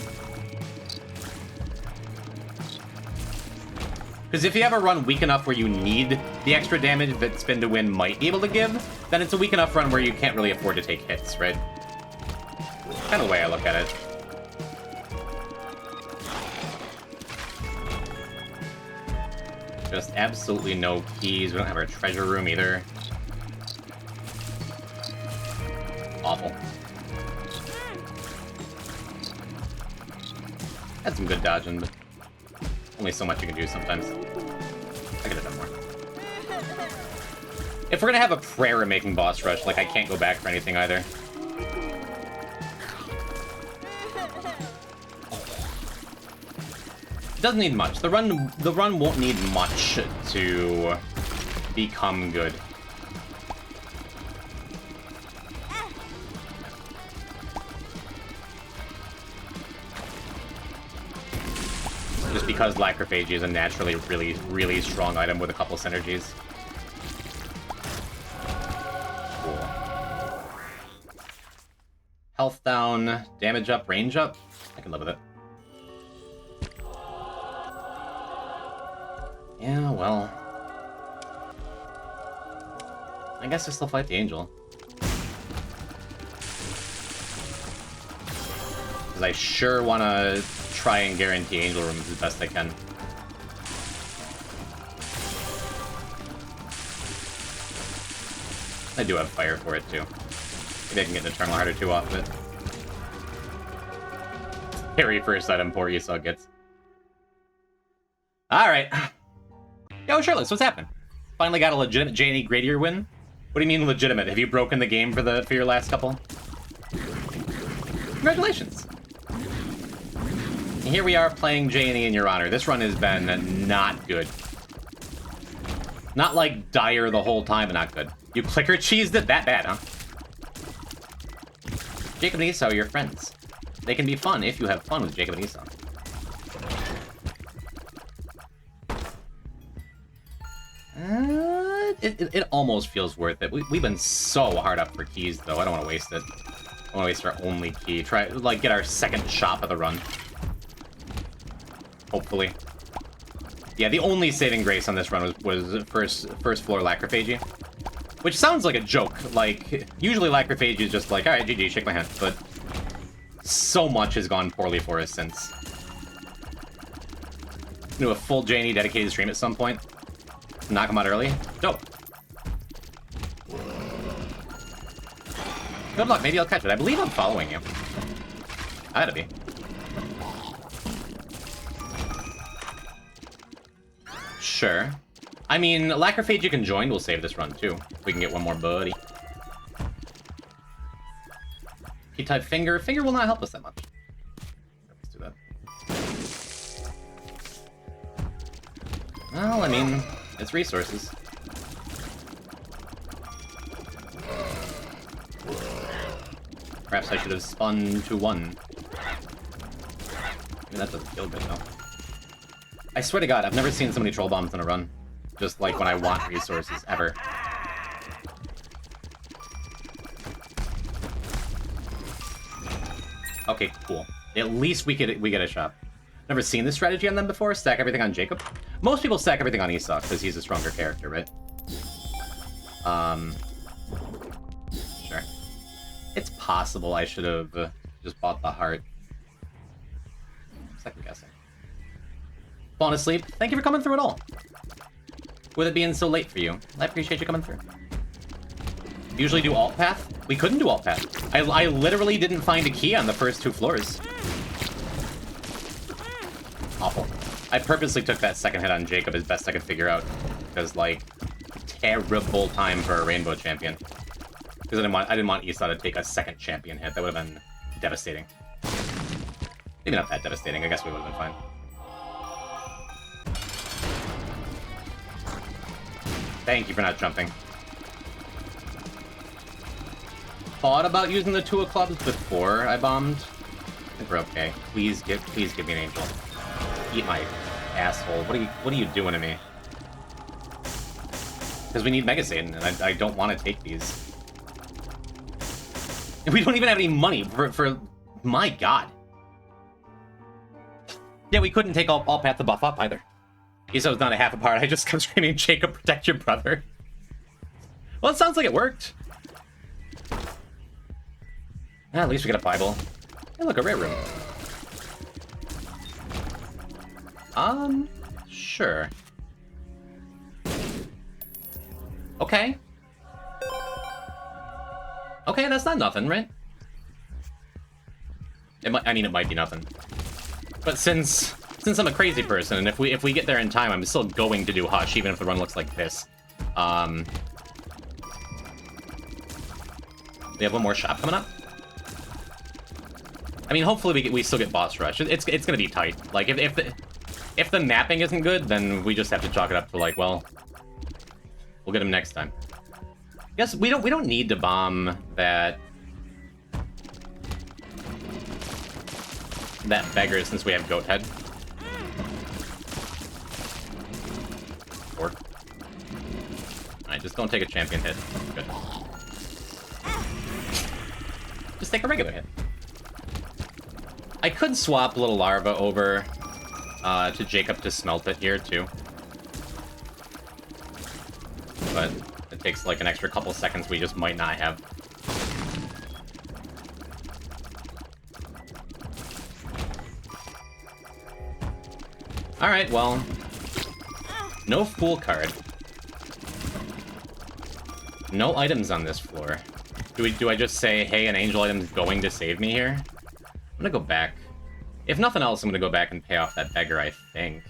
Speaker 2: Because if you have a run weak enough where you need the extra damage that Spin to Win might be able to give, then it's a weak enough run where you can't really afford to take hits, right? Kind of the way I look at it. Just absolutely no keys. We don't have our treasure room either. Awful. Had some good dodging, but only so much you can do sometimes. I could have done more. If we're gonna have a prayer at making boss rush, like, I can't go back for anything either. Doesn't need much. The run won't need much to become good. Just because Lacrophagy is a naturally really strong item with a couple synergies. Cool. Health down, damage up, range up. I can live with it. Yeah, well... I guess I still fight the Angel. Because I sure want to try and guarantee Angel rooms as best I can. I do have fire for it, too. Maybe I can get an Eternal Heart or two off of it. Very first item poor Esau gets. Alright. Yo, Shirtless, what's happening? Finally got a legitimate J&E Gradier win? What do you mean legitimate? Have you broken the game for your last couple? Congratulations! And here we are playing J&E in your honor. This run has been not good. Not like dire the whole time, but not good. You clicker cheesed it that bad, huh? Jacob and Esau are your friends. They can be fun if you have fun with Jacob and Esau. It almost feels worth it. We've been so hard up for keys, though. I don't want to waste it. I want to waste our only key. Try, like, get our second shop of the run. Hopefully. Yeah, the only saving grace on this run was first floor Lacrophagy. Which sounds like a joke. Like, usually Lacrophagy is just like, alright, GG, shake my hand. But so much has gone poorly for us since. Do a full J&E dedicated stream at some point. Knock him out early. Dope. Good luck, maybe I'll catch it. I believe I'm following you. I gotta be. Sure. I mean, Lacrophagy can join. We'll save this run, too. We can get one more buddy. P-type Finger. Finger will not help us that much. Let's do that. Well, I mean, it's resources. Perhaps I should have spun to 1. I mean, that doesn't feel good, though. I swear to God, I've never seen so many troll bombs in a run. Just like when I want resources, ever. Okay, cool. At least we get a shot. Never seen this strategy on them before. Stack everything on Jacob. Most people stack everything on Esau because he's a stronger character, right? Sure. It's possible I should have just bought the heart. Second guessing. Falling asleep. Thank you for coming through it all. With it being so late for you, I appreciate you coming through. Usually do alt path. We couldn't do alt path. I literally didn't find a key on the first 2 floors. Awful. I purposely took that second hit on Jacob as best I could figure out. Because, like, terrible time for a rainbow champion. Because I didn't want Esau to take a second champion hit. That would have been devastating. Maybe not that devastating. I guess we would have been fine. Thank you for not jumping. Thought about using the 2 of clubs before I bombed. I think we're okay. Please give me an angel. Eat my asshole. What are you doing to me? Because we need Mega Satan, and I don't want to take these. We don't even have any money for... My god. Yeah, we couldn't take all Path to buff up either. Iso's not a half apart. I just kept screaming, Jacob, protect your brother. Well, it sounds like it worked. At least we got a Bible. Hey, look, a rare room. Sure. Okay. Okay, that's not nothing, right? It might, I mean, it might be nothing. But since I'm a crazy person, and if we get there in time, I'm still going to do Hush, even if the run looks like this. We have one more shop coming up. I mean, hopefully we still get boss rush. It's gonna be tight. Like if the mapping isn't good, then we just have to chalk it up to like, well, we'll get him next time. Yes, we don't need to bomb that beggar since we have goat head. Or alright, just don't take a champion hit. Good. Just take a regular hit. I could swap Little Larva over to Jacob to smelt it here, too. But it takes, like, an extra couple seconds we just might not have. Alright, well... No Fool card. No items on this floor. Do I just say, hey, an angel item's going to save me here? I'm gonna go back. If nothing else, I'm gonna go back and pay off that beggar, I think.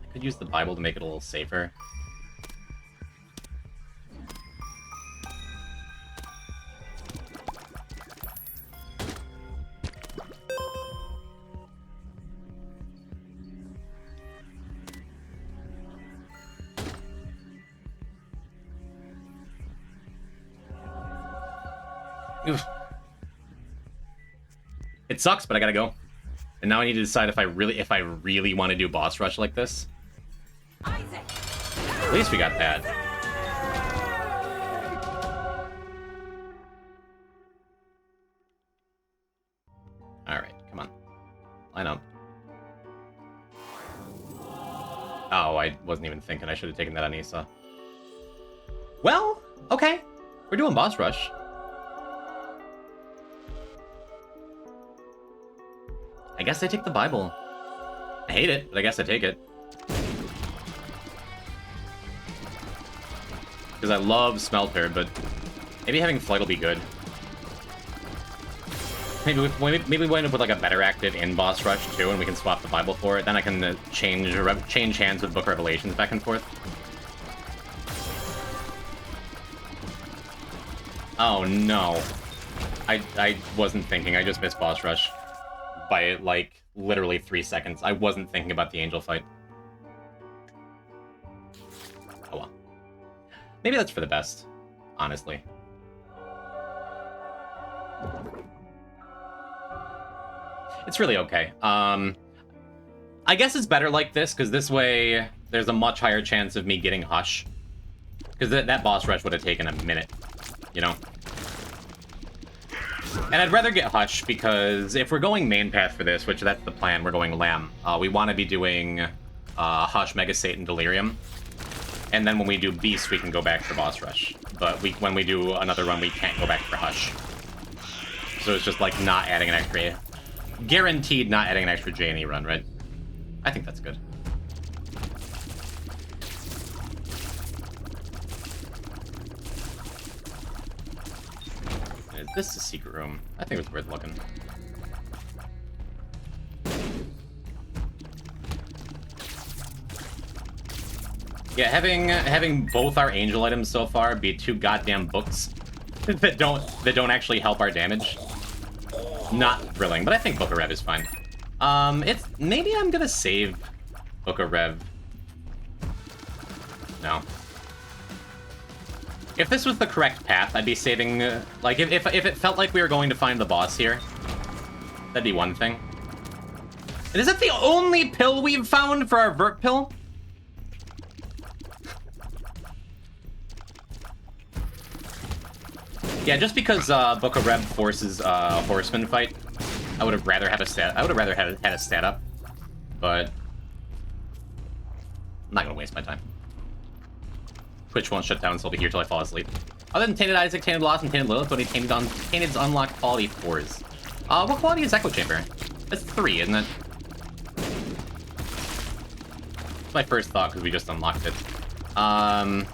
Speaker 2: I could use the Bible to make it a little safer. Oof. It sucks, but I gotta go. And now I need to decide if I really want to do boss rush like this. At least we got that. Alright, come on. Line up. Oh, I wasn't even thinking. I should have taken that on Issa. Well, okay. We're doing boss rush. I guess I take the Bible. I hate it, but I guess I take it. Because I love Smelter, but maybe having Flight will be good. Maybe we wind up with like a better active in boss rush too, and we can swap the Bible for it. Then I can change hands with Book of Revelations back and forth. Oh no. I wasn't thinking. I just missed boss rush. By, like, literally 3 seconds. I wasn't thinking about the angel fight. Oh well. Maybe that's for the best, honestly. It's really okay. I guess it's better like this, because this way there's a much higher chance of me getting Hush. Because that boss rush would have taken a minute, you know? And I'd rather get Hush, because if we're going main path for this, which that's the plan, we're going Lamb, we want to be doing Hush, Mega Satan, Delirium. And then when we do Beast, we can go back for Boss Rush. But when we do another run, we can't go back for Hush. So it's just like not adding an extra... Guaranteed not adding an extra J&E run, right? I think that's good. This is a secret room. I think it was worth looking. Yeah, having both our angel items so far be 2 goddamn books that don't actually help our damage. Not thrilling, but I think Book of Rev is fine. Maybe I'm gonna save Book of Rev. No. If this was the correct path, I'd be saving, like, if it felt like we were going to find the boss here, that'd be one thing. And is that the only pill we've found for our vert pill? Yeah, just because Book of Reb forces a horseman fight, I would have rather had a stat. I would have rather had a stat up, but I'm not gonna waste my time. Twitch won't shut down, so I'll be here till I fall asleep. Other than Tainted Isaac, Tainted Lost, and Tainted Lilith, what are Tainted's unlocked quality 4s? What quality is Echo Chamber? That's 3, isn't it? That's my first thought, because we just unlocked it. Anima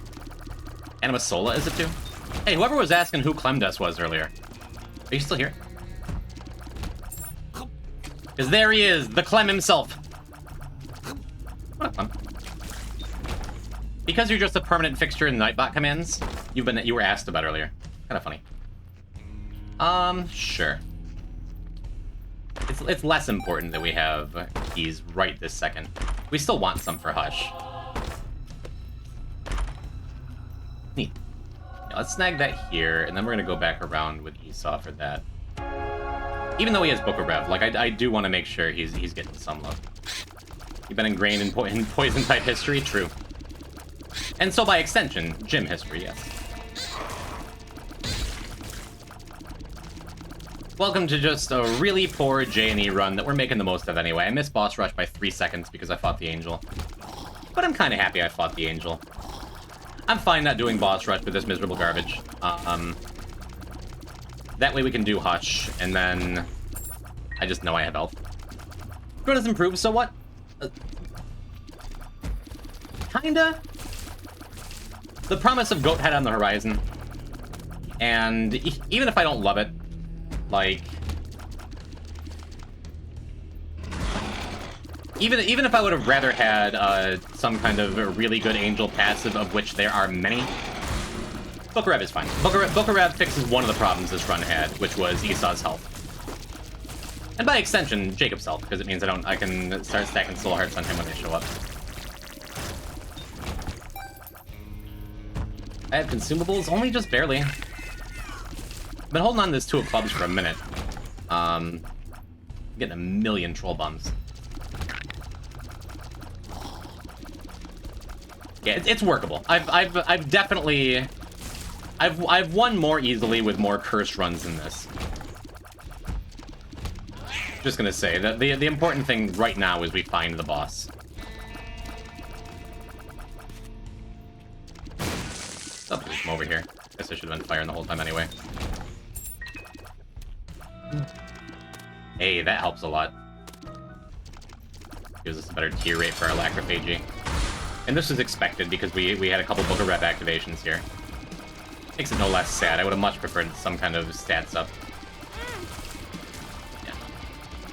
Speaker 2: Sola, is it too? Hey, whoever was asking who Clemdes was earlier. Are you still here? Because there he is, the Clem himself. What a Clem. Because you're just a permanent fixture in Nightbot commands, you were asked about earlier. Kind of funny. Sure. It's less important that we have keys right this second. We still want some for Hush. Neat. Yeah, let's snag that here, and then we're gonna go back around with Esau for that. Even though he has Book of Rev, like I do want to make sure he's getting some love. You've been ingrained in poison type history, true. And so by extension, gym history, yes. Welcome to just a really poor J&E run that we're making the most of anyway. I missed boss rush by 3 seconds because I fought the angel. But I'm kind of happy I fought the angel. I'm fine not doing boss rush with this miserable garbage. That way we can do Hush, and then I just know I have health. Run has improved, so what? Kinda. The promise of Goat Head on the horizon. And even if I don't love it, like... Even if I would have rather had some kind of a really good angel passive, of which there are many, Book of Rev is fine. Book of Rev fixes one of the problems this run had, which was Esau's health. And by extension, Jacob's health, because it means I can start stacking soul hearts on him when they show up. I have consumables, only just barely. I've been holding on to this 2 of clubs for a minute. Getting a million troll bums. Yeah, it's workable. I've definitely... I've won more easily with more cursed runs than this. Just gonna say that the important thing right now is we find the boss. Oh, please come over here. Guess I should have been firing the whole time anyway. Hey, that helps a lot. Gives us a better tier rate for our Lacrophagy. And this was expected because we had a couple Book of Rev activations here. Makes it no less sad. I would have much preferred some kind of stats up. Yeah.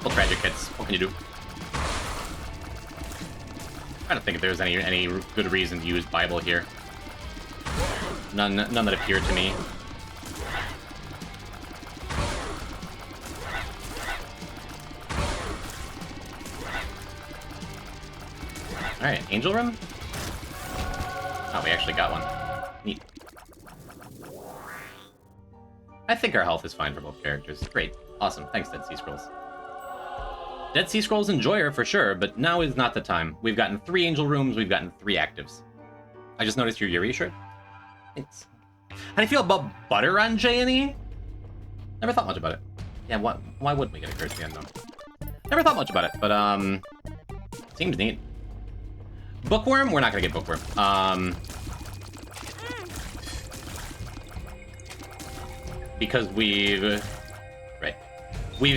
Speaker 2: Well, tragic hits. What can you do? I don't think if there's any good reason to use Bible here. None that appear to me. Alright, Angel Room? Oh, we actually got one. Neat. I think our health is fine for both characters. Great. Awesome. Thanks, Dead Sea Scrolls. Dead Sea Scrolls enjoyer for sure, but now is not the time. We've gotten 3 Angel Rooms, we've gotten 3 actives. I just noticed your Yuri shirt. Thanks. How do you feel about butter on J&E? Never thought much about it. Yeah, why wouldn't we get a Curse of the Unknown? Never thought much about it, but, seems neat. Bookworm? We're not gonna get Bookworm. Because we've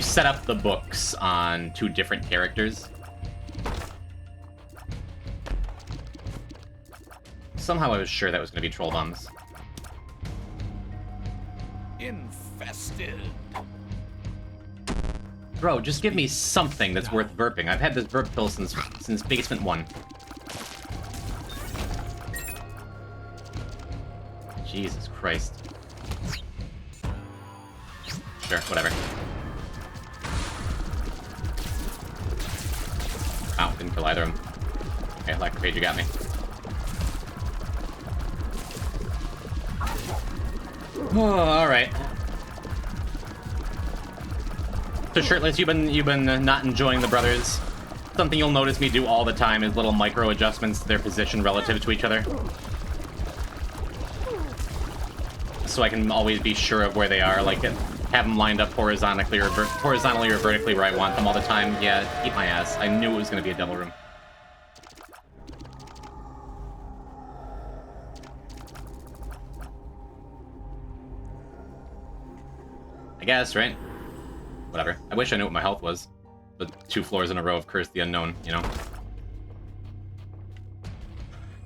Speaker 2: set up the books on 2 different characters. Somehow I was sure that was gonna be Troll Bombs.
Speaker 3: Infested.
Speaker 2: Bro, just give me something that's worth burping. I've had this burp pill since Basement 1. Jesus Christ. Sure, whatever. Wow, didn't kill either of them. Okay, Lacrophagy, you got me. Oh, alright. So Shirtless, you've been not enjoying the brothers Something you'll notice me do all the time is little micro adjustments to their position relative to each other. So I can always be sure of where they are, like have them lined up horizontally or vertically where I want them all the time. Yeah, eat my ass. I knew it was going to be a devil room. I guess, right? Whatever. I wish I knew what my health was. But 2 floors in a row of Curse the Unknown, you know?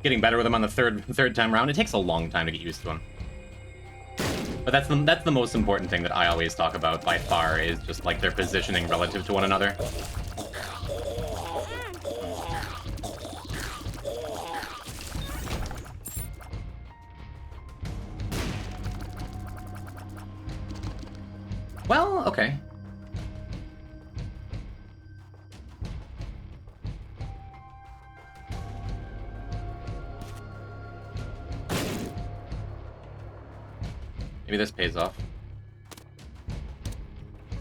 Speaker 2: Getting better with him on the third time around. It takes a long time to get used to him. But that's the most important thing that I always talk about by far, is just like their positioning relative to one another. Well, okay. Maybe this pays off.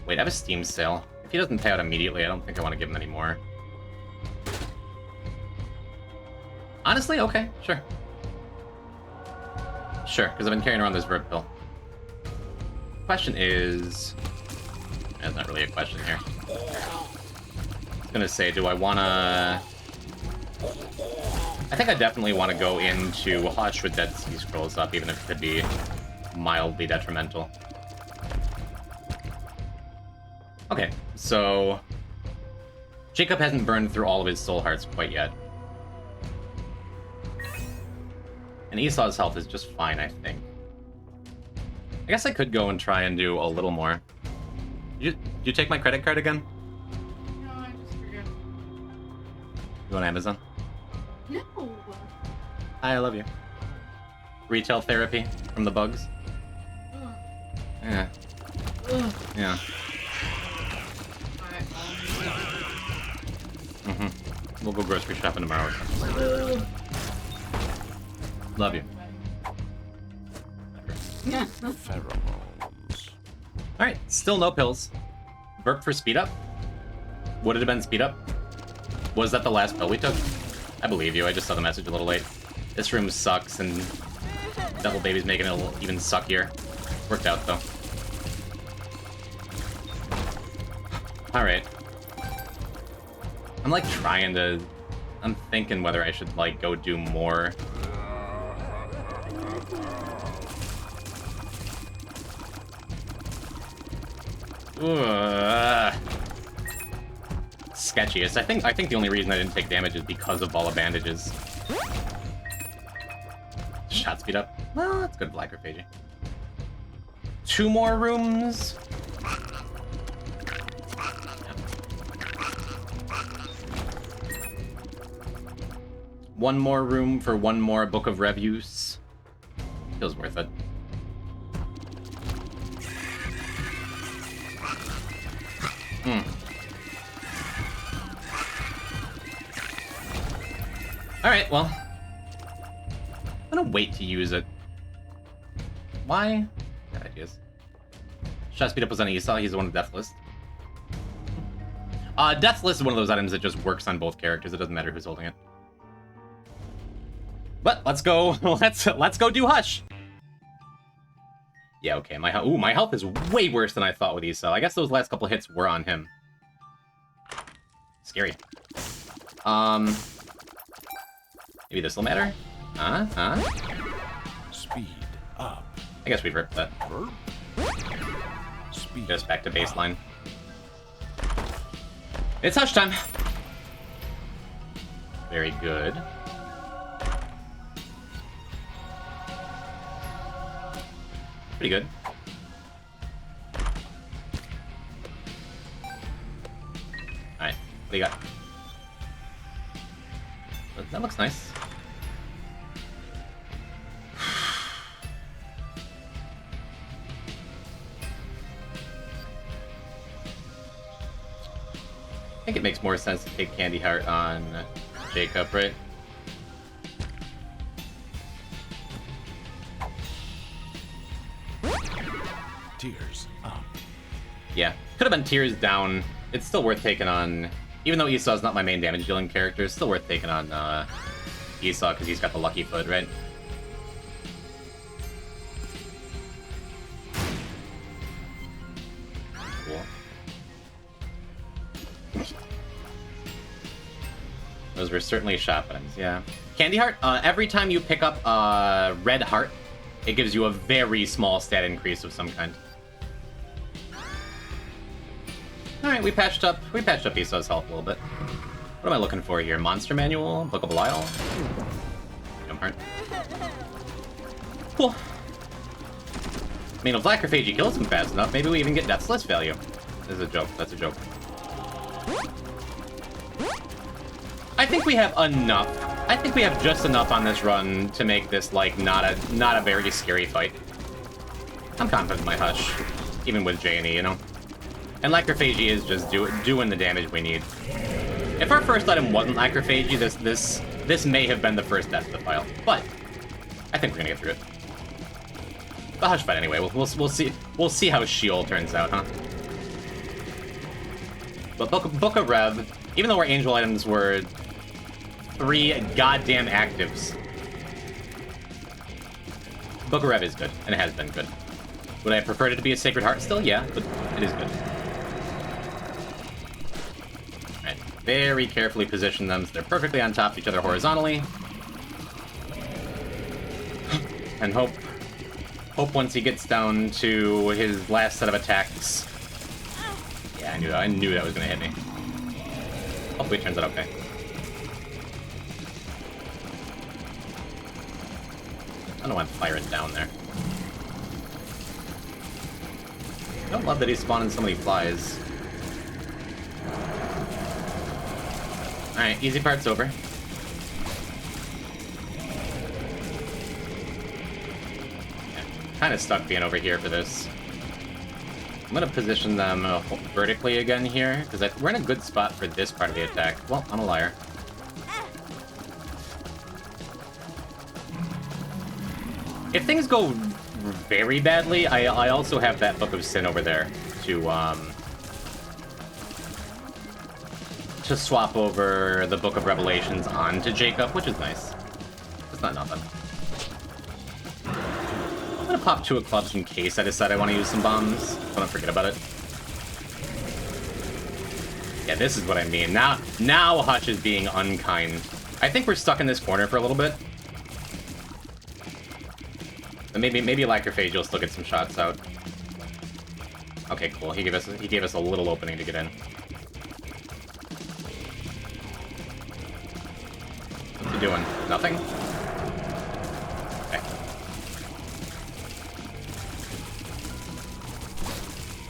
Speaker 2: Wait, I have a Steam sale. If he doesn't pay out immediately, I don't think I want to give him any more. Honestly, okay, sure. Sure, because I've been carrying around this verb pill. Question is... That's not really a question here. I was gonna say, do I wanna... I think I definitely want to go into Hush with Dead Sea Scrolls up, even if it could be mildly detrimental. Okay, so... Jacob hasn't burned through all of his soul hearts quite yet. And Esau's health is just fine, I think. I guess I could go and try and do a little more. You take my credit card again?
Speaker 4: No, I just forgot.
Speaker 2: You want Amazon?
Speaker 4: No.
Speaker 2: Hi, I love you. Retail therapy from the bugs?
Speaker 4: Ugh.
Speaker 2: Yeah.
Speaker 4: Ugh.
Speaker 2: Yeah.
Speaker 4: Alright,
Speaker 2: We'll go grocery shopping tomorrow. Love you.
Speaker 4: Yeah.
Speaker 3: Pheromones.
Speaker 2: Alright, still no pills. Burp for speed up? Would it have been speed up? Was that the last pill we took? I believe you, I just saw the message a little late. This room sucks, and Devil Baby's making it even suckier. Worked out, though. Alright. I'm, like, trying to... I'm thinking whether I should, like, go do more. Sketchiest. I think the only reason I didn't take damage is because of Ball of Bandages. Shot speed up. Well, that's good, Blackrophagy. 2 more rooms. One more room for one more Book of Reviews. Feels worth it. Alright, well. I'm gonna wait to use it. Why? Bad ideas. Shot speed up was on Esau, he's the one with Deathless. Deathless is one of those items that just works on both characters, it doesn't matter who's holding it. But let's go let's go do Hush! Yeah, okay, my health is way worse than I thought with Esau. I guess those last couple hits were on him. Scary. Maybe this will matter?
Speaker 3: Speed up.
Speaker 2: I guess we've ripped that.
Speaker 3: Verb. Speed.
Speaker 2: Just back to baseline. It's Hush time! Very good. Pretty good. Alright, what do you got? That looks nice. I think it makes more sense to take Candy Heart on Jacob, right?
Speaker 3: Tears up.
Speaker 2: Yeah, could have been Tears down. It's still worth taking on Even though Esau's not my main damage dealing character, it's still worth taking on Esau because he's got the lucky foot, right? Cool. Those were certainly shot buttons, yeah. Candy Heart, every time you pick up a red heart, it gives you a very small stat increase of some kind. Alright, we patched up Esau's health a little bit. What am I looking for here? Monster Manual? Book of Belial? Jump Heart. Cool. I mean, if Lacrophagy kills him fast enough, maybe we even get Death's List value. This is a joke, that's a joke. I think we have enough. I think we have just enough on this run to make this, like, not a very scary fight. I'm confident in my Hush, even with J&E, you know? And Lacrophagy is just doing the damage we need. If our first item wasn't Lacrophagy, this may have been the first death of the file. But I think we're gonna get through it. The Hush fight anyway. We'll see how Sheol turns out, huh? But Book of Rev, even though our angel items were 3 goddamn actives, Book of Rev is good, and it has been good. Would I have preferred it to be a Sacred Heart still? Yeah, but it is good. Alright, very carefully position them so they're perfectly on top of each other horizontally. And hope once he gets down to his last set of attacks. Yeah, I knew that was gonna hit me. Hopefully it turns out okay. I don't know why I'm firing down there. I don't love that he's spawning so many flies. Alright, easy part's over. Yeah, kind of stuck being over here for this. I'm gonna position them vertically again here, because we're in a good spot for this part of the attack. Well, I'm a liar. If things go very badly, I also have that Book of Sin over there to swap over the Book of Revelations onto Jacob, which is nice. It's not nothing. I'm gonna pop 2 of clubs in case I decide I want to use some bombs. Don't forget about it. Yeah, this is what I mean. Now Hutch is being unkind. I think we're stuck in this corner for a little bit. And maybe Lacrophagy will still get some shots out. Okay, cool. He gave us a little opening to get in. What's he doing? Nothing? Okay.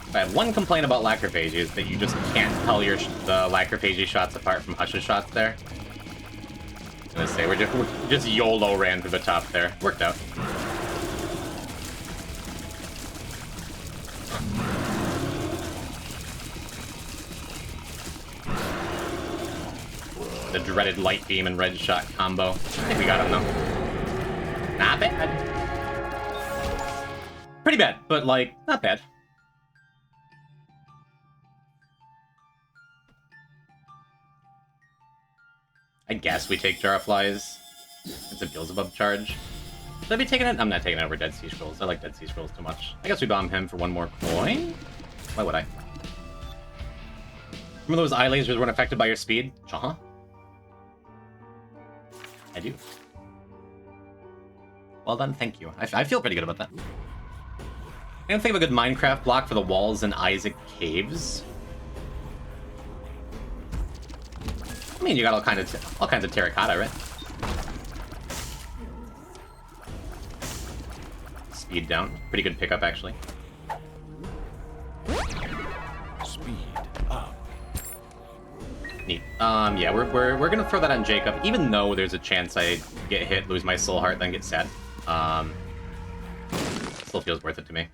Speaker 2: If I have one complaint about Lacrophagy is that you just can't tell the Lacrophagy shots apart from Hush's shots there. I was gonna say, we're just YOLO ran through the top there. Worked out. The dreaded light beam and red shot combo. I think we got him though. Not bad. Pretty bad, but like, not bad. I guess we take Jar of Flies. It's a Beelzebub charge. Should I be taking it? I'm not taking it over Dead Sea Scrolls. I like Dead Sea Scrolls too much. I guess we bomb him for 1 more coin? Why would I? Remember those eye lasers weren't affected by your speed? Uh-huh. I do. Well done, thank you. I feel pretty good about that. I don't think of a good Minecraft block for the walls in Isaac Caves. I mean, you got all kinds of terracotta, right? Speed down. Pretty good pickup, actually.
Speaker 3: Speed up.
Speaker 2: Neat. Yeah, we're gonna throw that on Jacob, even though there's a chance I get hit, lose my soul heart, then get sad. Still feels worth it to me.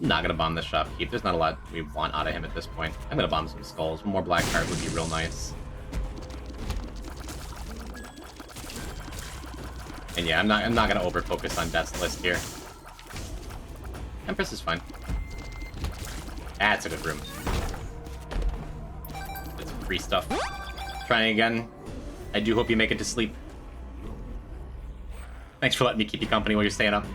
Speaker 2: I'm not gonna bomb this shopkeep. There's not a lot we want out of him at this point. I'm gonna bomb some skulls. One more black card would be real nice. And yeah, I'm not gonna over focus on Death's List here. Empress is fine. That's a good room. free stuff. Trying again. I do hope you make it to sleep. Thanks for letting me keep you company while you're staying up.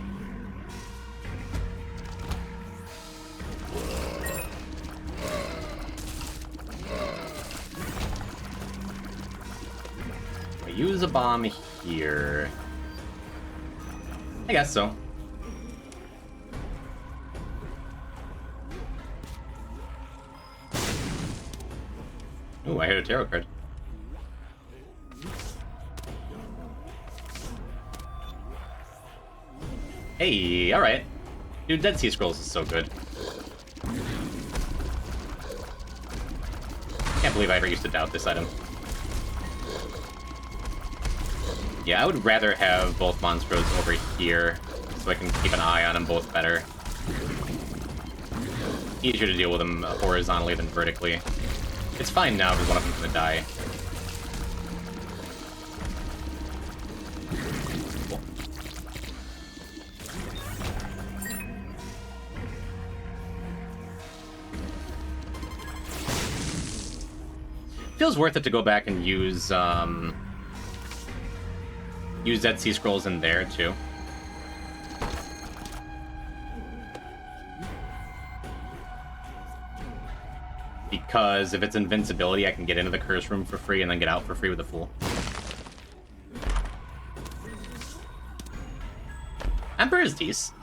Speaker 2: I use a bomb here. I guess so. Ooh, I hit a tarot card. Hey, alright. Dude, Dead Sea Scrolls is so good. Can't believe I ever used to doubt this item. Yeah, I would rather have both Monstros over here, so I can keep an eye on them both better. Easier to deal with them horizontally than vertically. It's fine now because one of them's gonna die. Cool. Feels worth it to go back and use Dead Sea Scrolls in there too. Because if it's invincibility, I can get into the curse room for free and then get out for free with the Fool. Emperor's decent.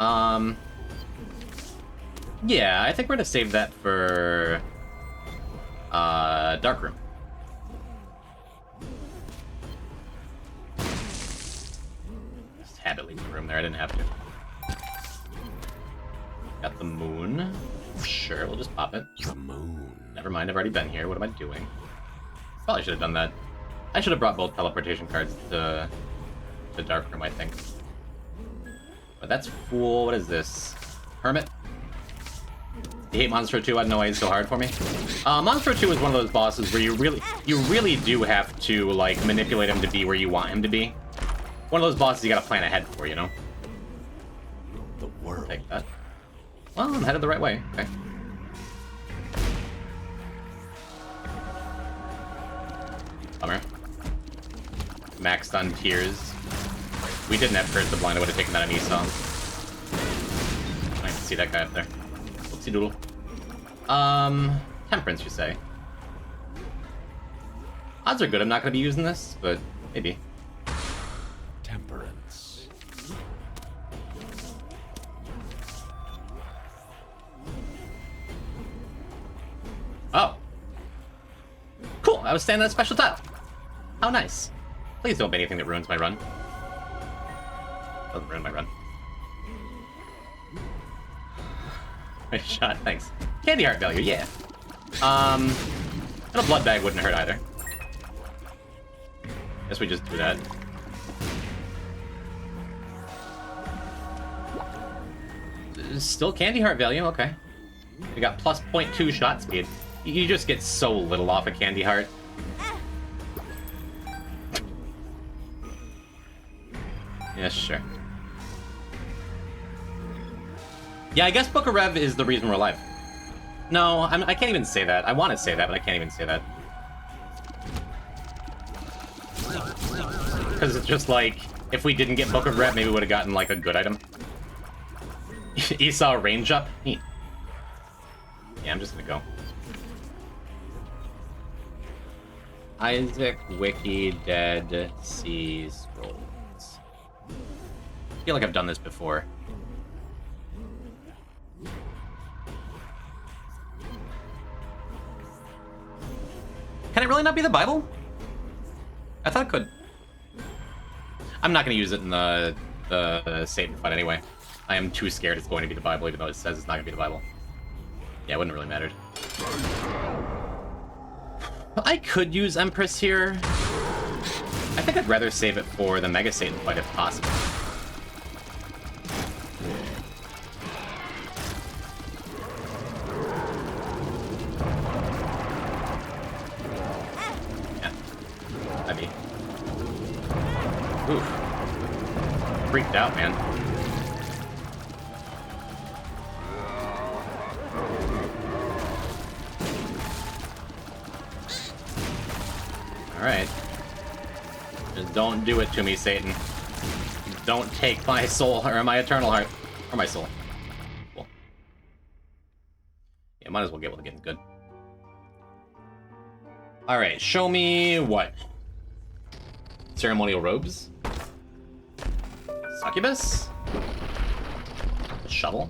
Speaker 2: Yeah, I think we're gonna save that for Dark Room. Just had to leave the room there, I didn't have to. Got the moon. Sure, we'll just pop it.
Speaker 1: The moon.
Speaker 2: Never mind, I've already been here. What am I doing? Probably should have done that. I should have brought both teleportation cards to the Dark Room, I think. But that's Fool. What is this? Hermit? You hate Monstro 2? I don't know why it's so hard for me. Monstro 2 is one of those bosses where you really do have to, like, manipulate him to be where you want him to be. One of those bosses you gotta plan ahead for, you know?
Speaker 1: The world.
Speaker 2: Take that. Well, I'm headed the right way. Okay. Bummer. Maxed on tears. We didn't have Curse the Blind, I would have taken that on Esau. I can see that guy up there. Whoopsie doodle. Temperance, you say? Odds are good I'm not going to be using this, but maybe.
Speaker 1: Temperance.
Speaker 2: Oh. Cool, I was standing on that special tile. How nice. Please don't be anything that ruins my run. Doesn't ruin my run. Nice shot, thanks. Candy heart value, yeah. And a blood bag wouldn't hurt either. Guess we just do that. Still candy heart value, okay. We got plus 0.2 shot speed. You just get so little off a candy heart. Yeah, sure. Yeah, I guess Book of Rev is the reason we're alive. No, I can't even say that. I want to say that, but I can't even say that. Because it's just like, if we didn't get Book of Rev, maybe we would have gotten, like, a good item. Esau range up? Neat. Yeah, I'm just gonna go. Isaac, Wiki, Dead Sea Scrolls. I feel like I've done this before. Can it really not be the Bible? I thought it could. I'm not going to use it in the Satan fight anyway. I am too scared it's going to be the Bible, even though it says it's not going to be the Bible. Yeah, it wouldn't really matter. I could use Empress here. I think I'd rather save it for the Mega Satan fight if possible. Oof. Freaked out, man. Don't do it to me, Satan. Don't take my soul, or my eternal heart. Or my soul. Cool. Yeah, might as well get what getting good. Alright, show me what? Ceremonial robes? Succubus? A shovel?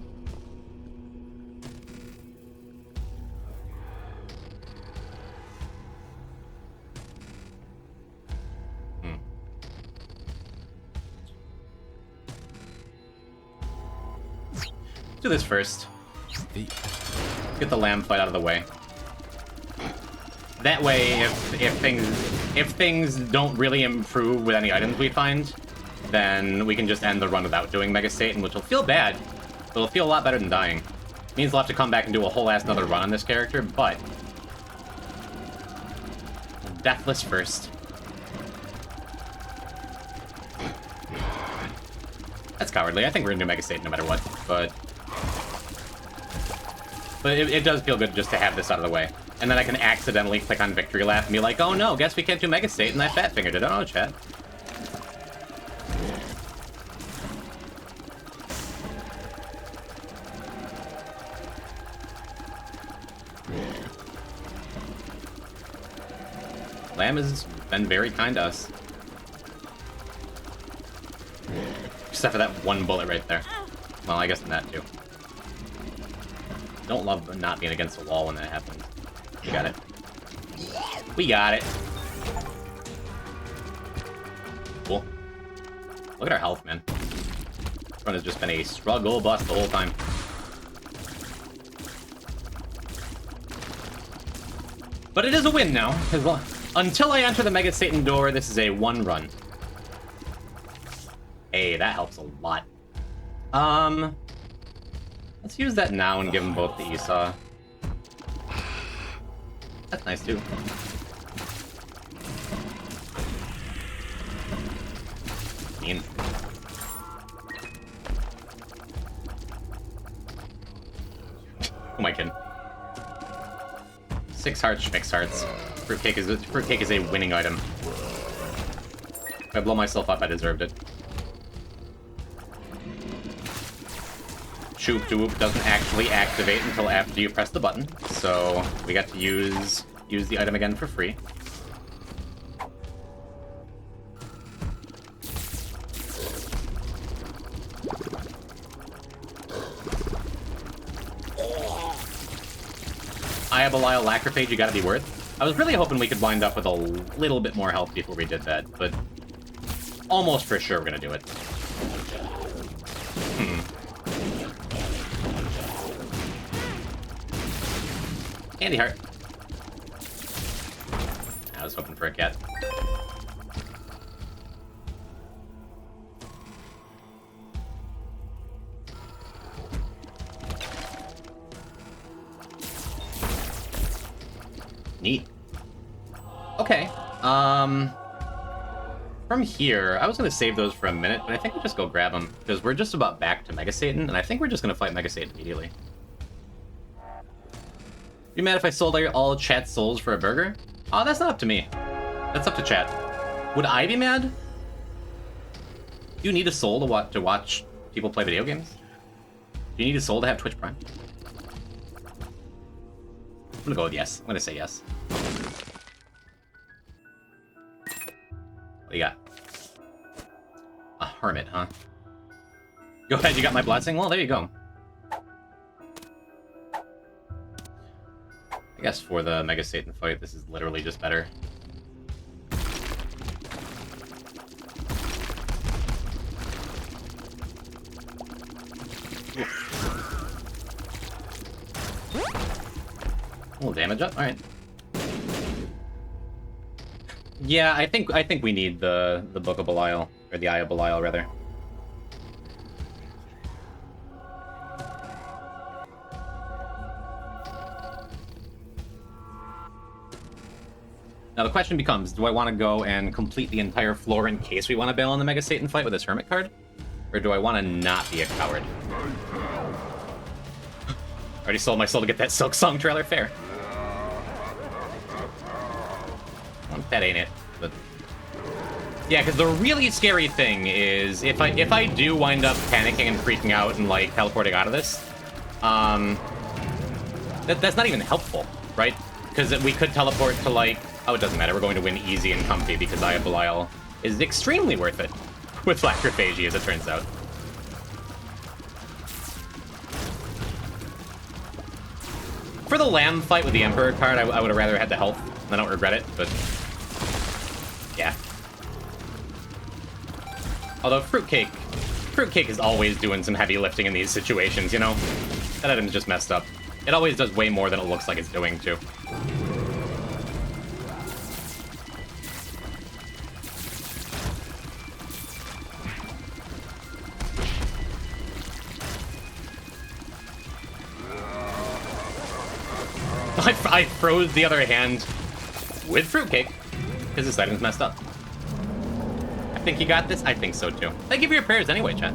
Speaker 2: Do this first. Get the lamb fight out of the way. That way, if things don't really improve with any items we find, then we can just end the run without doing Mega Satan, which will feel bad, but it'll feel a lot better than dying. It means we'll have to come back and do a whole ass another run on this character, but Deathless first. That's cowardly. I think we're gonna do Mega Satan no matter what, but it does feel good just to have this out of the way. And then I can accidentally click on Victory Lap and be like, oh no, guess we can't do Mega Satan, I fat fingered it. Oh, chat. Lamb has been very kind to us. Except for that one bullet right there. Well, I guess in that too. Don't love not being against the wall when that happens. We got it. We got it. Cool. Look at our health, man. This run has just been a struggle bus the whole time. But it is a win now. Well, until I enter the Mega Satan door, this is a one run. Hey, that helps a lot. Let's use that now and give them both the Esau. That's nice, too. Mean. Who am I kidding? 6 hearts, Schmix hearts. Fruitcake is a winning item. If I blow myself up, I deserved it. Shoop Doop doesn't actually activate until after you press the button, so we got to use the item again for free. Aya Belial Lacrophage, you gotta be worth. I was really hoping we could wind up with a little bit more health before we did that, but almost for sure we're gonna do it. Candy heart. I was hoping for a cat. Neat. Okay. From here, I was gonna save those for a minute, but I think we'll just go grab them because we're just about back to Mega Satan, and I think we're just gonna fight Mega Satan immediately. You mad if I sold all chat's souls for a burger? Oh, that's not up to me. That's up to chat. Would I be mad? Do you need a soul to watch people play video games? Do you need a soul to have Twitch Prime? I'm gonna go with yes. I'm gonna say yes. What do you got? A hermit, huh? Go ahead, you got my blessing? Well, there you go. I guess for the Mega Satan fight, this is literally just better. A little damage up, alright. Yeah, I think we need the Book of Belial, or the Eye of Belial, rather. Now the question becomes, do I want to go and complete the entire floor in case we want to bail on the Mega Satan fight with this Hermit card? Or do I want to not be a coward? Already sold my soul to get that Silk Song trailer, fair. Well, that ain't it, but... Yeah, because the really scary thing is if I do wind up panicking and freaking out and like teleporting out of this, that's not even helpful, right? Because we could teleport to like, oh, it doesn't matter. We're going to win easy and comfy because Eye of Belial is extremely worth it with Lacrophagy, as it turns out. For the Lamb fight with the Emperor card, I would have rather had the health. I don't regret it, but yeah. Although Fruitcake is always doing some heavy lifting in these situations, you know? That item's just messed up. It always does way more than it looks like it's doing, too. I froze the other hand with Fruitcake, because this item's messed up. I think you got this? I think so, too. Thank you for your prayers anyway, chat.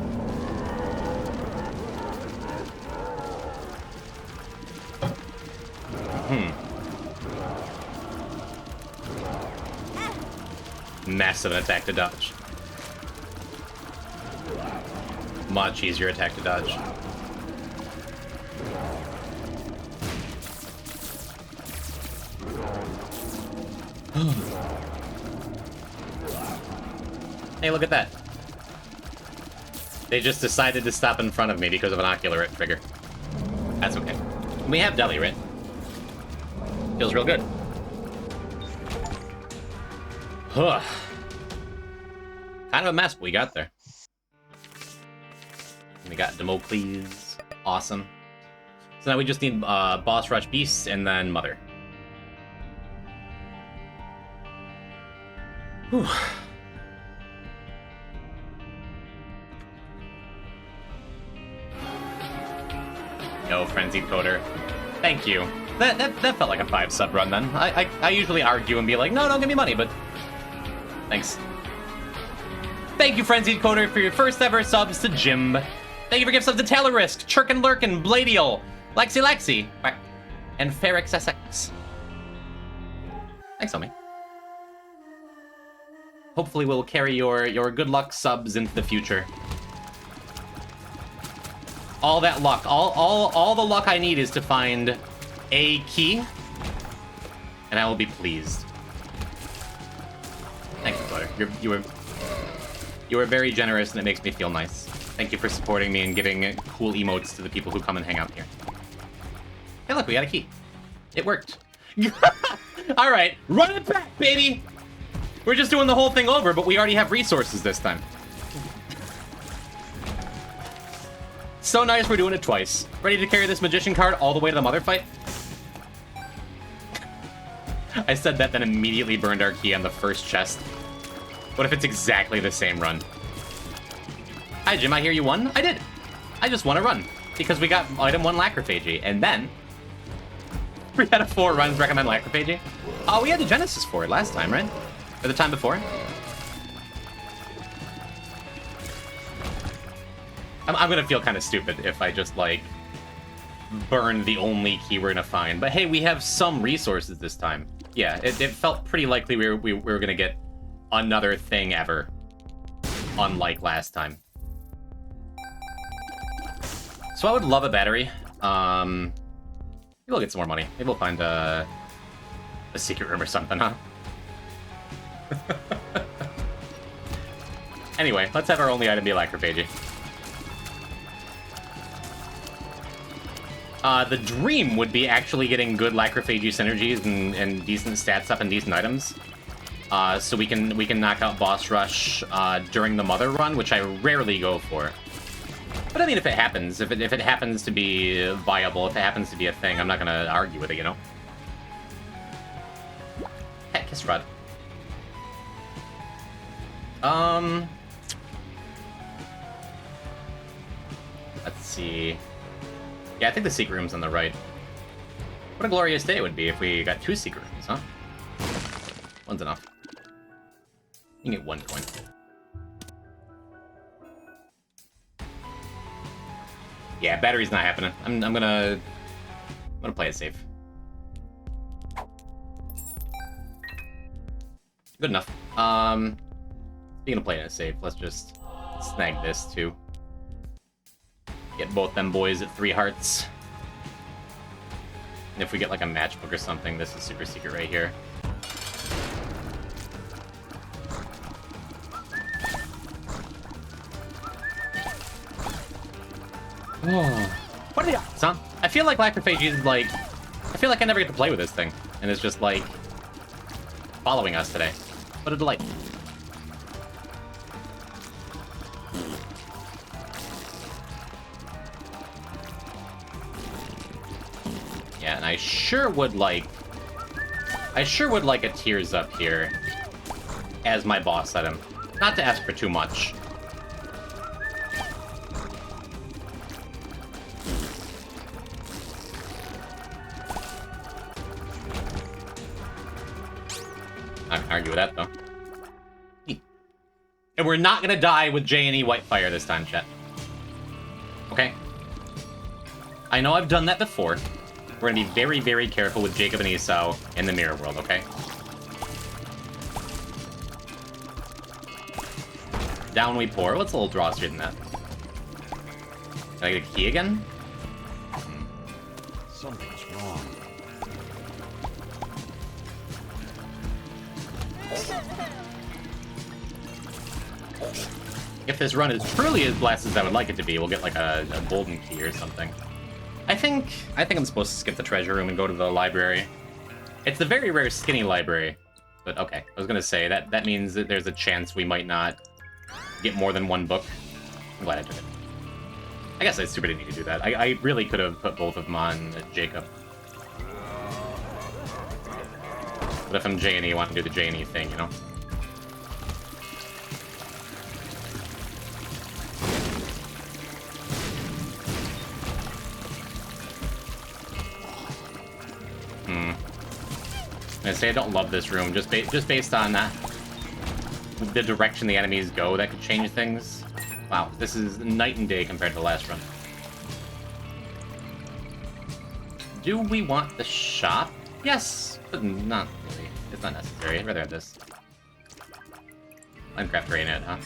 Speaker 2: Massive attack to dodge. Much easier attack to dodge. Hey, look at that. They just decided to stop in front of me because of an ocular trigger. That's okay. We have Deli, right? Feels real good. Huh. Kind of a mess, but we got there. We got Damocles. Awesome. So now we just need Boss Rush Beast and then Mother. Whew. Yo, Frenzied Coder. Thank you. That felt like a 5-sub run then. I usually argue and be like, no, don't give me money, but thanks. Thank you, Frenzied Coder, for your first ever subs to Jim. Thank you for gift subs to Taylorisk, Chirkin Lurkin, Bladiel, Lexi, and Ferrix SX. Thanks, homie. Hopefully we'll carry your good luck subs into the future. All that luck, all the luck I need is to find a key, and I will be pleased. Thank you, Butter. You were very generous, and it makes me feel nice. Thank you for supporting me and giving cool emotes to the people who come and hang out here. Hey, look, we got a key. It worked. All right, run it back, baby. We're just doing the whole thing over, but we already have resources this time. So nice we're doing it twice. Ready to carry this Magician card all the way to the Mother fight? I said that, then immediately burned our key on the first chest. What if it's exactly the same run? Hi, Jim, I hear you won? I did. I just won a run. Because we got item 1 Lacrophagy, and then 3 out of 4 runs recommend Lacrophagy. Oh, we had the Genesis for it last time, right? Or the time before? I'm gonna feel kind of stupid if I just, like, burn the only key we're gonna find. But hey, we have some resources this time. Yeah, it felt pretty likely we were gonna get another thing ever. Unlike last time. So I would love a battery. Maybe we'll get some more money. Maybe we'll find a secret room or something, huh? Anyway, let's have our only item be Lacrophagy. The dream would be actually getting good Lacrophagy synergies and decent stats up and decent items. So we can knock out Boss Rush during the Mother run, which I rarely go for. But I mean, if it happens, if it happens to be viable, if it happens to be a thing, I'm not gonna argue with it, you know? Heck, Kiss Rod. Let's see. Yeah, I think the secret room's on the right. What a glorious day it would be if we got 2 secret rooms, huh? One's enough. You can get 1 coin. Yeah, battery's not happening. I'm gonna play it safe. Good enough. Speaking of playing it safe, let's just snag this too. Get both them boys at 3 hearts. And if we get like a matchbook or something, this is super secret right here. What are you? Son, I feel like Lacrophagy is like... I feel like I never get to play with this thing. And it's just like... following us today. What a delight. Yeah, and I sure would like a Tears Up here as my boss item. Not to ask for too much. I can argue with that, though. And we're not gonna die with J&E Whitefire this time, chat. Okay? I know I've done that before. We're gonna be very, very careful with Jacob and Esau in the mirror world, okay? Down we pour. What's a little drossier than that? Can I get a key again?
Speaker 3: Something's wrong.
Speaker 2: If this run is truly as blessed as I would like it to be, we'll get like a golden key or something. I think I'm supposed to skip the treasure room and go to the library. It's the very rare skinny library. But okay, I was gonna say, that means that there's a chance we might not get more than 1 book. I'm glad I took it. I guess I super didn't need to do that. I really could have put both of them on Jacob. But if I'm J&E, I want to do the J&E thing, you know? I say I don't love this room, just based on the direction the enemies go, that could change things. Wow, this is night and day compared to the last run. Do we want the shop? Yes, but not really. It's not necessary. I'd rather have this. Minecraft Rainette, huh?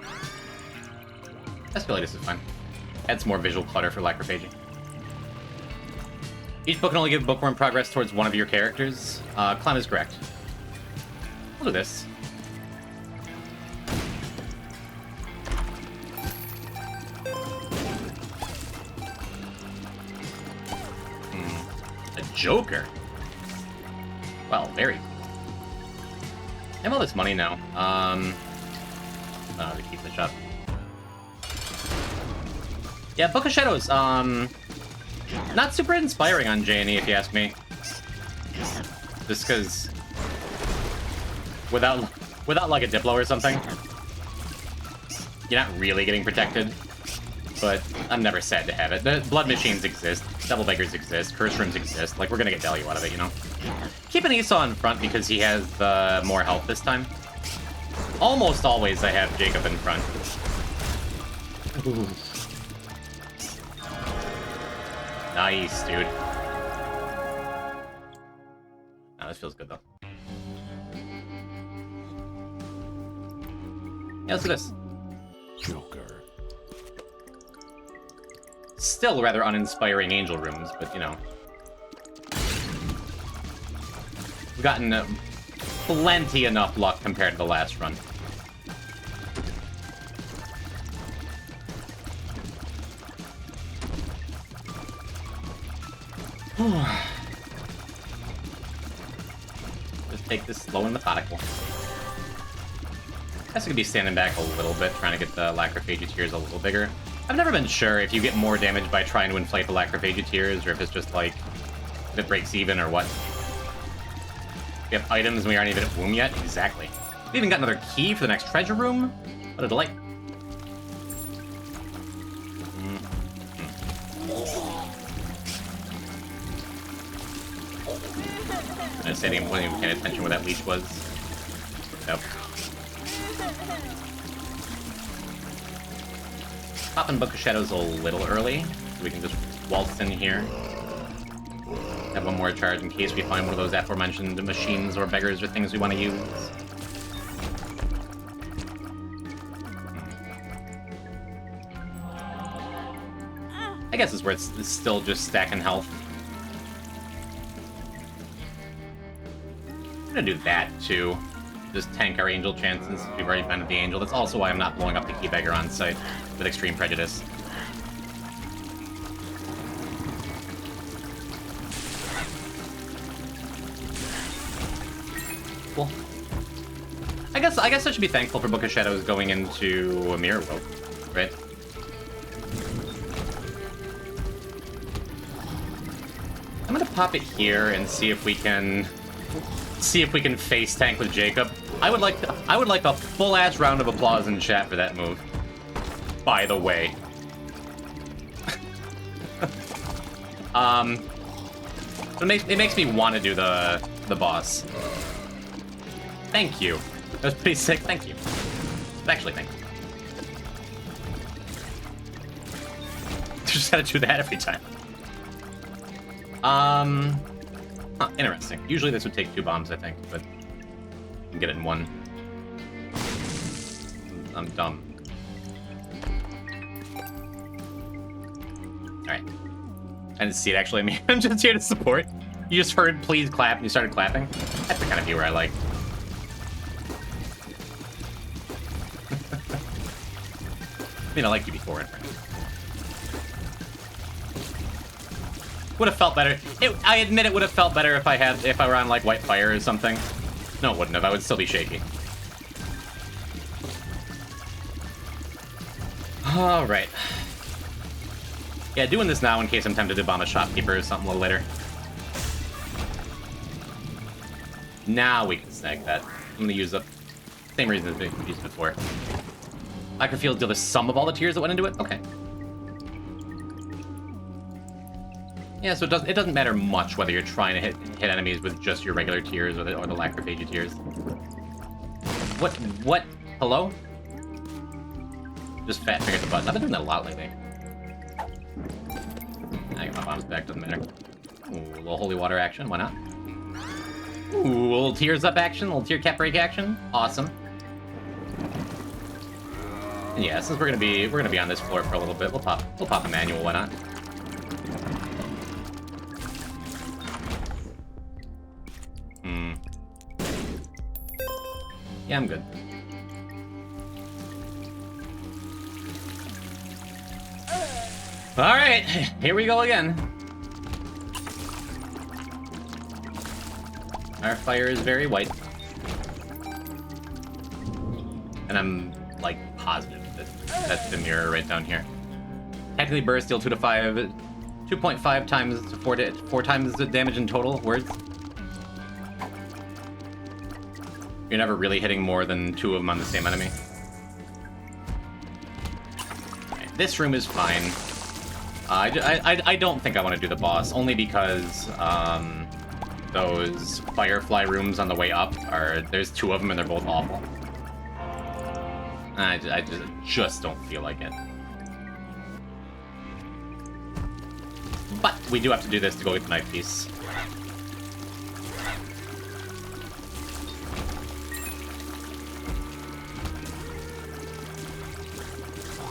Speaker 2: I just feel like this is fine. Add some more visual clutter for Lacrophagy. Each book can only give bookworm progress towards one of your characters. Clem is correct. We'll do this. A Joker? Well, very cool. I have all this money now. To keep the shop. Yeah, Book of Shadows, not super inspiring on J&E, if you ask me. Just because without like a Diplo or something, you're not really getting protected. But I'm never sad to have it. The blood machines exist, devil beggars exist, curse rooms exist. Like, we're gonna get value out of it, you know. Keeping Esau in front because he has more health this time. Almost always I have Jacob in front. Ooh. Nice, dude. Oh, this feels good, though. Yeah, let's do this.
Speaker 3: Joker.
Speaker 2: Still rather uninspiring angel rooms, but, you know. We've gotten plenty enough luck compared to the last run. Just take this slow and methodical. I guess I could be standing back a little bit, trying to get the Lacrophagy tears a little bigger. I've never been sure if you get more damage by trying to inflate the Lacrophagy tears, or if it's just like, if it breaks even, or what. We have items and we aren't even at womb yet? Exactly. We even got another key for the next treasure room? What a delight. I said I wasn't even paying attention where that leech was. Nope. Popping Book of Shadows a little early, so we can just waltz in here. Have one more charge in case we find one of those aforementioned machines or beggars or things we want to use. I guess it's where it's still just stacking health. I'm gonna do that too. Just tank our angel chances. We've already found the angel. That's also why I'm not blowing up the Keybagger on site with extreme prejudice. Cool. I guess I should be thankful for Book of Shadows going into a mirror world, right? I'm gonna pop it here and see if we can face tank with Jacob. I would like a full ass round of applause in chat for that move. By the way. It makes me want to do the boss. Thank you. That was pretty sick. Thank you. Actually, thank you. Just gotta do that every time. Huh, interesting. Usually this would take 2 bombs, I think, but you can get it in 1. I'm dumb. Alright. I didn't see it, actually. I mean, I'm just here to support. You just heard please clap, and you started clapping. That's the kind of viewer I like. I mean, I liked you before, friend. Would have felt better. I admit it would have felt better if I were on like White Fire or something. No, it wouldn't have. I would still be shaky. All right. Yeah, doing this now in case I'm tempted to bomb a shopkeeper or something a little later. Now we can snag that. I'm gonna use the same reason as we used before. I could feel the sum of all the tears that went into it. Okay. Yeah, so it doesn't matter much whether you're trying to hit enemies with just your regular tears or the lacrophagy tears. What? Hello? Just fat fingered the button. I've been doing that a lot lately. I get my bombs back, doesn't matter. Ooh, a little holy water action, why not? Ooh, a little tears up action, a little tear cap break action. Awesome. And yeah, since we're gonna be on this floor for a little bit, we'll pop a manual, why not? Yeah, I'm good. Alright, here we go again. Our fire is very white. And I'm, like, positive that that's the mirror right down here. Technically, burst deal 2 to 5, 2.5 times to 4 times the damage in total. Words. You're never really hitting more than 2 of them on the same enemy. Right, this room is fine. I don't think I want to do the boss, only because those Firefly rooms on the way up there's 2 of them and they're both awful. I just don't feel like it. But we do have to do this to go get the knife piece.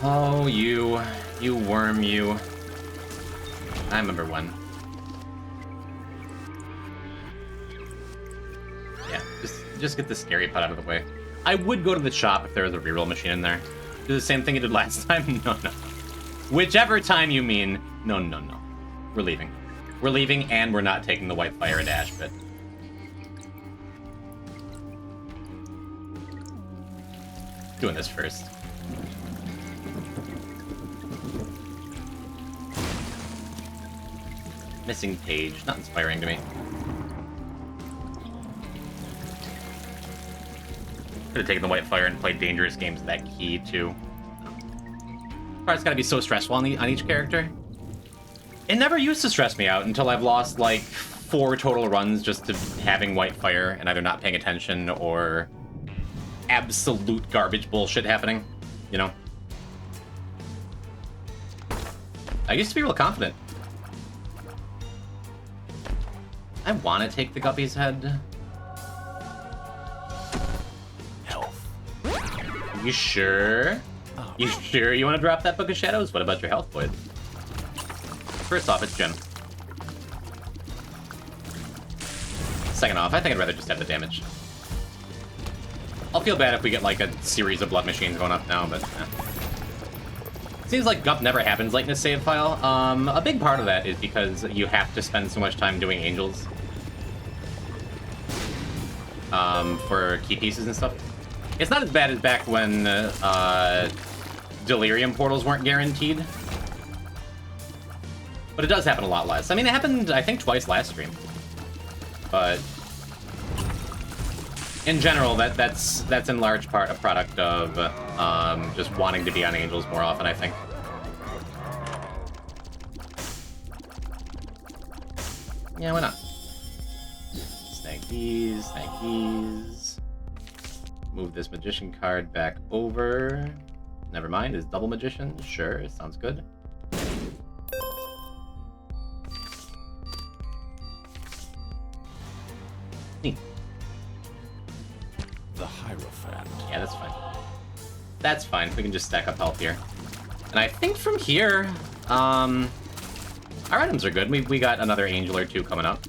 Speaker 2: Oh, you worm, you. I remember when. Yeah, just get the scary part out of the way. I would go to the shop if there was a reroll machine in there. Do the same thing you did last time? No. Whichever time you mean, no. We're leaving. We're leaving, and we're not taking the White Fire at Ash Pit. Doing this first. Missing page. Not inspiring to me. Could have taken the White Fire and played dangerous games with that key, too. Part's gotta be so stressful on each character. It never used to stress me out until I've lost, like, 4 total runs just to having White Fire and either not paying attention or absolute garbage bullshit happening, you know? I used to be real confident. I want to take the Guppy's head.
Speaker 1: Health.
Speaker 2: You sure? You sure you want to drop that Book of Shadows? What about your health, boys? First off, it's Jim. Second off, I think I'd rather just have the damage. I'll feel bad if we get like a series of blood machines going up now, but seems like Gup never happens like in a save file. A big part of that is because you have to spend so much time doing angels. For key pieces and stuff. It's not as bad as back when Delirium portals weren't guaranteed. But it does happen a lot less. I mean, it happened, I think, twice last stream. But in general, that's in large part a product of just wanting to be on angels more often, I think. Yeah, why not? Snag these, snag these. Move this magician card back over. Never mind, is double magician? Sure, sounds good. Neat.
Speaker 1: The Hierophant.
Speaker 2: Yeah, that's fine. That's fine. We can just stack up health here. And I think from here, our items are good. We got another angel or two coming up.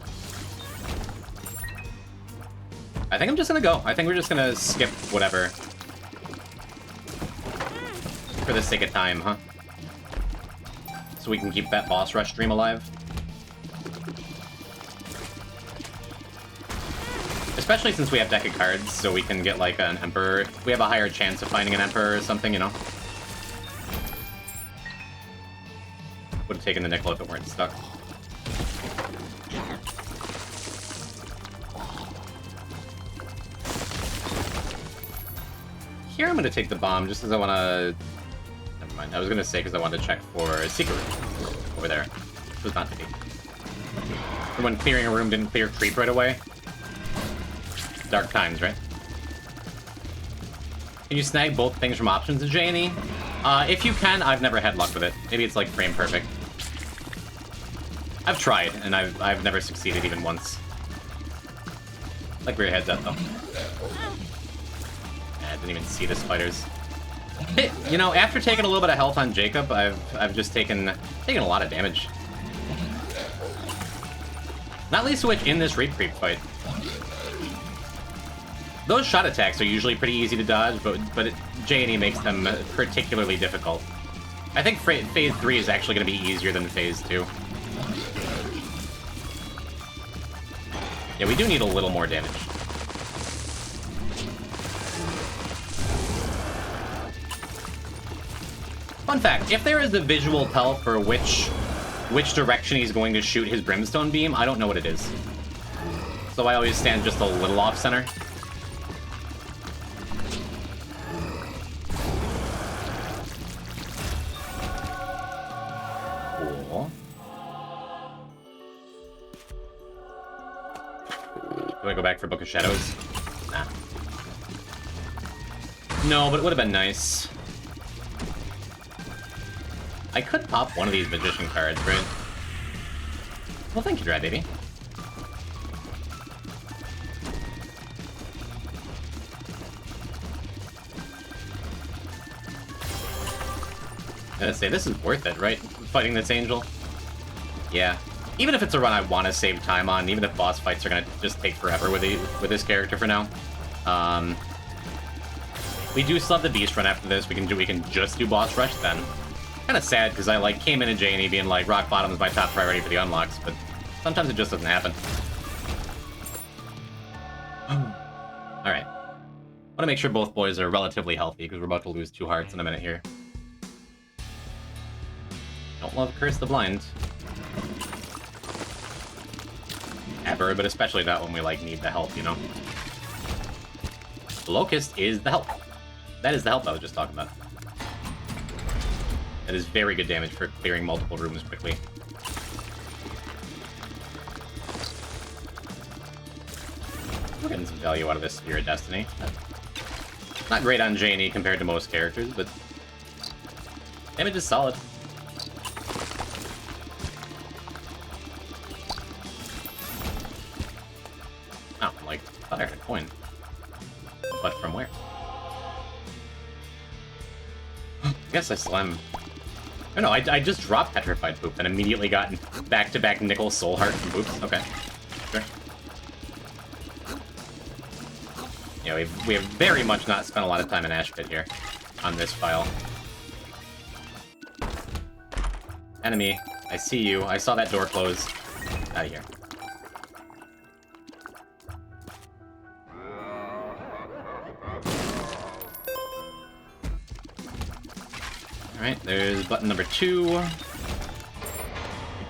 Speaker 2: I think I'm just gonna go. I think we're just gonna skip whatever. For the sake of time, huh? So we can keep that boss rush stream alive. Especially since we have deck of cards, so we can get like an Emperor. We have a higher chance of finding an Emperor or something, you know? Would have taken the nickel if it weren't stuck. Here I'm gonna take the bomb just because I wanna... Never mind, I was gonna say because I wanted to check for a secret room over there. Which was not to be. For when clearing a room didn't clear creep right away. Dark times, right? Can you snag both things from options in J&E? If you can, I've never had luck with it. Maybe it's like frame perfect. I've tried, and I've never succeeded even once. Like where your head's at, though. I didn't even see the spiders. Hey, you know, after taking a little bit of health on Jacob, I've just taken a lot of damage. Not least of which in this Rape Creep fight. Those shot attacks are usually pretty easy to dodge, but J&E makes them particularly difficult. I think Phase 3 is actually going to be easier than Phase 2. Yeah, we do need a little more damage. Fun fact, if there is a visual tell for which direction he's going to shoot his Brimstone Beam, I don't know what it is. So I always stand just a little off-center. Do I go back for Book of Shadows? Nah. No, but it would have been nice. I could pop one of these Magician cards, right? Well, thank you, Dry Baby. I'm gonna say, this is worth it, right? Fighting this angel? Yeah. Even if it's a run I want to save time on, even if boss fights are gonna just take forever with this character for now. We do still have the Beast run after this. We can just do boss rush then. Kind of sad because I like came into J&E being like rock bottom is my top priority for the unlocks, but sometimes it just doesn't happen. All right. Want to make sure both boys are relatively healthy because we're about to lose 2 hearts in a minute here. Don't love Curse the Blind. Ever, but especially that when we like need the help, you know. The Locust is the help. That is the help I was just talking about. That is very good damage for clearing multiple rooms quickly. We're getting some value out of this Sphere of Destiny. Not great on J&E compared to most characters, but damage is solid. Oh, like, I thought I had a coin. But from where? I guess I still am Oh no, I just dropped Petrified Poop and immediately got back-to-back Nickel Soul Heart from Poops. Okay. Sure. Yeah, we have very much not spent a lot of time in Ash Pit here on this file. Enemy, I see you. I saw that door close. Out of here. Alright, there's button number 2. You're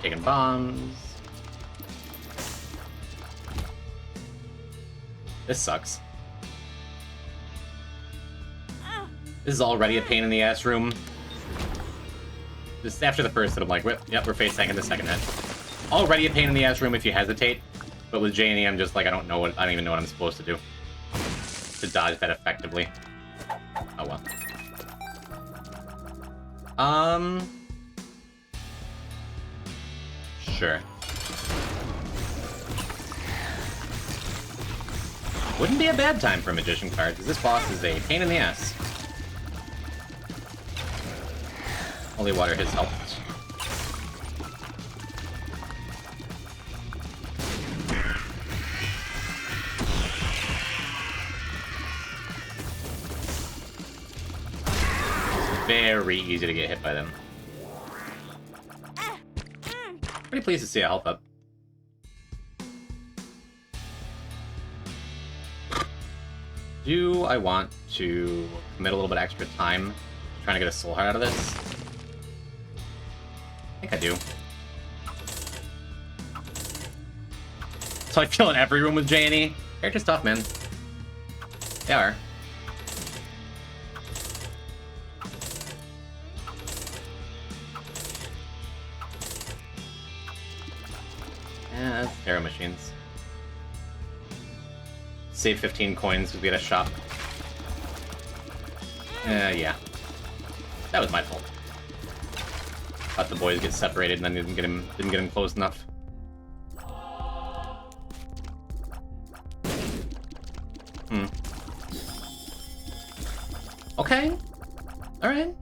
Speaker 2: taking bombs. This sucks. This is already a pain in the ass room. Just after the first hit, I'm like, yep, we're face tanking the second hit. Already a pain in the ass room if you hesitate, but with J&E, I'm just like, I don't even know what I'm supposed to do to dodge that effectively. Oh well. Sure. Wouldn't be a bad time for a Magician card, because this boss is a pain in the ass. Holy water has helped. It's very easy to get hit by them. Pretty pleased to see a health up. Do I want to commit a little bit extra time trying to get a soul heart out of this? I think I do. So I feel in every room with J&E. Character's tough, man. They are. Yeah, that's Tarot Machines. Save 15 coins because we had a shop. Yeah. That was my fault. Thought the boys get separated and then didn't get him close enough. Okay. Alright.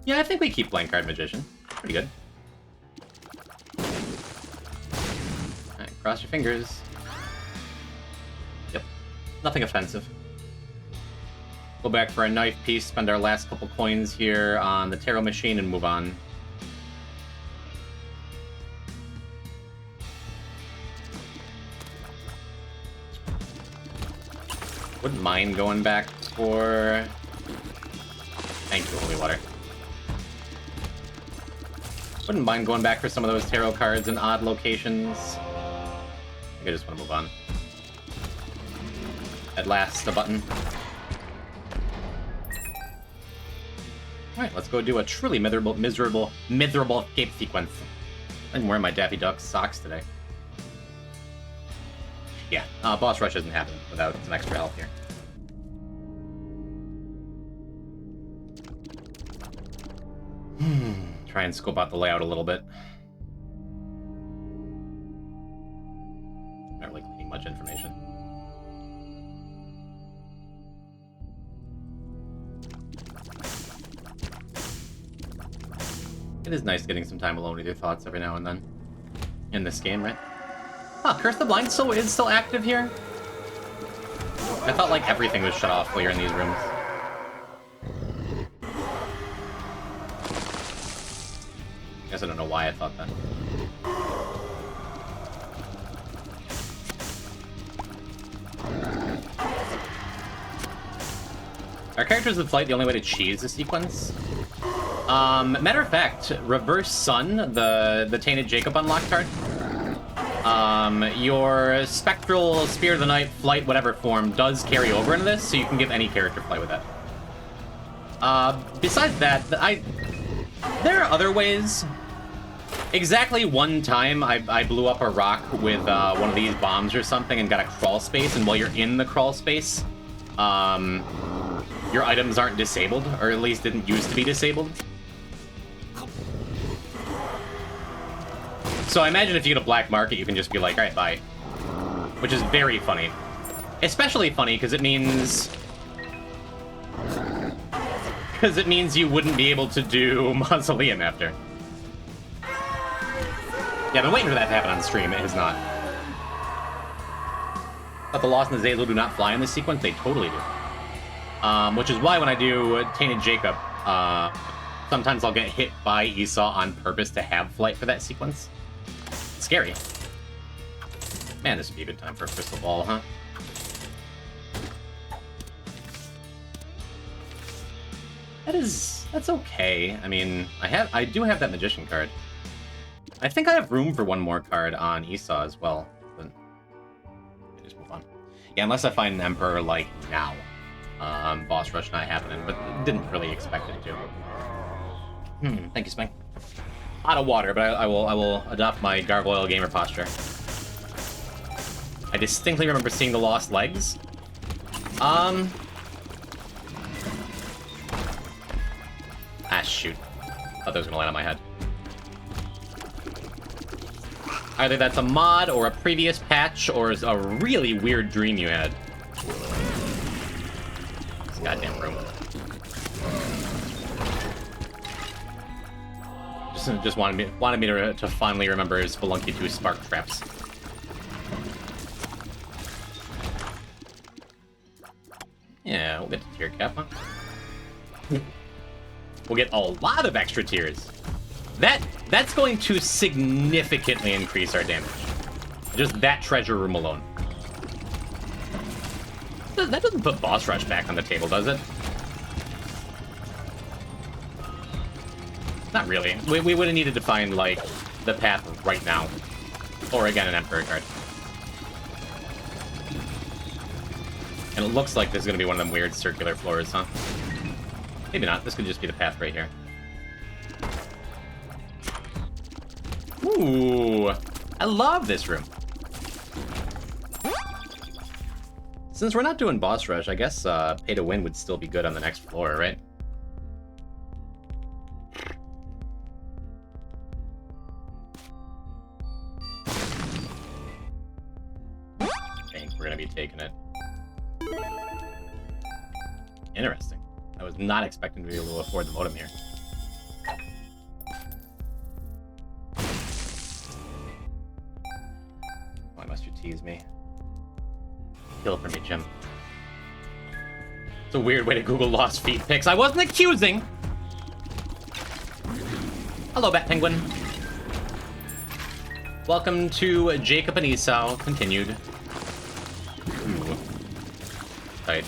Speaker 2: Yeah, I think we keep Blank Card Magician. Pretty good. Alright, cross your fingers. Yep. Nothing offensive. Go back for a knife piece, spend our last couple coins here on the Tarot Machine, and move on. Wouldn't mind going back for... Thank you, Holy Water. Wouldn't mind going back for some of those tarot cards in odd locations. I think I just want to move on. At last, a button. Alright, let's go do a truly miserable escape sequence. I'm wearing my Daffy Duck socks today. Yeah, boss rush doesn't happen without some extra health here. Try and scope out the layout a little bit. Not really gleaning much information. It is nice getting some time alone with your thoughts every now and then. In this game, right? Huh, Curse the Blind is still active here? I thought like everything was shut off while you're in these rooms. Guess I don't know why I thought that. Our characters would fight the only way to cheese the sequence. Matter of fact, Reverse Sun, the Tainted Jacob unlock card. Your Spectral, Spear of the Night, Flight, whatever form, does carry over into this, so you can give any character flight with that. Besides that, there are other ways. Exactly one time, I blew up a rock with one of these bombs or something and got a crawl space, and while you're in the crawl space, your items aren't disabled, or at least didn't used to be disabled. So I imagine if you get a black market, you can just be like, alright, bye. Which is very funny. Especially funny, because it means... Because it means you wouldn't be able to do Mausoleum after. Yeah, I've been waiting for that to happen on stream. It has not. But the Lost and the Zazel do not fly in this sequence. They totally do. Which is why when I do Tainted Jacob, sometimes I'll get hit by Esau on purpose to have flight for that sequence. It's scary. Man, this would be a good time for a crystal ball, huh? That's okay. I mean, I do have that Magician card. I think I have room for one more card on Esau as well. But I just move on. Yeah, unless I find an Emperor like now. Boss rush not happening, but didn't really expect it to. Thank you, Spink. Out of water, but I will adopt my gargoyle gamer posture. I distinctly remember seeing the lost legs. Ah, shoot. Thought that was gonna land on my head. Either that's a mod, or a previous patch, or a really weird dream you had. This goddamn room. Just wanted me to finally remember Spelunky 2 spark traps. Yeah, we'll get to tier cap, huh? We'll get a lot of extra tiers. That's going to significantly increase our damage. Just that treasure room alone. That doesn't put boss rush back on the table, does it? Not really. We would have needed to find, like, the path right now. Or, again, an Emperor card. And it looks like this is going to be one of them weird circular floors, huh? Maybe not. This could just be the path right here. Ooh! I love this room. Since we're not doing boss rush, I guess pay to win would still be good on the next floor, right? I think we're gonna be taking it. Interesting. I was not expecting to be able to afford the modem here. Why must you tease me? Kill for me, Jim. It's a weird way to Google lost feet pics. I wasn't accusing! Hello, Bat Penguin. Welcome to Jacob and Esau continued. Ooh. Tight.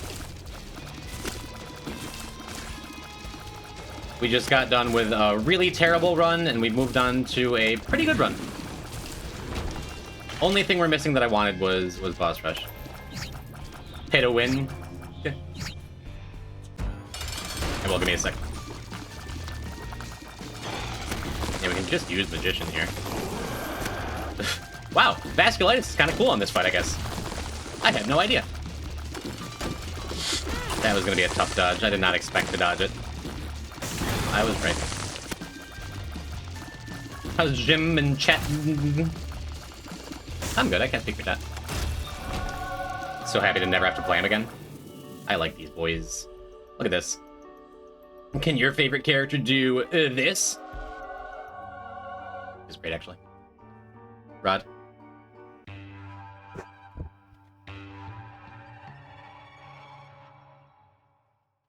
Speaker 2: We just got done with a really terrible run, and we moved on to a pretty good run. Only thing we're missing that I wanted was boss rush. Pay to win. Okay. Hey, well, give me a sec. Yeah, we can just use Magician here. Wow, Vasculitis is kind of cool on this fight, I guess. I had no idea. That was going to be a tough dodge. I did not expect to dodge it. I was right. How's Jim and chat? I'm good, I can't speak for chat. So happy to never have to play him again. I like these boys. Look at this. Can your favorite character do this? It's great, actually. Rod.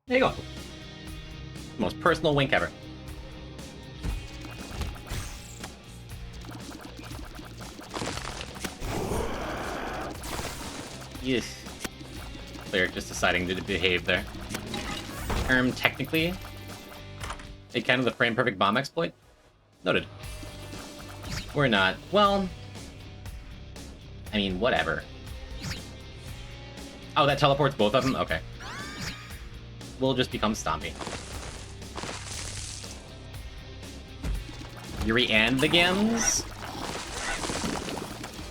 Speaker 2: There you go. Most personal wink ever. Yes. Cleric just deciding to behave there. Technically, a kind of the frame perfect bomb exploit. Noted. We're not. Well, I mean, whatever. Oh, that teleports both of them? Okay. We'll just become Stompy. Yuri and the Gams?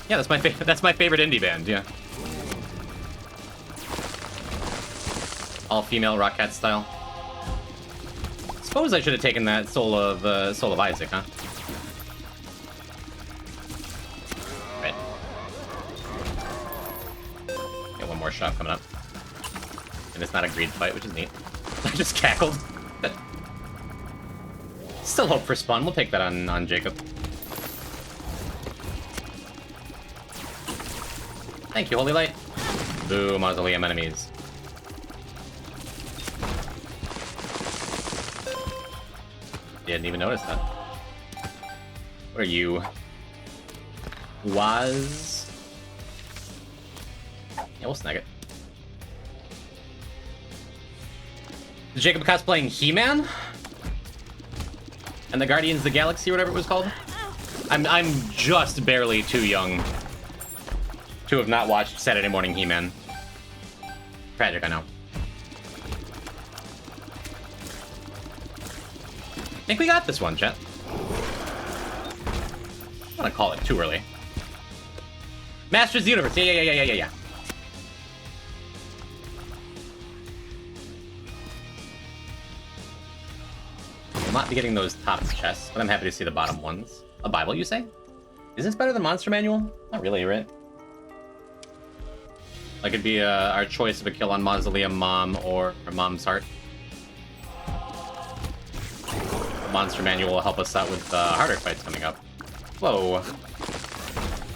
Speaker 2: Yeah, that's my favorite indie band, yeah. All female Rockcat style. Suppose I should have taken that Soul of Isaac, huh? Right. Got one more shot coming up. And it's not a greed fight, which is neat. I just cackled. Good. Still hope for spawn. We'll take that on Jacob. Thank you, Holy Light. Boo, mausoleum enemies. Didn't even notice that. What are you? Was? Yeah, we'll snag it. Is Jacob cosplaying He-Man? And the Guardians of the Galaxy, or whatever it was called? I'm just barely too young to have not watched Saturday Morning He-Man. Tragic, I know. I think we got this one, chat. I don't want to call it too early. Masters of the Universe. Yeah. I'll not be getting those top chests, but I'm happy to see the bottom ones. A Bible, you say? Is this better than Monster Manual? Not really, right? Like it'd be our choice of a kill on Mausoleum Mom or Mom's Heart. Monster Manual will help us out with harder fights coming up. Whoa.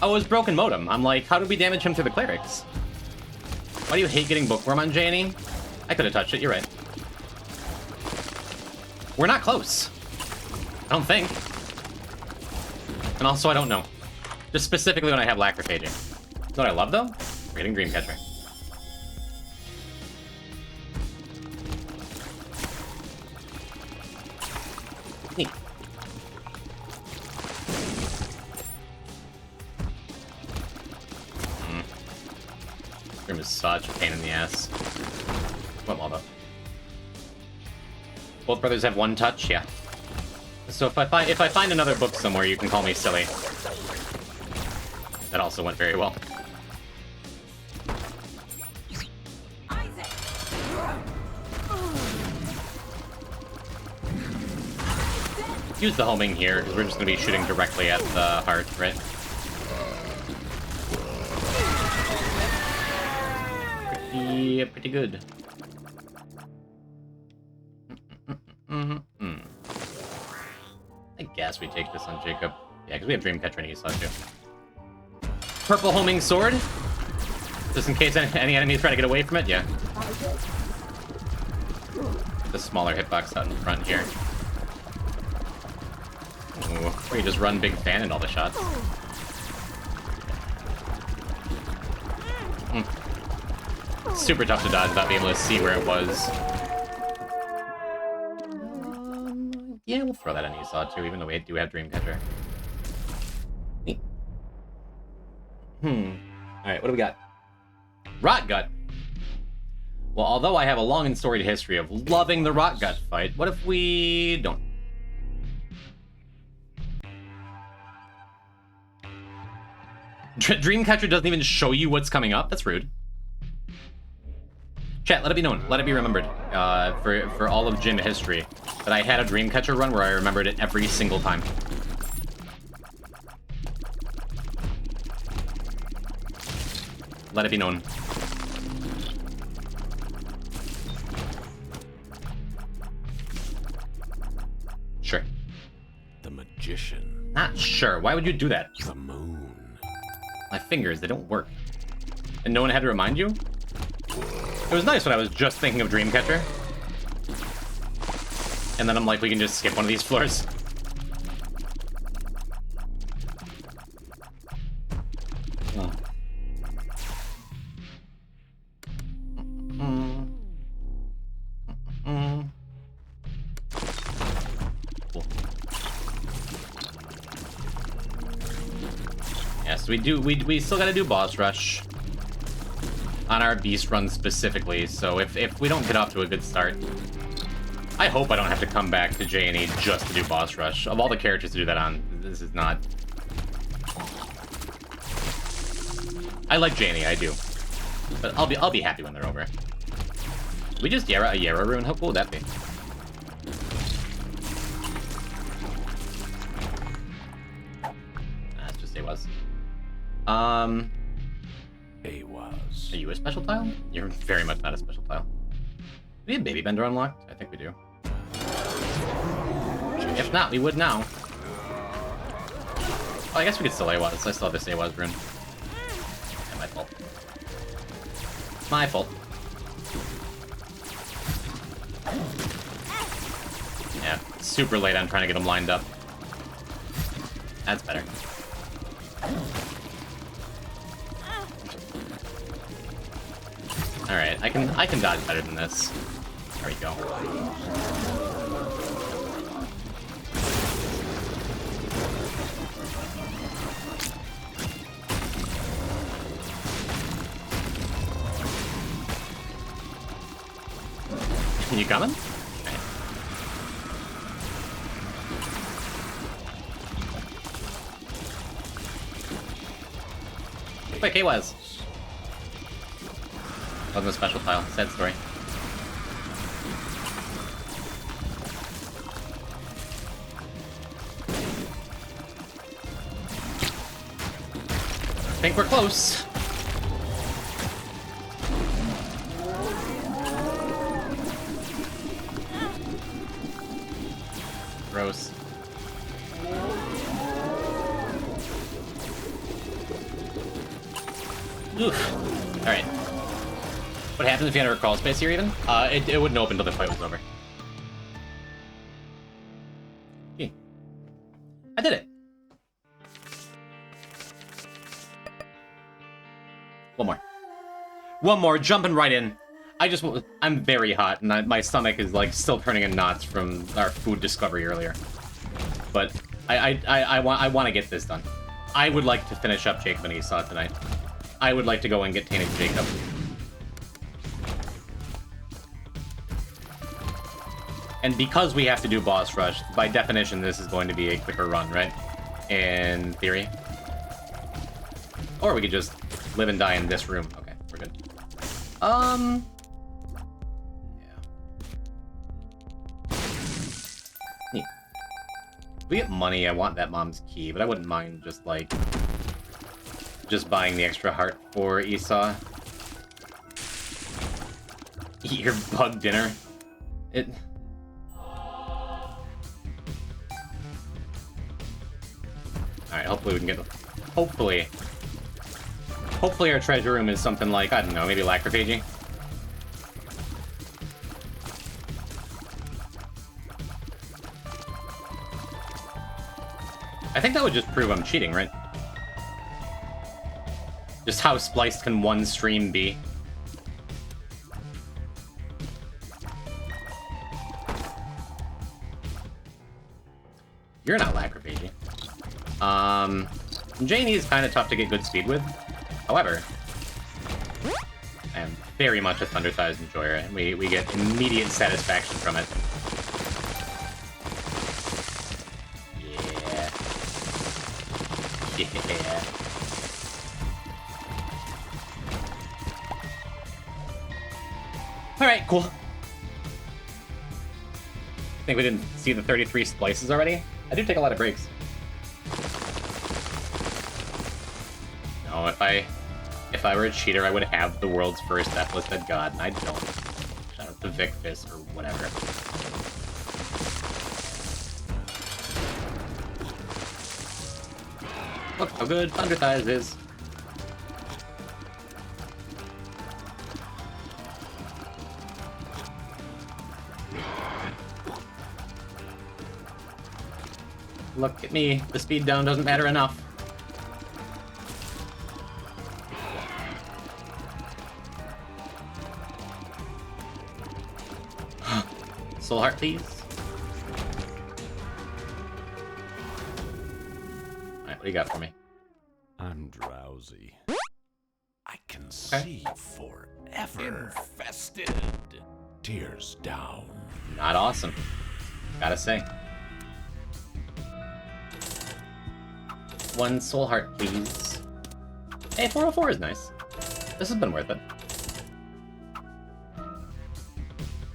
Speaker 2: Oh, it was Broken Modem. I'm like, how did we damage him through the clerics? Why do you hate getting Bookworm on J&E? I could have touched it, you're right. We're not close. I don't think. And also, I don't know. Just specifically when I have Lacrophaging. You know what I love, though? We're getting Dreamcatcher. Neat. Grim is such a pain in the ass. Went well, though. Both brothers have one touch, yeah. So if I find another book somewhere, you can call me silly. That also went very well. Use the homing here, because we're just going to be shooting directly at the heart, right? Pretty good. I guess we take this on Jacob. Yeah, because we have Dreamcatcher and Esau too. Purple homing sword? Just in case any enemies try to get away from it? Yeah. The smaller hitbox out in front here. Ooh, where you just run big fan and all the shots. Super tough to dodge without being able to see where it was. Yeah, we'll throw that on Esau too, even though we do have Dreamcatcher. Neat. Alright, what do we got? Rot Gut. Well, although I have a long and storied history of loving the Rot Gut fight, what if we don't? Dreamcatcher doesn't even show you what's coming up? That's rude. Chat, let it be known, let it be remembered, for all of Jim history, that I had a Dreamcatcher run where I remembered it every single time. Let it be known. Sure.
Speaker 1: The magician.
Speaker 2: Not sure. Why would you do that?
Speaker 1: The moon.
Speaker 2: My fingers, they don't work. And no one had to remind you? It was nice when I was just thinking of Dreamcatcher. And then I'm like, we can just skip one of these floors. Oh. Cool. Yes, we still gotta do boss rush. On our beast run specifically, so if we don't get off to a good start, I hope I don't have to come back to J&E just to do boss rush. Of all the characters to do that on, this is not. I like J&E, I do, but I'll be happy when they're over. We just a Yarrow rune. How cool would that be? That's just was. Are you a special tile? You're very much not a special tile. Do we have Baby Bender unlocked? I think we do. If not, we would now. Oh, I guess we could still AWAS. I still have this AWAS rune. Yeah, my fault. My fault. Yeah, super late on trying to get them lined up. That's better. Alright, I can dodge better than this. There we go. You coming? Okay. Quick, hey, Wes. Wasn't a special file. Sad story. I think we're close. Gross. Oof. Alright. What happens if you enter a crawl space here, even? It wouldn't open until the fight was over. Okay. I did it! One more. One more, jumping right in. I'm very hot, and my stomach is, like, still turning in knots from our food discovery earlier. But I want to get this done. I would like to finish up Jacob and Esau tonight. I would like to go and get Tainted Jacob. And because we have to do boss rush, by definition, this is going to be a quicker run, right? In theory. Or we could just live and die in this room. Okay, we're good. Yeah. Neat. If we get money, I want that mom's key, but I wouldn't mind just, like, just buying the extra heart for Esau. Eat your bug dinner. Alright, hopefully we can get... Hopefully our treasure room is something like, I don't know, maybe Lacrophagy? I think that would just prove I'm cheating, right? Just how spliced can one stream be? You're not Lacrophagy. Janie is kind of tough to get good speed with. However, I am very much a Thunder-sized enjoyer, and we get immediate satisfaction from it. Yeah. Alright, cool. Think we didn't see the 33 splices already? I do take a lot of breaks. No, if I were a cheater, I would have the world's first Deathless Dead God, and I don't. Shout out to Vic Fist or whatever. Look how good Thunder Thighs is. Look at me, the speed down doesn't matter enough. Soul Heart, please. Alright, what do you got for me?
Speaker 5: I'm drowsy. I can see forever.
Speaker 3: Infested.
Speaker 5: Tears down.
Speaker 2: Not awesome. Gotta say. One Soul Heart, please. Hey, 404 is nice. This has been worth it.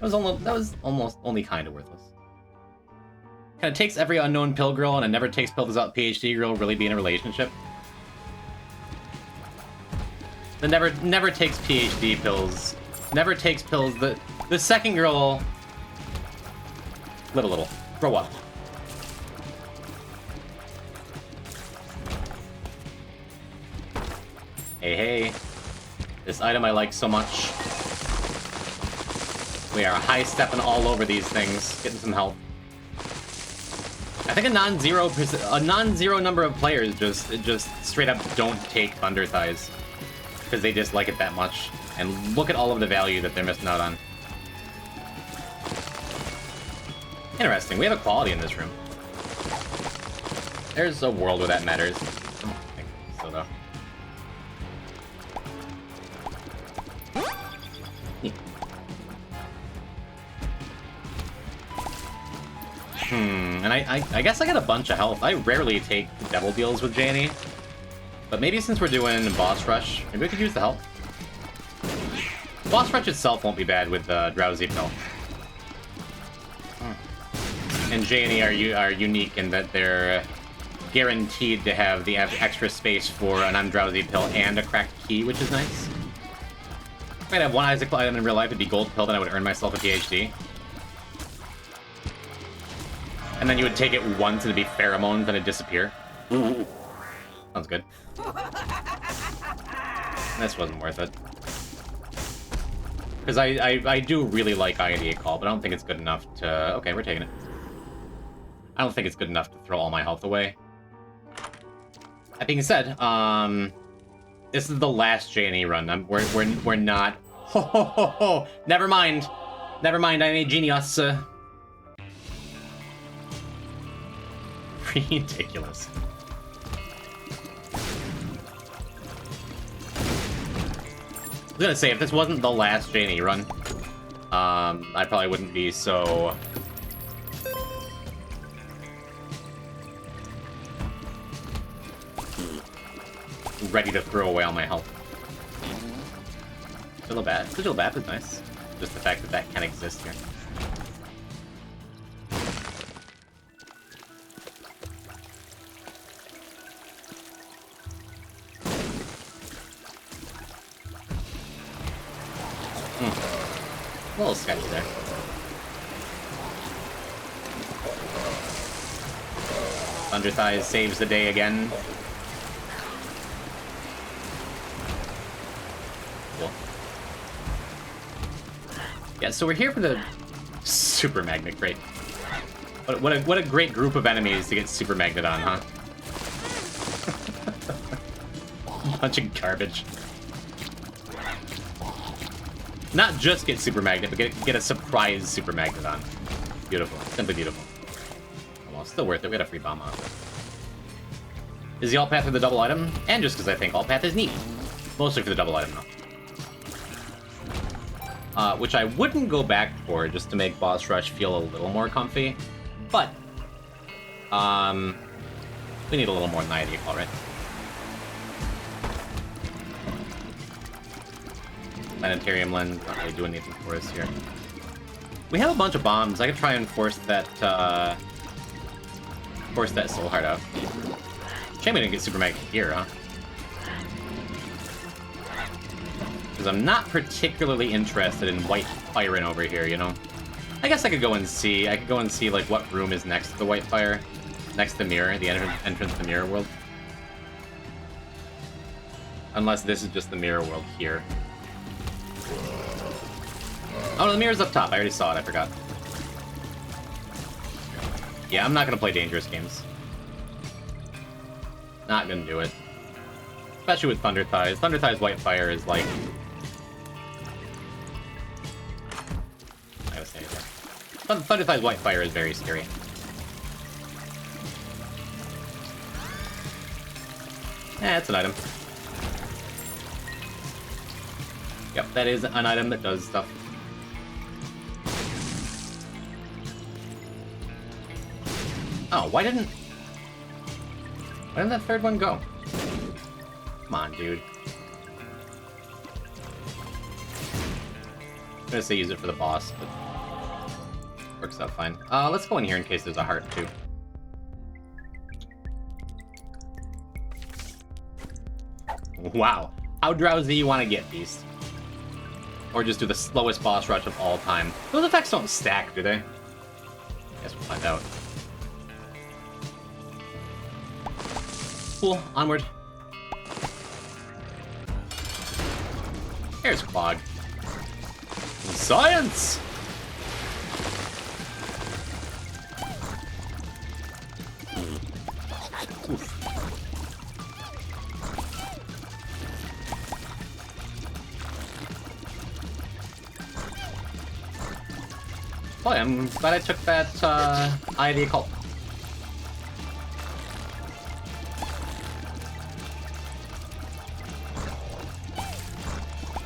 Speaker 2: That was almost only kind of worthless. Kind of takes every unknown pill girl and it never takes pills out PhD girl really be in a relationship. The never takes PhD pills. Never takes pills. The second girl live a little. Grow up. Hey, hey. This item I like so much. We are high-stepping all over these things, getting some health. I think a non-zero number of players just straight up don't take Thunder Thighs because they dislike it that much. And look at all of the value that they're missing out on. Interesting. We have equality in this room. There's a world where that matters. I don't think so, though. And I guess I got a bunch of health. I rarely take devil deals with Janie. But maybe since we're doing boss rush, maybe we could use the health. Boss rush itself won't be bad with the drowsy pill. And Janie are unique in that they're guaranteed to have the extra space for an undrowsy pill and a cracked key, which is nice. If I'd have one Isaac item in real life, it'd be gold pill, then I would earn myself a PhD. And then you would take it once and it'd be pheromones, then it'd disappear. Sounds good. This wasn't worth it. Because I do really like INDA Call, but I don't think it's good enough to... Okay, we're taking it. I don't think it's good enough to throw all my health away. That being said, this is the last J&E run. We're not... Ho ho ho ho! Never mind! Never mind, I'm a genius. Ridiculous. I was gonna say, if this wasn't the last J&E run, I probably wouldn't be so... ready to throw away all my health. Sigil Bath. Sigil Bath is nice. Just the fact that that can exist here. A little sketchy there. Thunder Thighs saves the day again. Cool. Yeah, so we're here for the Super Magnet. Great. What a great group of enemies to get Super Magnet on, huh? Bunch of garbage. Not just get Super Magnet, but get a surprise Super Magnet on. Beautiful. Simply beautiful. Well, still worth it. We got a free bomb off it. Is the alt path for the double item? And just because I think alt path is neat. Mostly for the double item, though. Which I wouldn't go back for, just to make boss rush feel a little more comfy. But, we need a little more than INDA Call, right? Planetarium lens, not really doing anything for us here. We have a bunch of bombs. I could try and force that soul heart out. Shame we didn't get Super Magnet here, huh? Because I'm not particularly interested in white firing over here, you know? I guess I could go and see. I could go and see, like, what room is next to the white fire. Next to the mirror, the entrance to the mirror world. Unless this is just the mirror world here. Oh, no, the mirror's up top. I already saw it. I forgot. Yeah, I'm not going to play dangerous games. Not going to do it. Especially with Thunder Thighs. Thunder Thighs White Fire is like... I gotta say it there. Thunder Thighs White Fire is very scary. It's an item. Yep, that is an item that does stuff. Oh, why didn't that third one go? Come on, dude. I'm gonna say use it for the boss, but works out fine. Let's go in here in case there's a heart, too. Wow. How drowsy you want to get, Beast? Or just do the slowest boss rush of all time. Those effects don't stack, do they? Guess we'll find out. Cool, onward. There's Clog. Science! Oof. Boy, I'm glad I took that Eye of the Occult.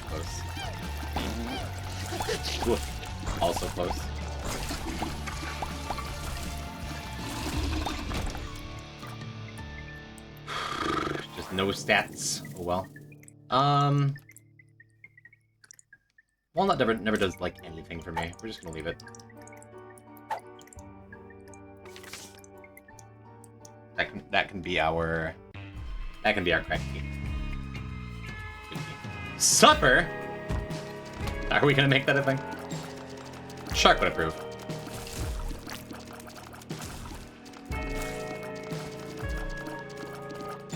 Speaker 2: Close. Oof. Also close. Just no stats. Oh well. Walnut never does like anything for me. We're just gonna leave it. That can be our crack key. Supper? Are we gonna make that a thing? Shark would approve.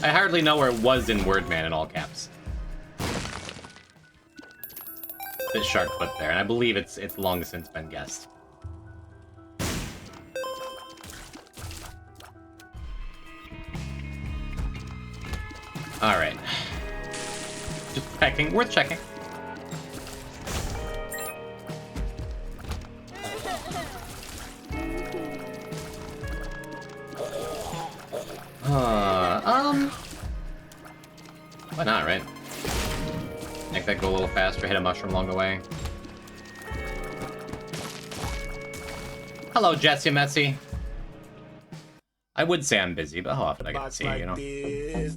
Speaker 2: I hardly know where it was in Wordman in all caps. This Shark put there, and I believe it's long since been guessed. Alright. Just checking. Worth checking. Why not, right? Make that go a little faster, hit a mushroom along the way. Hello, Jetsy Metsy. I would say I'm busy, but how often I get to see you, you know?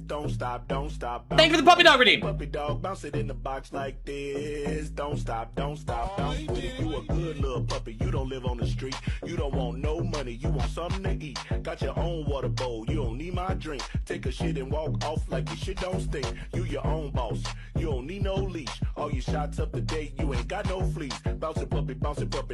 Speaker 1: Don't stop, don't stop.
Speaker 2: Thank you for the puppy dog redeem!
Speaker 1: Puppy dog, bounce it in the box like this. Don't stop, don't stop, bounce with it. You a good little puppy, you don't live on the street. You don't want no money, you want something to eat. Got your own water bowl, you don't need my drink. Take a shit and walk off like your shit don't stink. You your own boss, you don't need no leash. All your shots up to date, you ain't got no fleas. Bounce it puppy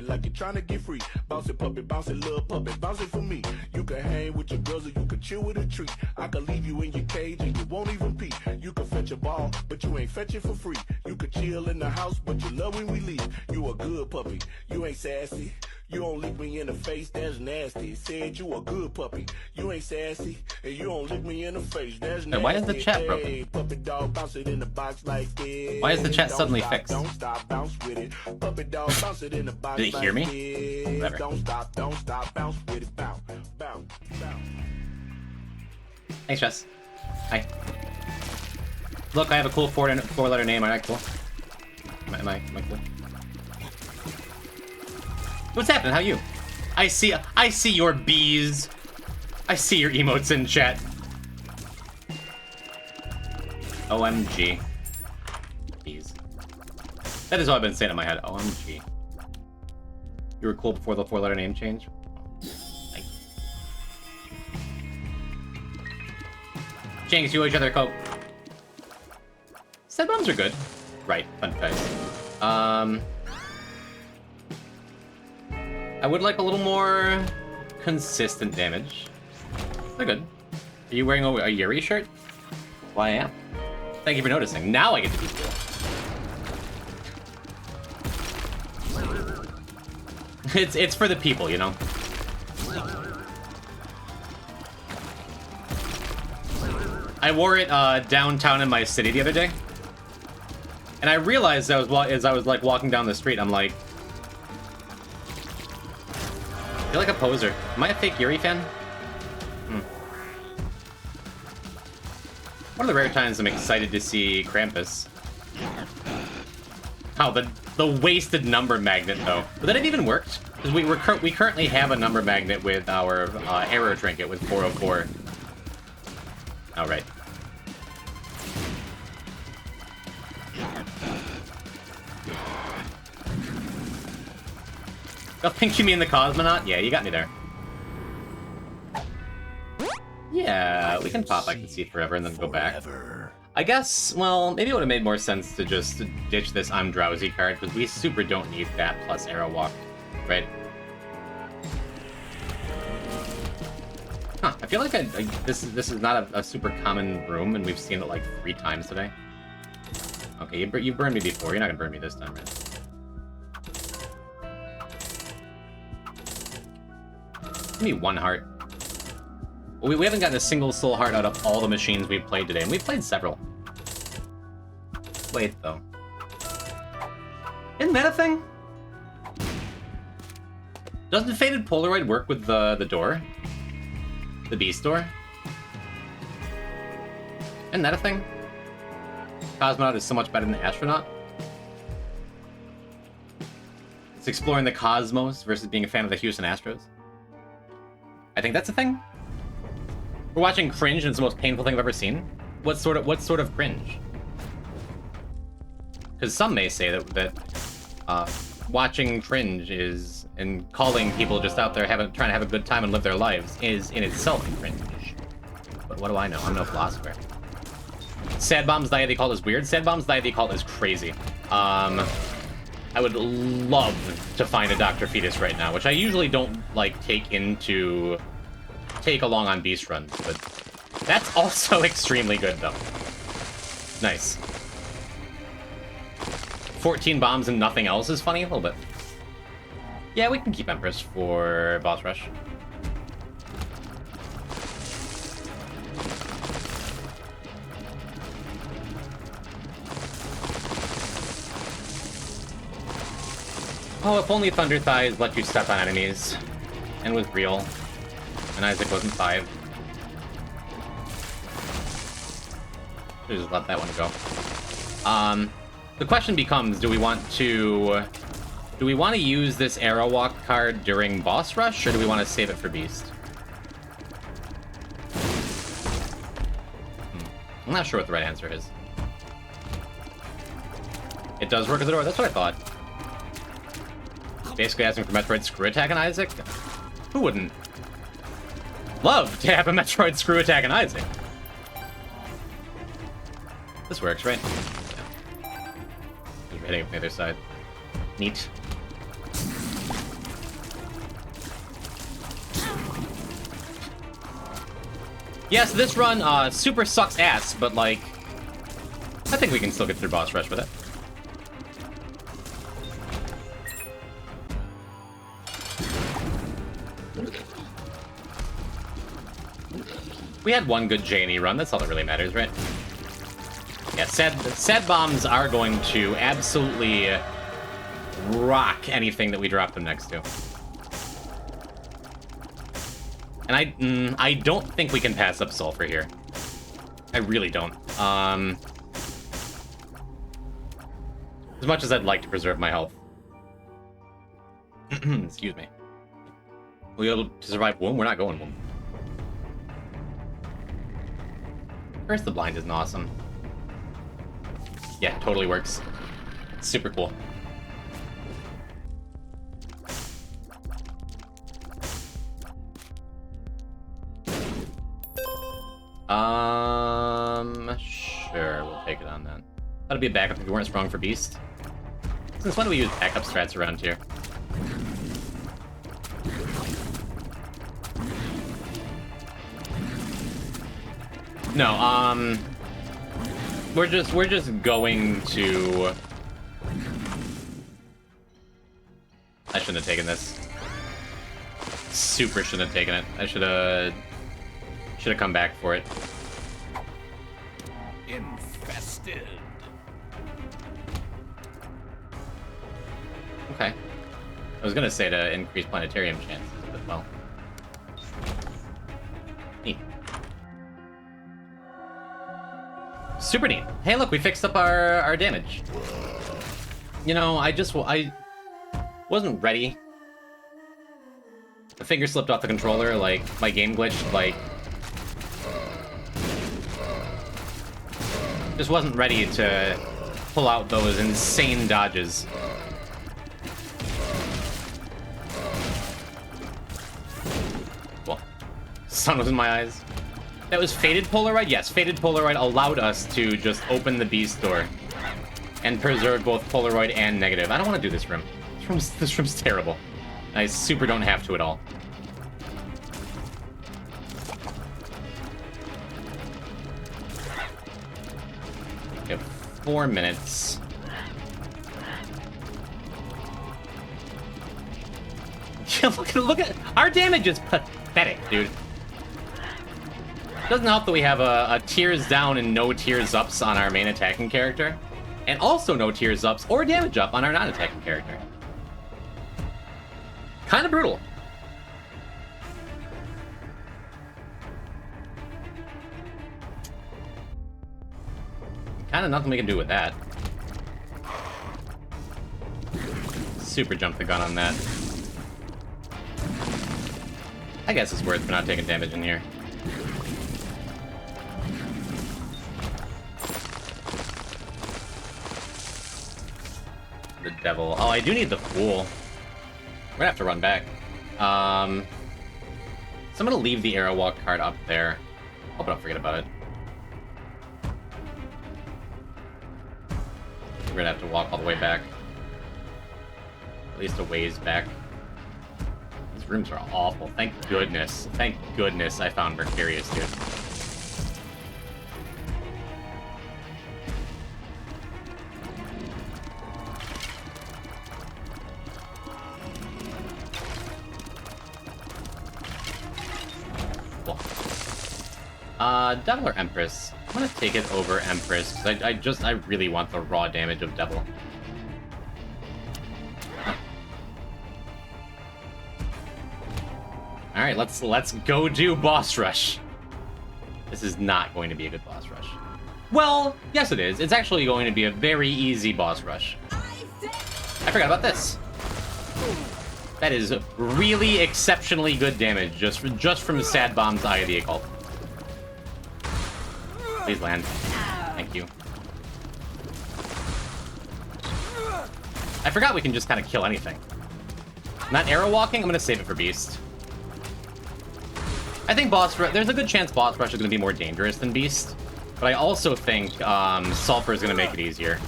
Speaker 1: like you're trying to get free. Bounce it little puppy, bounce it for me. You can hang with your girls or you can chill with a treat. I can leave you in your cage and you won't even pee. You can fetch a ball, but you ain't fetching for free. You can chill in the house, but you love when we leave. You a good puppy, you ain't sassy. You don't lick me in the face, that's nasty. Said you a good puppy, you ain't sassy. And you don't lick me in the face, that's nasty.
Speaker 2: Hey, why is the chat broken?
Speaker 1: Hey, puppy dog, bounce it in the box like this.
Speaker 2: Why is the chat suddenly
Speaker 1: stop,
Speaker 2: fixed?
Speaker 1: Don't stop, bounce with it. Puppy dog, bounce it in the box.
Speaker 2: Did it hear me?
Speaker 1: This.
Speaker 2: Whatever.
Speaker 1: Don't stop, bounce with it. Bounce, bounce, bounce.
Speaker 2: Thanks, Jess. Hi. Look, I have a cool four-letter name. Am I cool? Am I cool? What's happening? How you? I see your bees. I see your emotes in chat. OMG. Bees. That is all I've been saying in my head. OMG. You were cool before the four-letter name change? Jinx, you owe each other a coat. Said bombs are good. Right, fun fact. I would like a little more consistent damage. They're good. Are you wearing a Yuri shirt? Well, I am. Thank you for noticing. Now I get to be cool. It's for the people, you know? I wore it downtown in my city the other day. And I realized as I was like walking down the street, I'm like, I feel like a poser. Am I a fake Yuri fan? One of the rare times I'm excited to see Krampus. Oh, the wasted number magnet though. But that even worked because we currently have a number magnet with our arrow trinket with 404. All right. They'll think you mean the Cosmonaut? Yeah, you got me there. Yeah, we can pop I Can See Forever and then go back. I guess, well, maybe it would have made more sense to just ditch this I'm Drowsy card, because we super don't need that plus Arrow Walk, right? Huh, I feel like this is not a super common room, and we've seen it like 3 times today. Okay. Okay, you burned me before. You're not gonna burn me this time, right? Give me 1 heart. We haven't gotten a single soul heart out of all the machines we've played today, and we've played several. Wait, though. Isn't that a thing? Doesn't Faded Polaroid work with the door? The beast door? Isn't that a thing? Cosmonaut is so much better than astronaut? It's exploring the cosmos versus being a fan of the Houston Astros. I think that's a thing. We're watching cringe and it's the most painful thing I've ever seen. What sort of cringe? Because some may say that watching cringe is, and calling people just out there trying to have a good time and live their lives is in itself cringe. But what do I know? I'm no philosopher. Sad Bomb's Diety Cult is weird. Sad Bomb's Diety Cult is crazy. I would love to find a Dr. Fetus right now, which I usually don't like take along on beast runs, but that's also extremely good though. Nice. 14 bombs and nothing else is funny a little bit. Yeah, we can keep Empress for boss rush. Oh, if only Thunder Thighs let you step on enemies and was real, and Isaac wasn't 5. Should've just let that one go. The question becomes, do we want to use this Arrow Walk card during boss rush, or do we want to save it for Beast? I'm not sure what the right answer is. It does work as a door, that's what I thought. Basically asking for Metroid Screw Attack on Isaac? Who wouldn't love to have a Metroid Screw Attack on Isaac? This works, right? Yeah. We're hitting it from the other side. Neat. Yes, this run super sucks ass, but like, I think we can still get through boss rush with it. We had one good J&E run, that's all that really matters, right? Yeah, sad bombs are going to absolutely rock anything that we drop them next to. And I don't think we can pass up Sulfur here. I really don't. As much as I'd like to preserve my health. Excuse me. Will we be able to survive Womb? We're not going Womb. First, the blind isn't awesome. Yeah, totally works. Super cool. Sure, we'll take it on then. That'd be a backup if we weren't strong for Beast. Since when do we use backup strats around here? No, we're just going to... I shouldn't have taken this. Super shouldn't have taken it. I should have come back for it.
Speaker 3: Infested.
Speaker 2: Okay. I was gonna say to increase planetarium chances, but well. Neat. Super neat. Hey, look, we fixed up our damage. You know, I wasn't ready. The finger slipped off the controller, like, my game glitched, like... Just wasn't ready to pull out those insane dodges. Well, sun was in my eyes. That was Faded Polaroid? Yes, Faded Polaroid allowed us to just open the Beast door and preserve both Polaroid and negative. I don't want to do this room. This room's terrible. I super don't have to at all. We have 4 minutes. look at our damage is pathetic, dude. Doesn't help that we have a tears down and no tears ups on our main attacking character, and also no tears ups or damage up on our non-attacking character. Kind of brutal. Kind of nothing we can do with that. Super jump the gun on that. I guess it's worth for not taking damage in here. The devil. Oh, I do need the fool. We're gonna have to run back. So I'm gonna leave the arrow walk card up there. Hope I don't forget about it. We're gonna have to walk all the way back. At least a ways back. These rooms are awful. Thank goodness. Thank goodness I found Mercurius, dude. Devil or Empress? I'm gonna take it over Empress, because I really want the raw damage of Devil. Alright, let's go do boss rush. This is not going to be a good boss rush. Well, yes it is. It's actually going to be a very easy boss rush. I forgot about this. That is really exceptionally good damage just from Sad Bomb's Eye of the Occult. Please land. Thank you. I forgot we can just kind of kill anything. Not arrow walking, I'm gonna save it for Beast. I think there's a good chance boss rush is gonna be more dangerous than Beast, but I also think Sulfur is gonna make it easier.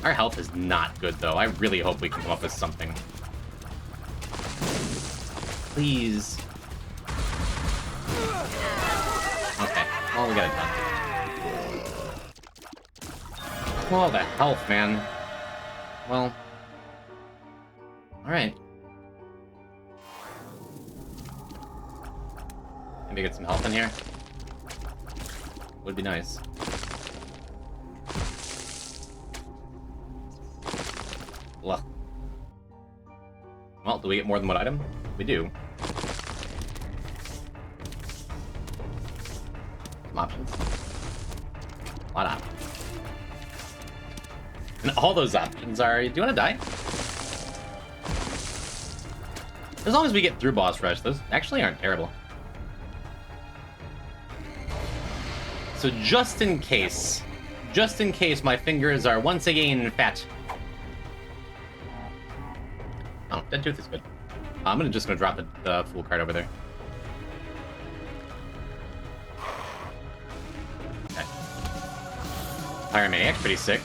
Speaker 2: Our health is not good though. I really hope we can come up with something. Please. Okay, well, we got it done. Oh, the health, man. Well. Alright. Maybe get some health in here. Would be nice. Ugh. Well, do we get more than one item? We do. Some options. A lot of options. And all those options are, do you want to die? As long as we get through boss rush, those actually aren't terrible. So just in case my fingers are once again fat. Oh, Dead Tooth is good. I'm just gonna drop the Fool card over there. Okay. Pyromaniac's pretty sick.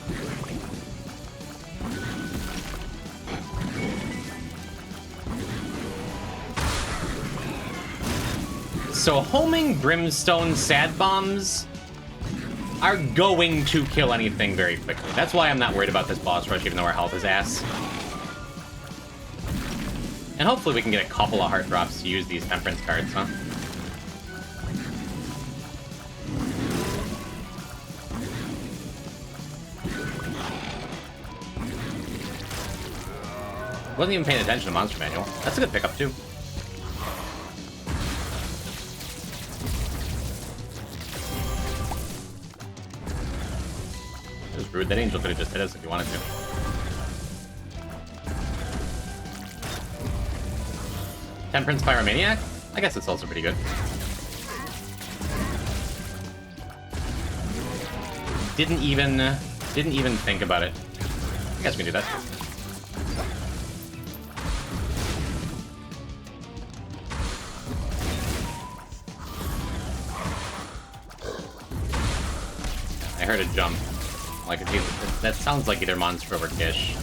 Speaker 2: So homing Brimstone Sad Bombs are going to kill anything very quickly. That's why I'm not worried about this boss rush, even though our health is ass. And hopefully we can get a couple of heart drops to use these Temperance cards, huh? Wasn't even paying attention to Monster Manual. That's a good pickup, too. That was rude. That angel could have just hit us if he wanted to. Temperance Pyromaniac? I guess it's also pretty good. Didn't even think about it. I guess we can do that. I heard a jump. Like, that sounds like either Monster or Gish.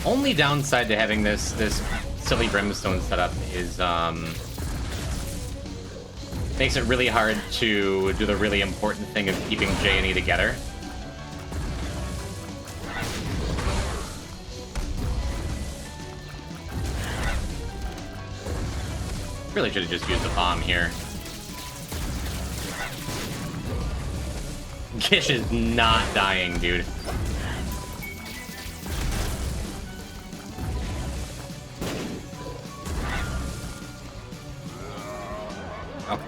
Speaker 2: Only downside to having this silly brimstone setup is makes it really hard to do the really important thing of keeping J and E together. Really should have just used the bomb here. Gish is not dying, dude. Oh.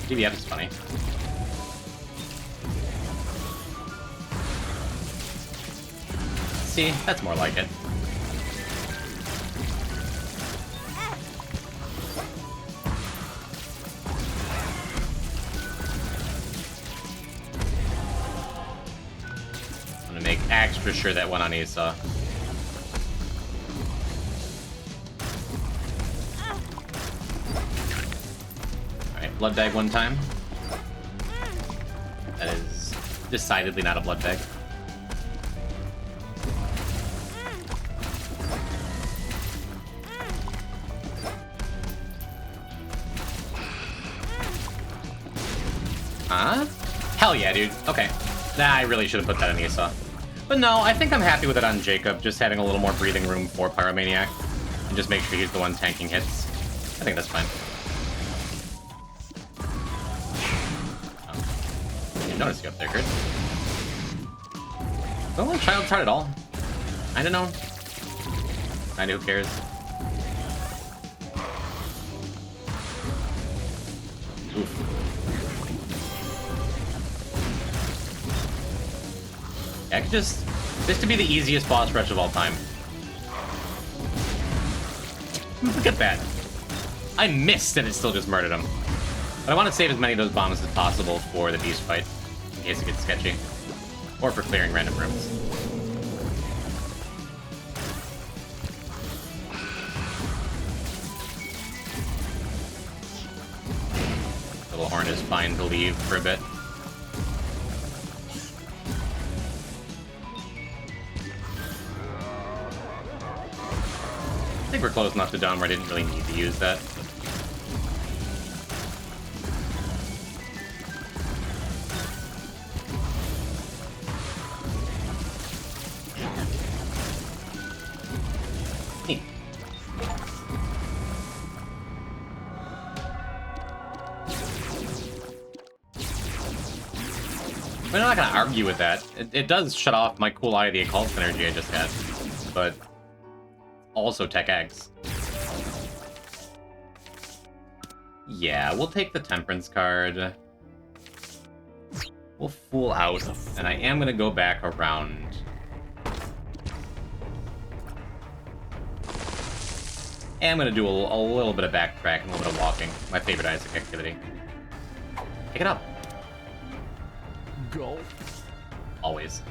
Speaker 2: DBF is funny. See, that's more like it. Make extra sure that one on Issa. Alright, blood bag one time. That is decidedly not a blood bag. Huh? Hell yeah, dude. Okay. Nah, I really should have put that in Issa. But no, I think I'm happy with it on Jacob, just having a little more breathing room for Pyromaniac. And just make sure he's the one tanking hits. I think that's fine. Oh. Didn't notice you up there, Kurt. Don't like Child's Heart at all. Kinda know. Kinda who cares. Oof. Yeah, I could just... This could be the easiest boss rush of all time. Look at that. I missed and it still just murdered him. But I want to save as many of those bombs as possible for the beast fight, in case it gets sketchy. Or for clearing random rooms. Little Horn is fine to leave for a bit. I think we're close enough to done where I didn't really need to use that. Neat. I'm not gonna argue with that. It does shut off my cool Eye of the Occult energy I just had, but also Tech Eggs. Yeah, we'll take the Temperance card. We'll Fool out, and I am gonna go back around. And I'm gonna do a little bit of backtrack and a little bit of walking. My favorite Isaac activity. Pick it up.
Speaker 5: Go.
Speaker 2: Always.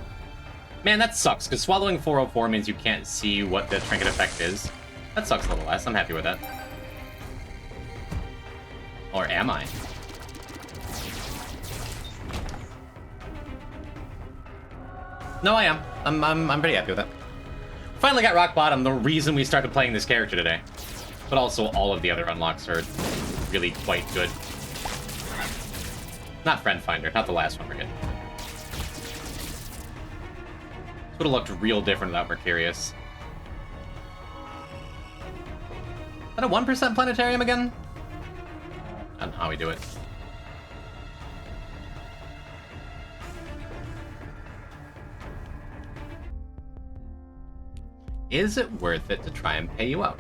Speaker 2: Man, that sucks, because swallowing 404 means you can't see what the trinket effect is. That sucks a little less. I'm happy with that. Or am I? No, I am. I'm pretty happy with that. Finally got rock bottom, the reason we started playing this character today. But also all of the other unlocks are really quite good. Not Friend Finder, not the last one we're getting. This would have looked real different without Mercurius. Is that a 1% planetarium again? I don't know how we do it. Is it worth it to try and pay you out?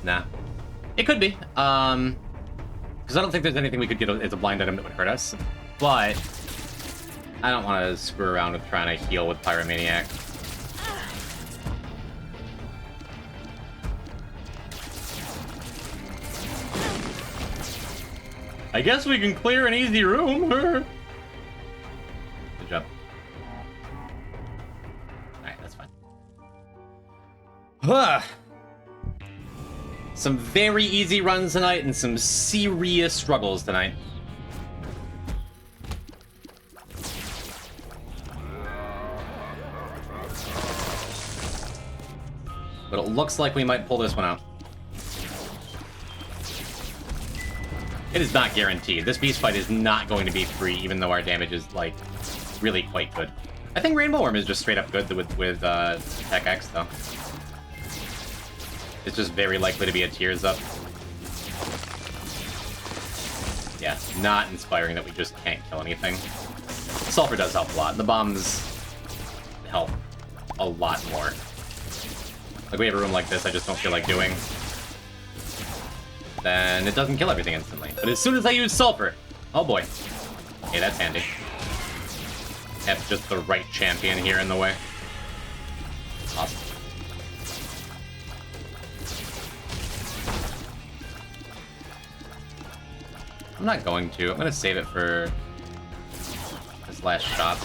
Speaker 2: Nah. It could be. Because I don't think there's anything we could get as a blind item that would hurt us. But I don't want to screw around with trying to heal with Pyromaniac. I guess we can clear an easy room. Good job. Alright, that's fine. Some very easy runs tonight and some serious struggles tonight. But it looks like we might pull this one out. It is not guaranteed. This beast fight is not going to be free, even though our damage is, like, really quite good. I think Rainbow Worm is just straight up good with Tech X, though. It's just very likely to be a Tears Up. Yeah, not inspiring that we just can't kill anything. Sulfur does help a lot. The bombs help a lot more. Like, we have a room like this I just don't feel like doing. Then it doesn't kill everything instantly. But as soon as I use Sulfur... Oh boy. Okay, that's handy. Have just the right champion here in the way. Awesome. I'm not going to. I'm going to save it for this last shot.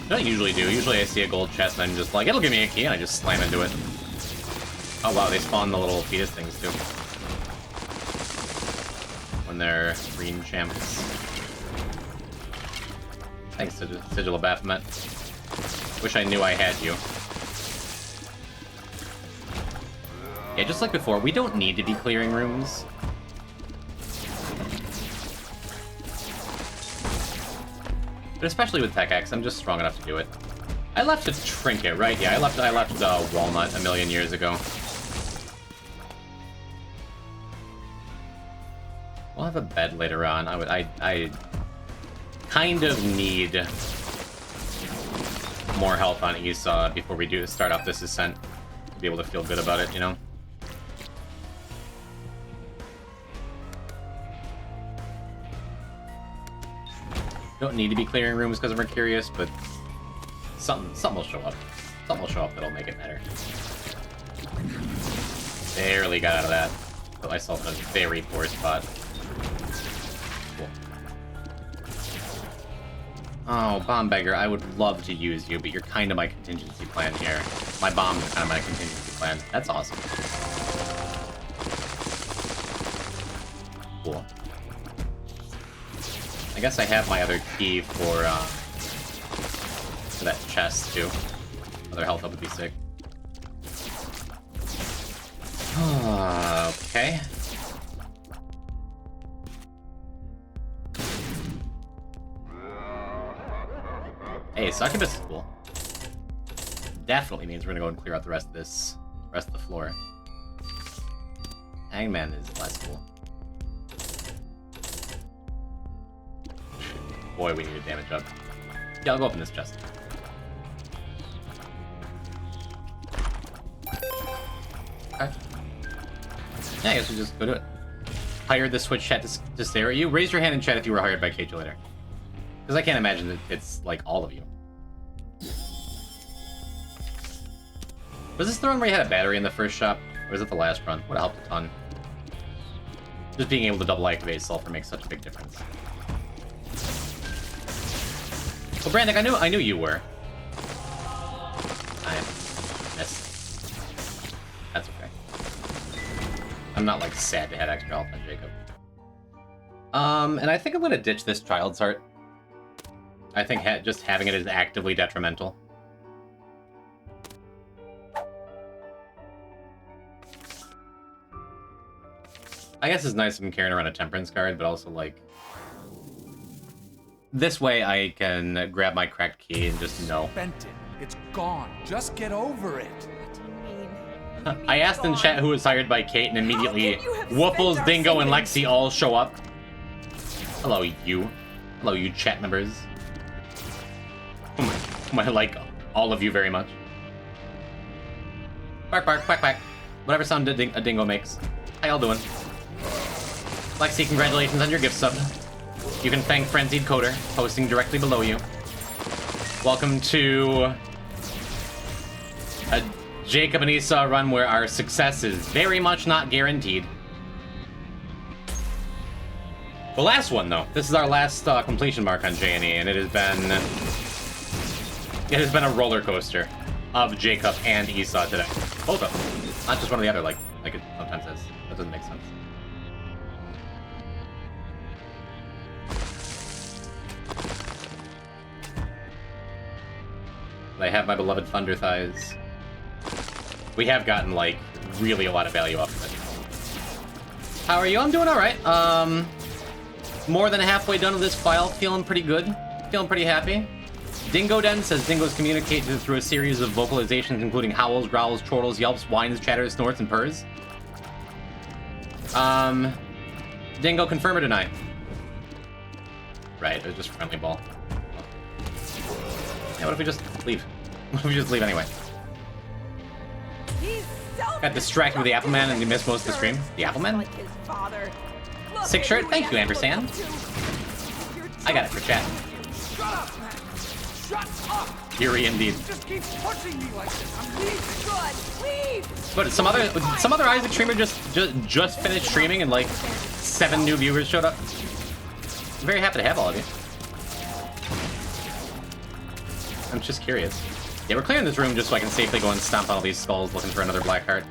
Speaker 2: I don't usually do. Usually I see a gold chest and I'm just like, it'll give me a key, and I just slam into it. Oh wow, they spawn the little fetus things too. When they're green champs. Thanks, Sigil of Baphomet. Wish I knew I had you. Yeah, just like before, we don't need to be clearing rooms. But especially with Tech X, I'm just strong enough to do it. I left a trinket, right? Yeah, I left Walnut a million years ago. We'll have a bed later on. I kind of need more health on Esau before we do start off this ascent to be able to feel good about it, you know? Don't need to be clearing rooms because we're curious, but something will show up. Something will show up that'll make it better. Barely got out of that. Put myself in a very poor spot. Cool. Oh, Bomb Beggar, I would love to use you, but you're kind of my contingency plan here. My bomb is kind of my contingency plan. That's awesome. Cool. I guess I have my other key for that chest, too. Other health up would be sick. Okay. Hey, Succubus is cool. Definitely means we're gonna go and clear out the rest of the floor. Hangman is less cool. Boy, we need a damage up. Yeah, I'll go up in this chest. Okay. Yeah, I guess we just go do it. Hired the Switch chat to stare at you? Raise your hand in chat if you were hired by KJ later. Because I can't imagine that it's, like, all of you. Was this the run where you had a battery in the first shop? Or was it the last run? Would have helped a ton. Just being able to double activate Sulfur makes such a big difference. Well, Brandick, I knew you were. I missed. That's okay. I'm not, like, sad to have extra health on Jacob. And I think I'm gonna ditch this Child's Heart. I think just having it is actively detrimental. I guess it's nice if I'm carrying around a Temperance card, but also, like... This way I can grab my cracked key and just know.
Speaker 3: Spent it. It's gone. Just get over it.
Speaker 4: What do you mean?
Speaker 2: I asked in chat who was hired by Kate, and immediately Woofles, Dingo, and Lexi all show up. Hello, you. Hello, you chat members. I like all of you very much. Bark, bark, quack, quack. Whatever sound a dingo makes. How y'all doing? Lexi, congratulations on your gift sub. You can thank Frenzied Coder, posting directly below you. Welcome to a Jacob and Esau run where our success is very much not guaranteed. The last one, though. This is our last completion mark on J&E, and it has been a roller coaster of Jacob and Esau today. Both of them. Not just one or the other, like it sometimes is. That doesn't make sense. I have my beloved Thunder Thighs. We have gotten, like, really a lot of value off of it. How are you? I'm doing alright. More than halfway done with this file. Feeling pretty good. Feeling pretty happy. Dingo Den says dingoes communicate through a series of vocalizations, including howls, growls, chortles, yelps, whines, chatters, snorts, and purrs. Dingo, confirm or deny? Right, it was just friendly ball. Yeah, what if we just leave? What if we just leave anyway? Got distracted with the Apple Man and you missed most of the stream. The Apple Man? Sick shirt? Thank you, Ampersand. I got it for chat.
Speaker 3: Shut up, man! Shut up!
Speaker 2: Fury indeed.
Speaker 3: Just keep pushing me like this. I'm leaving. Good. Leave.
Speaker 2: But some other Isaac streamer just finished streaming and like 7 new viewers showed up. I'm very happy to have all of you. I'm just curious. Yeah, we're clearing this room just so I can safely go and stomp on all these skulls looking for another black heart.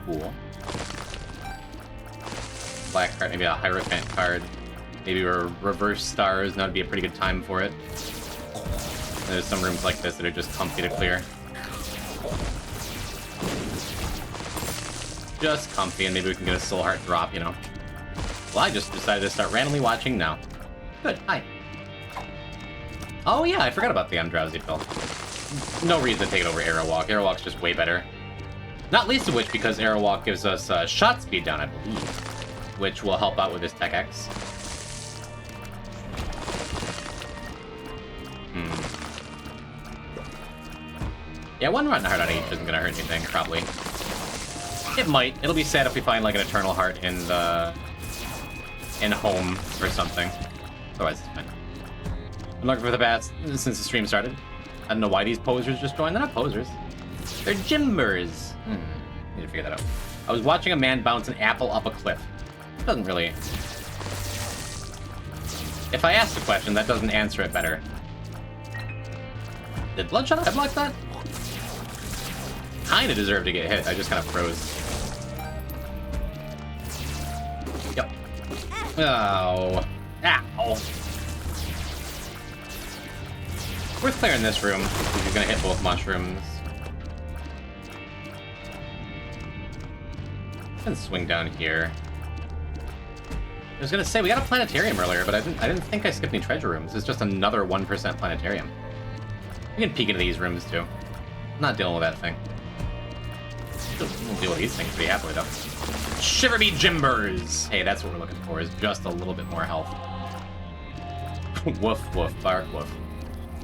Speaker 2: Cool. Black heart, maybe a Hierophant card. Maybe reverse stars, that would be a pretty good time for it. There's some rooms like this that are just comfy to clear. Just comfy, and maybe we can get a soul heart drop, you know. Well, I just decided to start randomly watching now. Good, hi. Oh yeah, I forgot about the I'm Drowsy pill. No reason to take it over Arrow Walk. Arrow Walk's just way better. Not least of which because Arrow Walk gives us shot speed down, I believe. Which will help out with this Tech X. Yeah, one rotten heart on each isn't gonna hurt anything, probably. It might. It'll be sad if we find like an Eternal Heart in home or something. Otherwise, it's fine. I'm looking for the bats since the stream started. I don't know why these posers just joined. They're not posers. They're gymbers. Need to figure that out. I was watching a man bounce an apple up a cliff. It doesn't really... If I ask the question, that doesn't answer it better. Did Bloodshot headlock that? Kinda deserved to get hit. I just kind of froze. Yep. Oh. Ow. Worth clearing this room, because you're gonna hit both mushrooms. I can swing down here. I was gonna say, we got a planetarium earlier, but I didn't think I skipped any treasure rooms. It's just another 1% planetarium. We can peek into these rooms, too. I'm not dealing with that thing. We'll deal with these things pretty happily, though. Shiver me Jimbers! Hey, that's what we're looking for, is just a little bit more health. Woof, woof, bark, woof.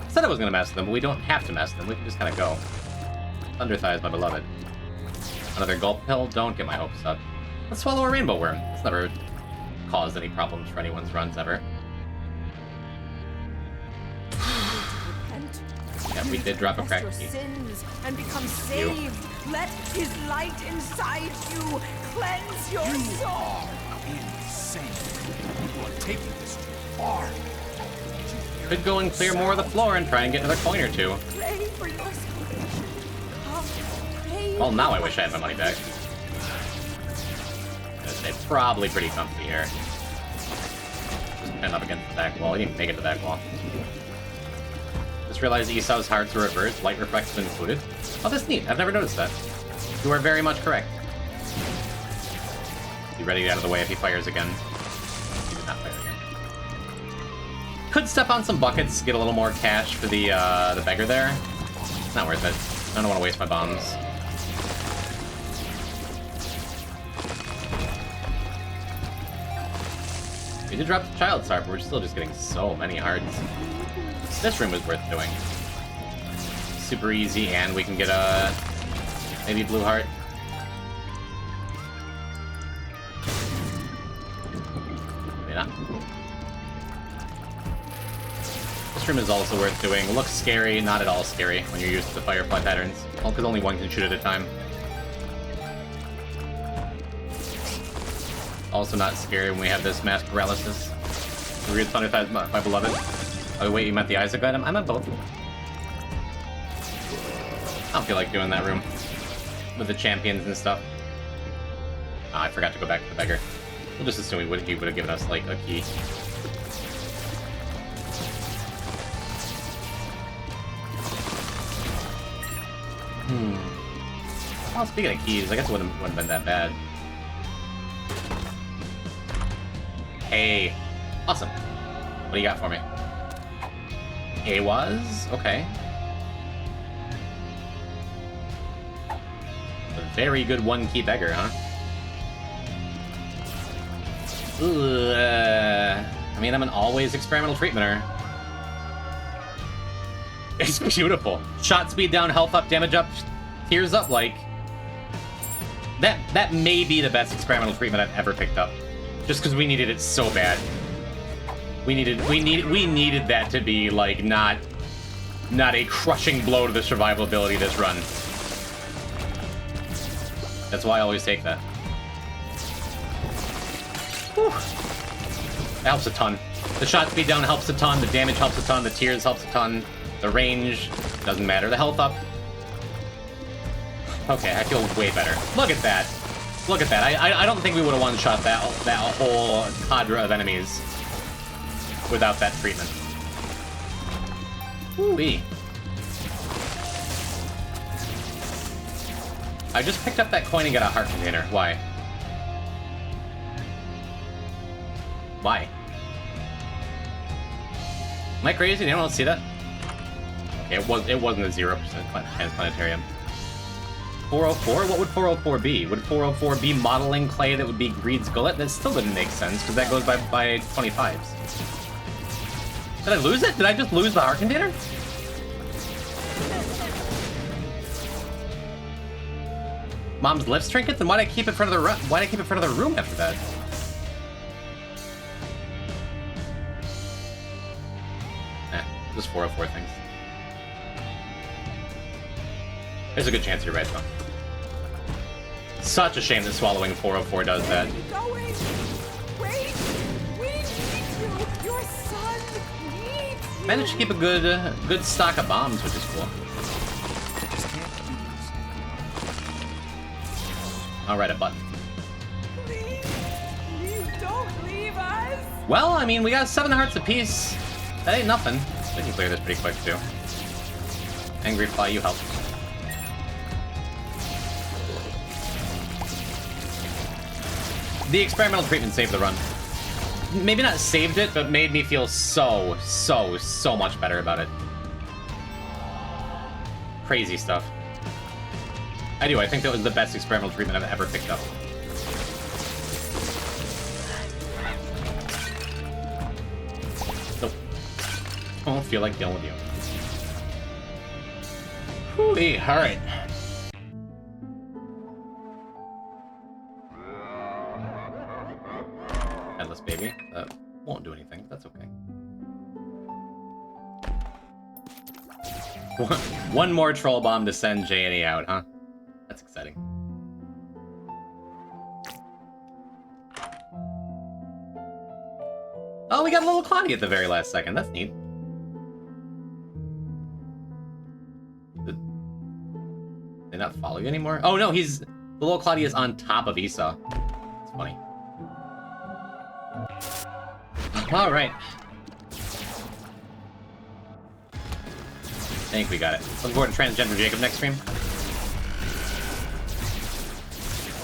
Speaker 2: I said I was gonna mess with them, but we don't have to mess with them. We can just kind of go. Thunder thighs, my beloved. Another gulp pill? Don't get my hopes up. Let's swallow a rainbow worm. It's never caused any problems for anyone's runs, ever. Yeah, we did drop a crack key.
Speaker 4: Sins and become saved. Let his light inside you cleanse your soul.
Speaker 3: Insane. You are taking this too far.
Speaker 2: Could go and clear more of the floor and try and get another coin or two.
Speaker 4: Pray for your salvation. Come, pray.
Speaker 2: Well, now I wish I had my money back. They're probably pretty comfy here. Just pinned up against the back wall. He didn't make it to the back wall. Just realized Esau's hearts are reversed, light reflection included. Oh, that's neat. I've never noticed that. You are very much correct. Be ready to get out of the way if he fires again. He did not fire again. Could step on some buckets, get a little more cash for the beggar there. It's not worth it. I don't want to waste my bombs. We did drop the Child's Heart, but we're still just getting so many hearts. This room is worth doing. Super easy, and we can get a maybe blue heart. Maybe not. This room is also worth doing. Looks scary, not at all scary when you're used to the firefly patterns. Well, because only one can shoot at a time. Also not scary when we have this mass paralysis. Read Thunder Thighs, my beloved. Oh wait, you meant the Isaac item? I meant both. I don't feel like doing that room. With the champions and stuff. Oh, I forgot to go back to the beggar. We'll just assume he would have given us, like, a key. Well, speaking of keys, I guess it wouldn't have been that bad. Hey. Awesome. What do you got for me? A was? Okay. A very good one-key beggar, huh? I mean, I'm an always experimental treatmenter. It's beautiful. Shot speed down, health up, damage up, tears up, like... That may be the best experimental treatment I've ever picked up. Just because we needed it so bad. We needed that to be, like, not a crushing blow to the survivability of this run. That's why I always take that. Whew. That helps a ton. The shot speed down helps a ton, the damage helps a ton, the tears helps a ton, the range doesn't matter, the health up. Okay, I feel way better. Look at that. Look at that. I don't think we would have one-shot that whole cadre of enemies without that treatment. Woo-wee. I just picked up that coin and got a heart container. Why? Why? Am I crazy? Did anyone else see that? Okay, it wasn't a 0% planetarium. 404? What would 404 be? Would 404 be modeling clay that would be Greed's gullet? That still didn't make sense, because that goes by 25s. Did I lose it? Did I just lose the heart container? Mom's lips trinkets? Then why'd I keep it in front of the room after that? Just 404 things. There's a good chance you're right, though. Such a shame that swallowing 404 does that.
Speaker 4: Going. Wait, we need you. Your son needs you.
Speaker 2: Managed to keep a good stock of bombs, which is cool. I'll write a button.
Speaker 4: Please don't leave us.
Speaker 2: Well, I mean, we got 7 hearts apiece. That ain't nothing. We can clear this pretty quick, too. Angry Fly, you help. The experimental treatment saved the run. Maybe not saved it, but made me feel so much better about it. Crazy stuff. I think that was the best experimental treatment I've ever picked up. Nope. I don't feel like dealing with you. Whoo-wee, alright. Headless baby. Won't do anything, but that's okay. One more troll bomb to send J&E out, huh? That's exciting. Oh, we got a little Claudia at the very last second. That's neat. Did they not follow you anymore? Oh no, the little Claudia's on top of Esau. It's funny. All right. I think we got it. Looking forward to Transgender Jacob next stream.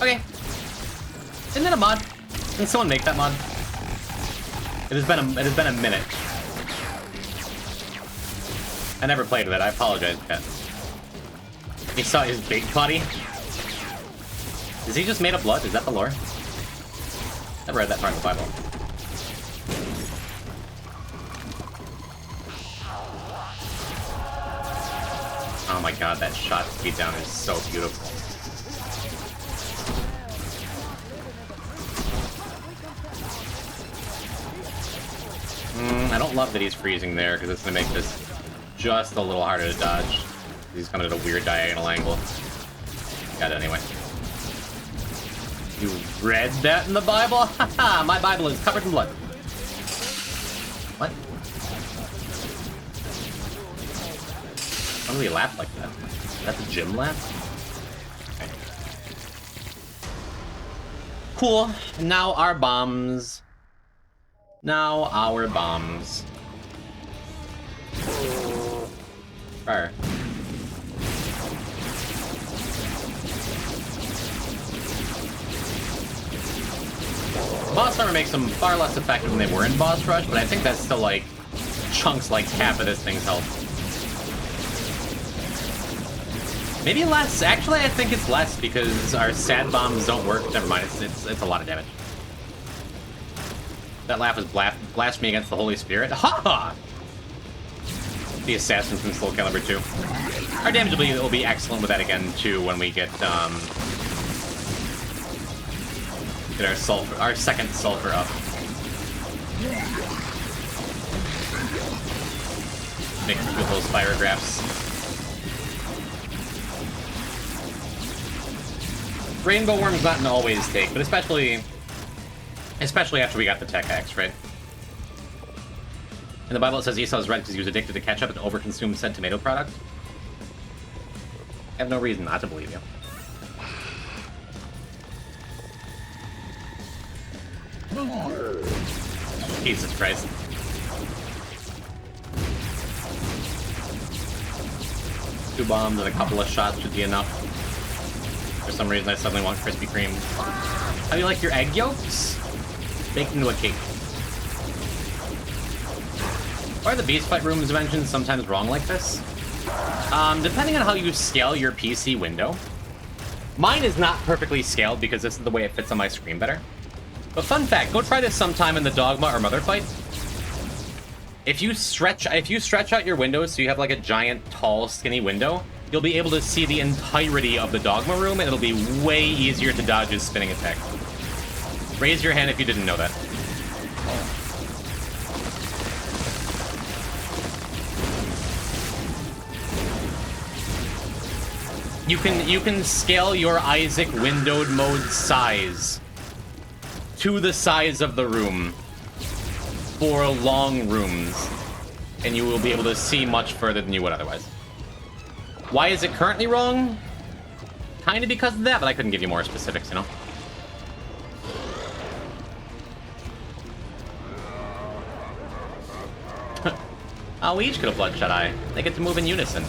Speaker 2: Okay. Isn't that a mod? Can someone make that mod? It has been a minute. I never played with it. I apologize, Kat. He saw his big body. Is he just made of blood? Is that the lore? Never read that part of the Bible. Oh my god, that shot speed down is so beautiful. I don't love that he's freezing there, because it's going to make this just a little harder to dodge. He's coming at a weird diagonal angle. Got it anyway. You read that in the Bible? Haha, my Bible is covered in blood. What? Why do we laugh like that? That's a gym laugh? Okay. Cool. Now our bombs. Now our bombs. Fire. Boss armor makes them far less effective than they were in boss rush, but I think that's still like chunks like half of this thing's health. Maybe less. Actually, I think it's less because our sad bombs don't work. Never mind. It's a lot of damage. That laugh is blasphemy against the Holy Spirit. Ha ha! The assassin from Soul Calibur 2. Our damage will be excellent with that again too when we get our second sulfur up. Mixed with those pyrographs. Rainbow Worm's not an always take, but especially after we got the tech axe, right? In the Bible it says Esau's red because he was addicted to ketchup and overconsumed said tomato product. I have no reason not to believe you. Jesus Christ. Two bombs and a couple of shots should be enough. For some reason I suddenly want Krispy Kreme. How do you like your egg yolks? Baked into a cake. Are the beast fight rooms mentioned sometimes wrong like this? Depending on how you scale your PC window. Mine is not perfectly scaled because this is the way it fits on my screen better. But fun fact, go try this sometime in the Dogma or Mother fight. If you stretch out your windows so you have like a giant, tall, skinny window, you'll be able to see the entirety of the Dogma room, and it'll be way easier to dodge his spinning attack. Raise your hand if you didn't know that. You can scale your Isaac windowed mode size to the size of the room for long rooms, and you will be able to see much further than you would otherwise. Why is it currently wrong? Kind of because of that, but I couldn't give you more specifics, you know? Oh, we each could have Bloodshot Eye. They get to move in unison.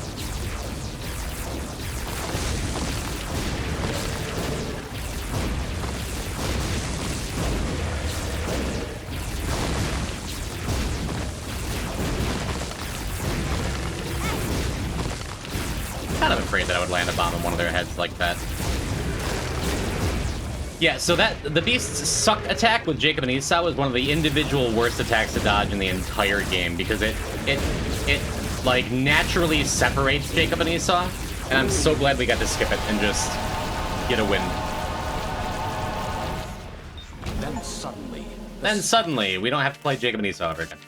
Speaker 2: Kind of afraid that I would land a bomb on one of their heads like that. Yeah, so the Beast's suck attack with Jacob and Esau was one of the individual worst attacks to dodge in the entire game because it like naturally separates Jacob and Esau, and I'm so glad we got to skip it and just get a win. Then suddenly we don't have to play Jacob and Esau ever again.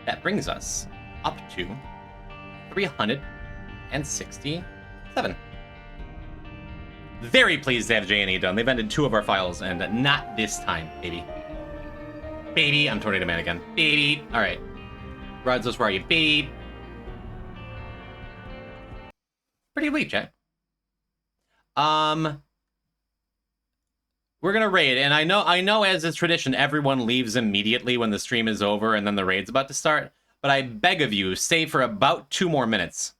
Speaker 2: That brings us up to 367. Very pleased to have J&E done. They've ended 2 of our files, and not this time, baby. Baby, I'm Tornado Man again. Baby. All right. Rodzos, where are you, babe? Pretty weak, chat. We're gonna raid, and I know as is tradition, everyone leaves immediately when the stream is over and then the raid's about to start. But I beg of you, stay for about 2 more minutes,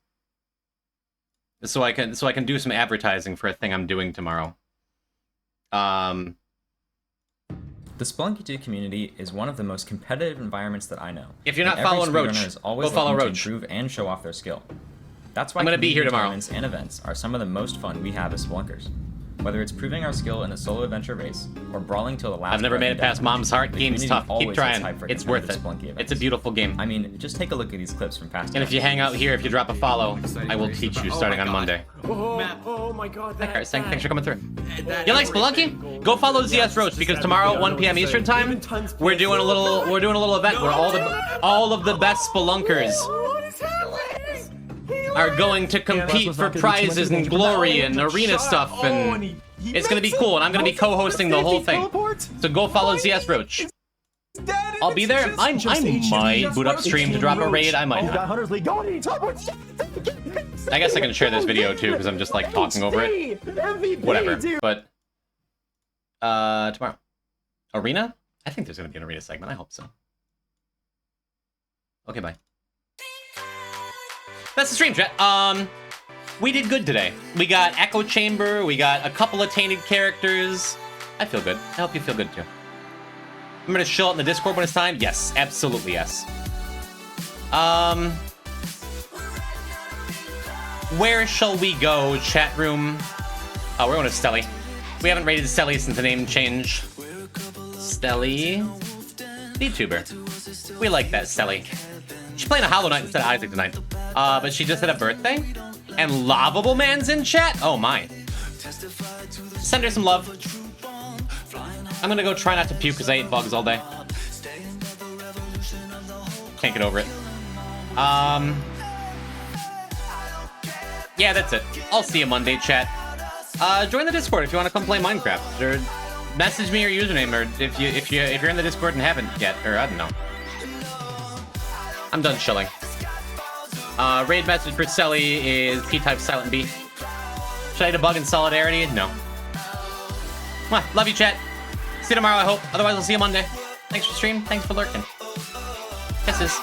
Speaker 2: so I can do some advertising for a thing I'm doing tomorrow.
Speaker 6: The Spelunky 2 community is one of the most competitive environments that I know.
Speaker 2: If you're not following Roach, go follow Roach.
Speaker 6: To improve and show off their skill. That's why
Speaker 2: I'm gonna be here tomorrow.
Speaker 6: Tournaments and events are some of the most fun we have as Spelunkers. Whether it's proving our skill in a solo adventure race, or brawling till the last...
Speaker 2: I've never made it past Mom's Heart. Game's tough. Keep trying. It's worth it.
Speaker 6: Events.
Speaker 2: It's a beautiful game.
Speaker 6: I mean, just take a look at these clips from past...
Speaker 2: And if you hang out here, if you drop a follow, I will teach you starting on Monday.
Speaker 7: Oh my god.
Speaker 2: Thanks for coming through. You like Spelunky? Go follow ZS Roach because tomorrow at 1 p.m. Eastern time, we're doing a little event where all of the best Spelunkers are going to compete for prizes and glory and arena stuff, and it's going to be cool, and I'm going to be co-hosting the whole thing. So go follow ZS Roach. I'll be there. I might boot up stream to drop a raid. I might not. I guess I can share this video too, because I'm just like talking over it. Whatever. But tomorrow. Arena? I think there's going to be an arena segment. I hope so. Okay, bye. That's the stream, chat. We did good today. We got Echo Chamber, we got a couple of tainted characters. I feel good. I hope you feel good too. I'm gonna chill out in the Discord when it's time. Yes, absolutely yes. Where shall we go, chat room? Oh, we're going to Stelly. We haven't rated Stelly since the name change. Stelly. VTuber. We like that, Stelly. She's playing a Hollow Knight instead of Isaac tonight. But she just had a birthday. And Lovable Man's in chat? Oh my. Send her some love. I'm gonna go try not to puke because I ate bugs all day. Can't get over it. Yeah, that's it. I'll see you Monday, chat. Join the Discord if you want to come play Minecraft, or message me your username, or if you're in the Discord and haven't yet, or I don't know. I'm done chilling. Raid message for Selly is P-type silent B. Should I hit a bug in solidarity? No. Mwah, love you, chat. See you tomorrow, I hope. Otherwise, I'll see you Monday. Thanks for stream. Thanks for lurking. Kisses.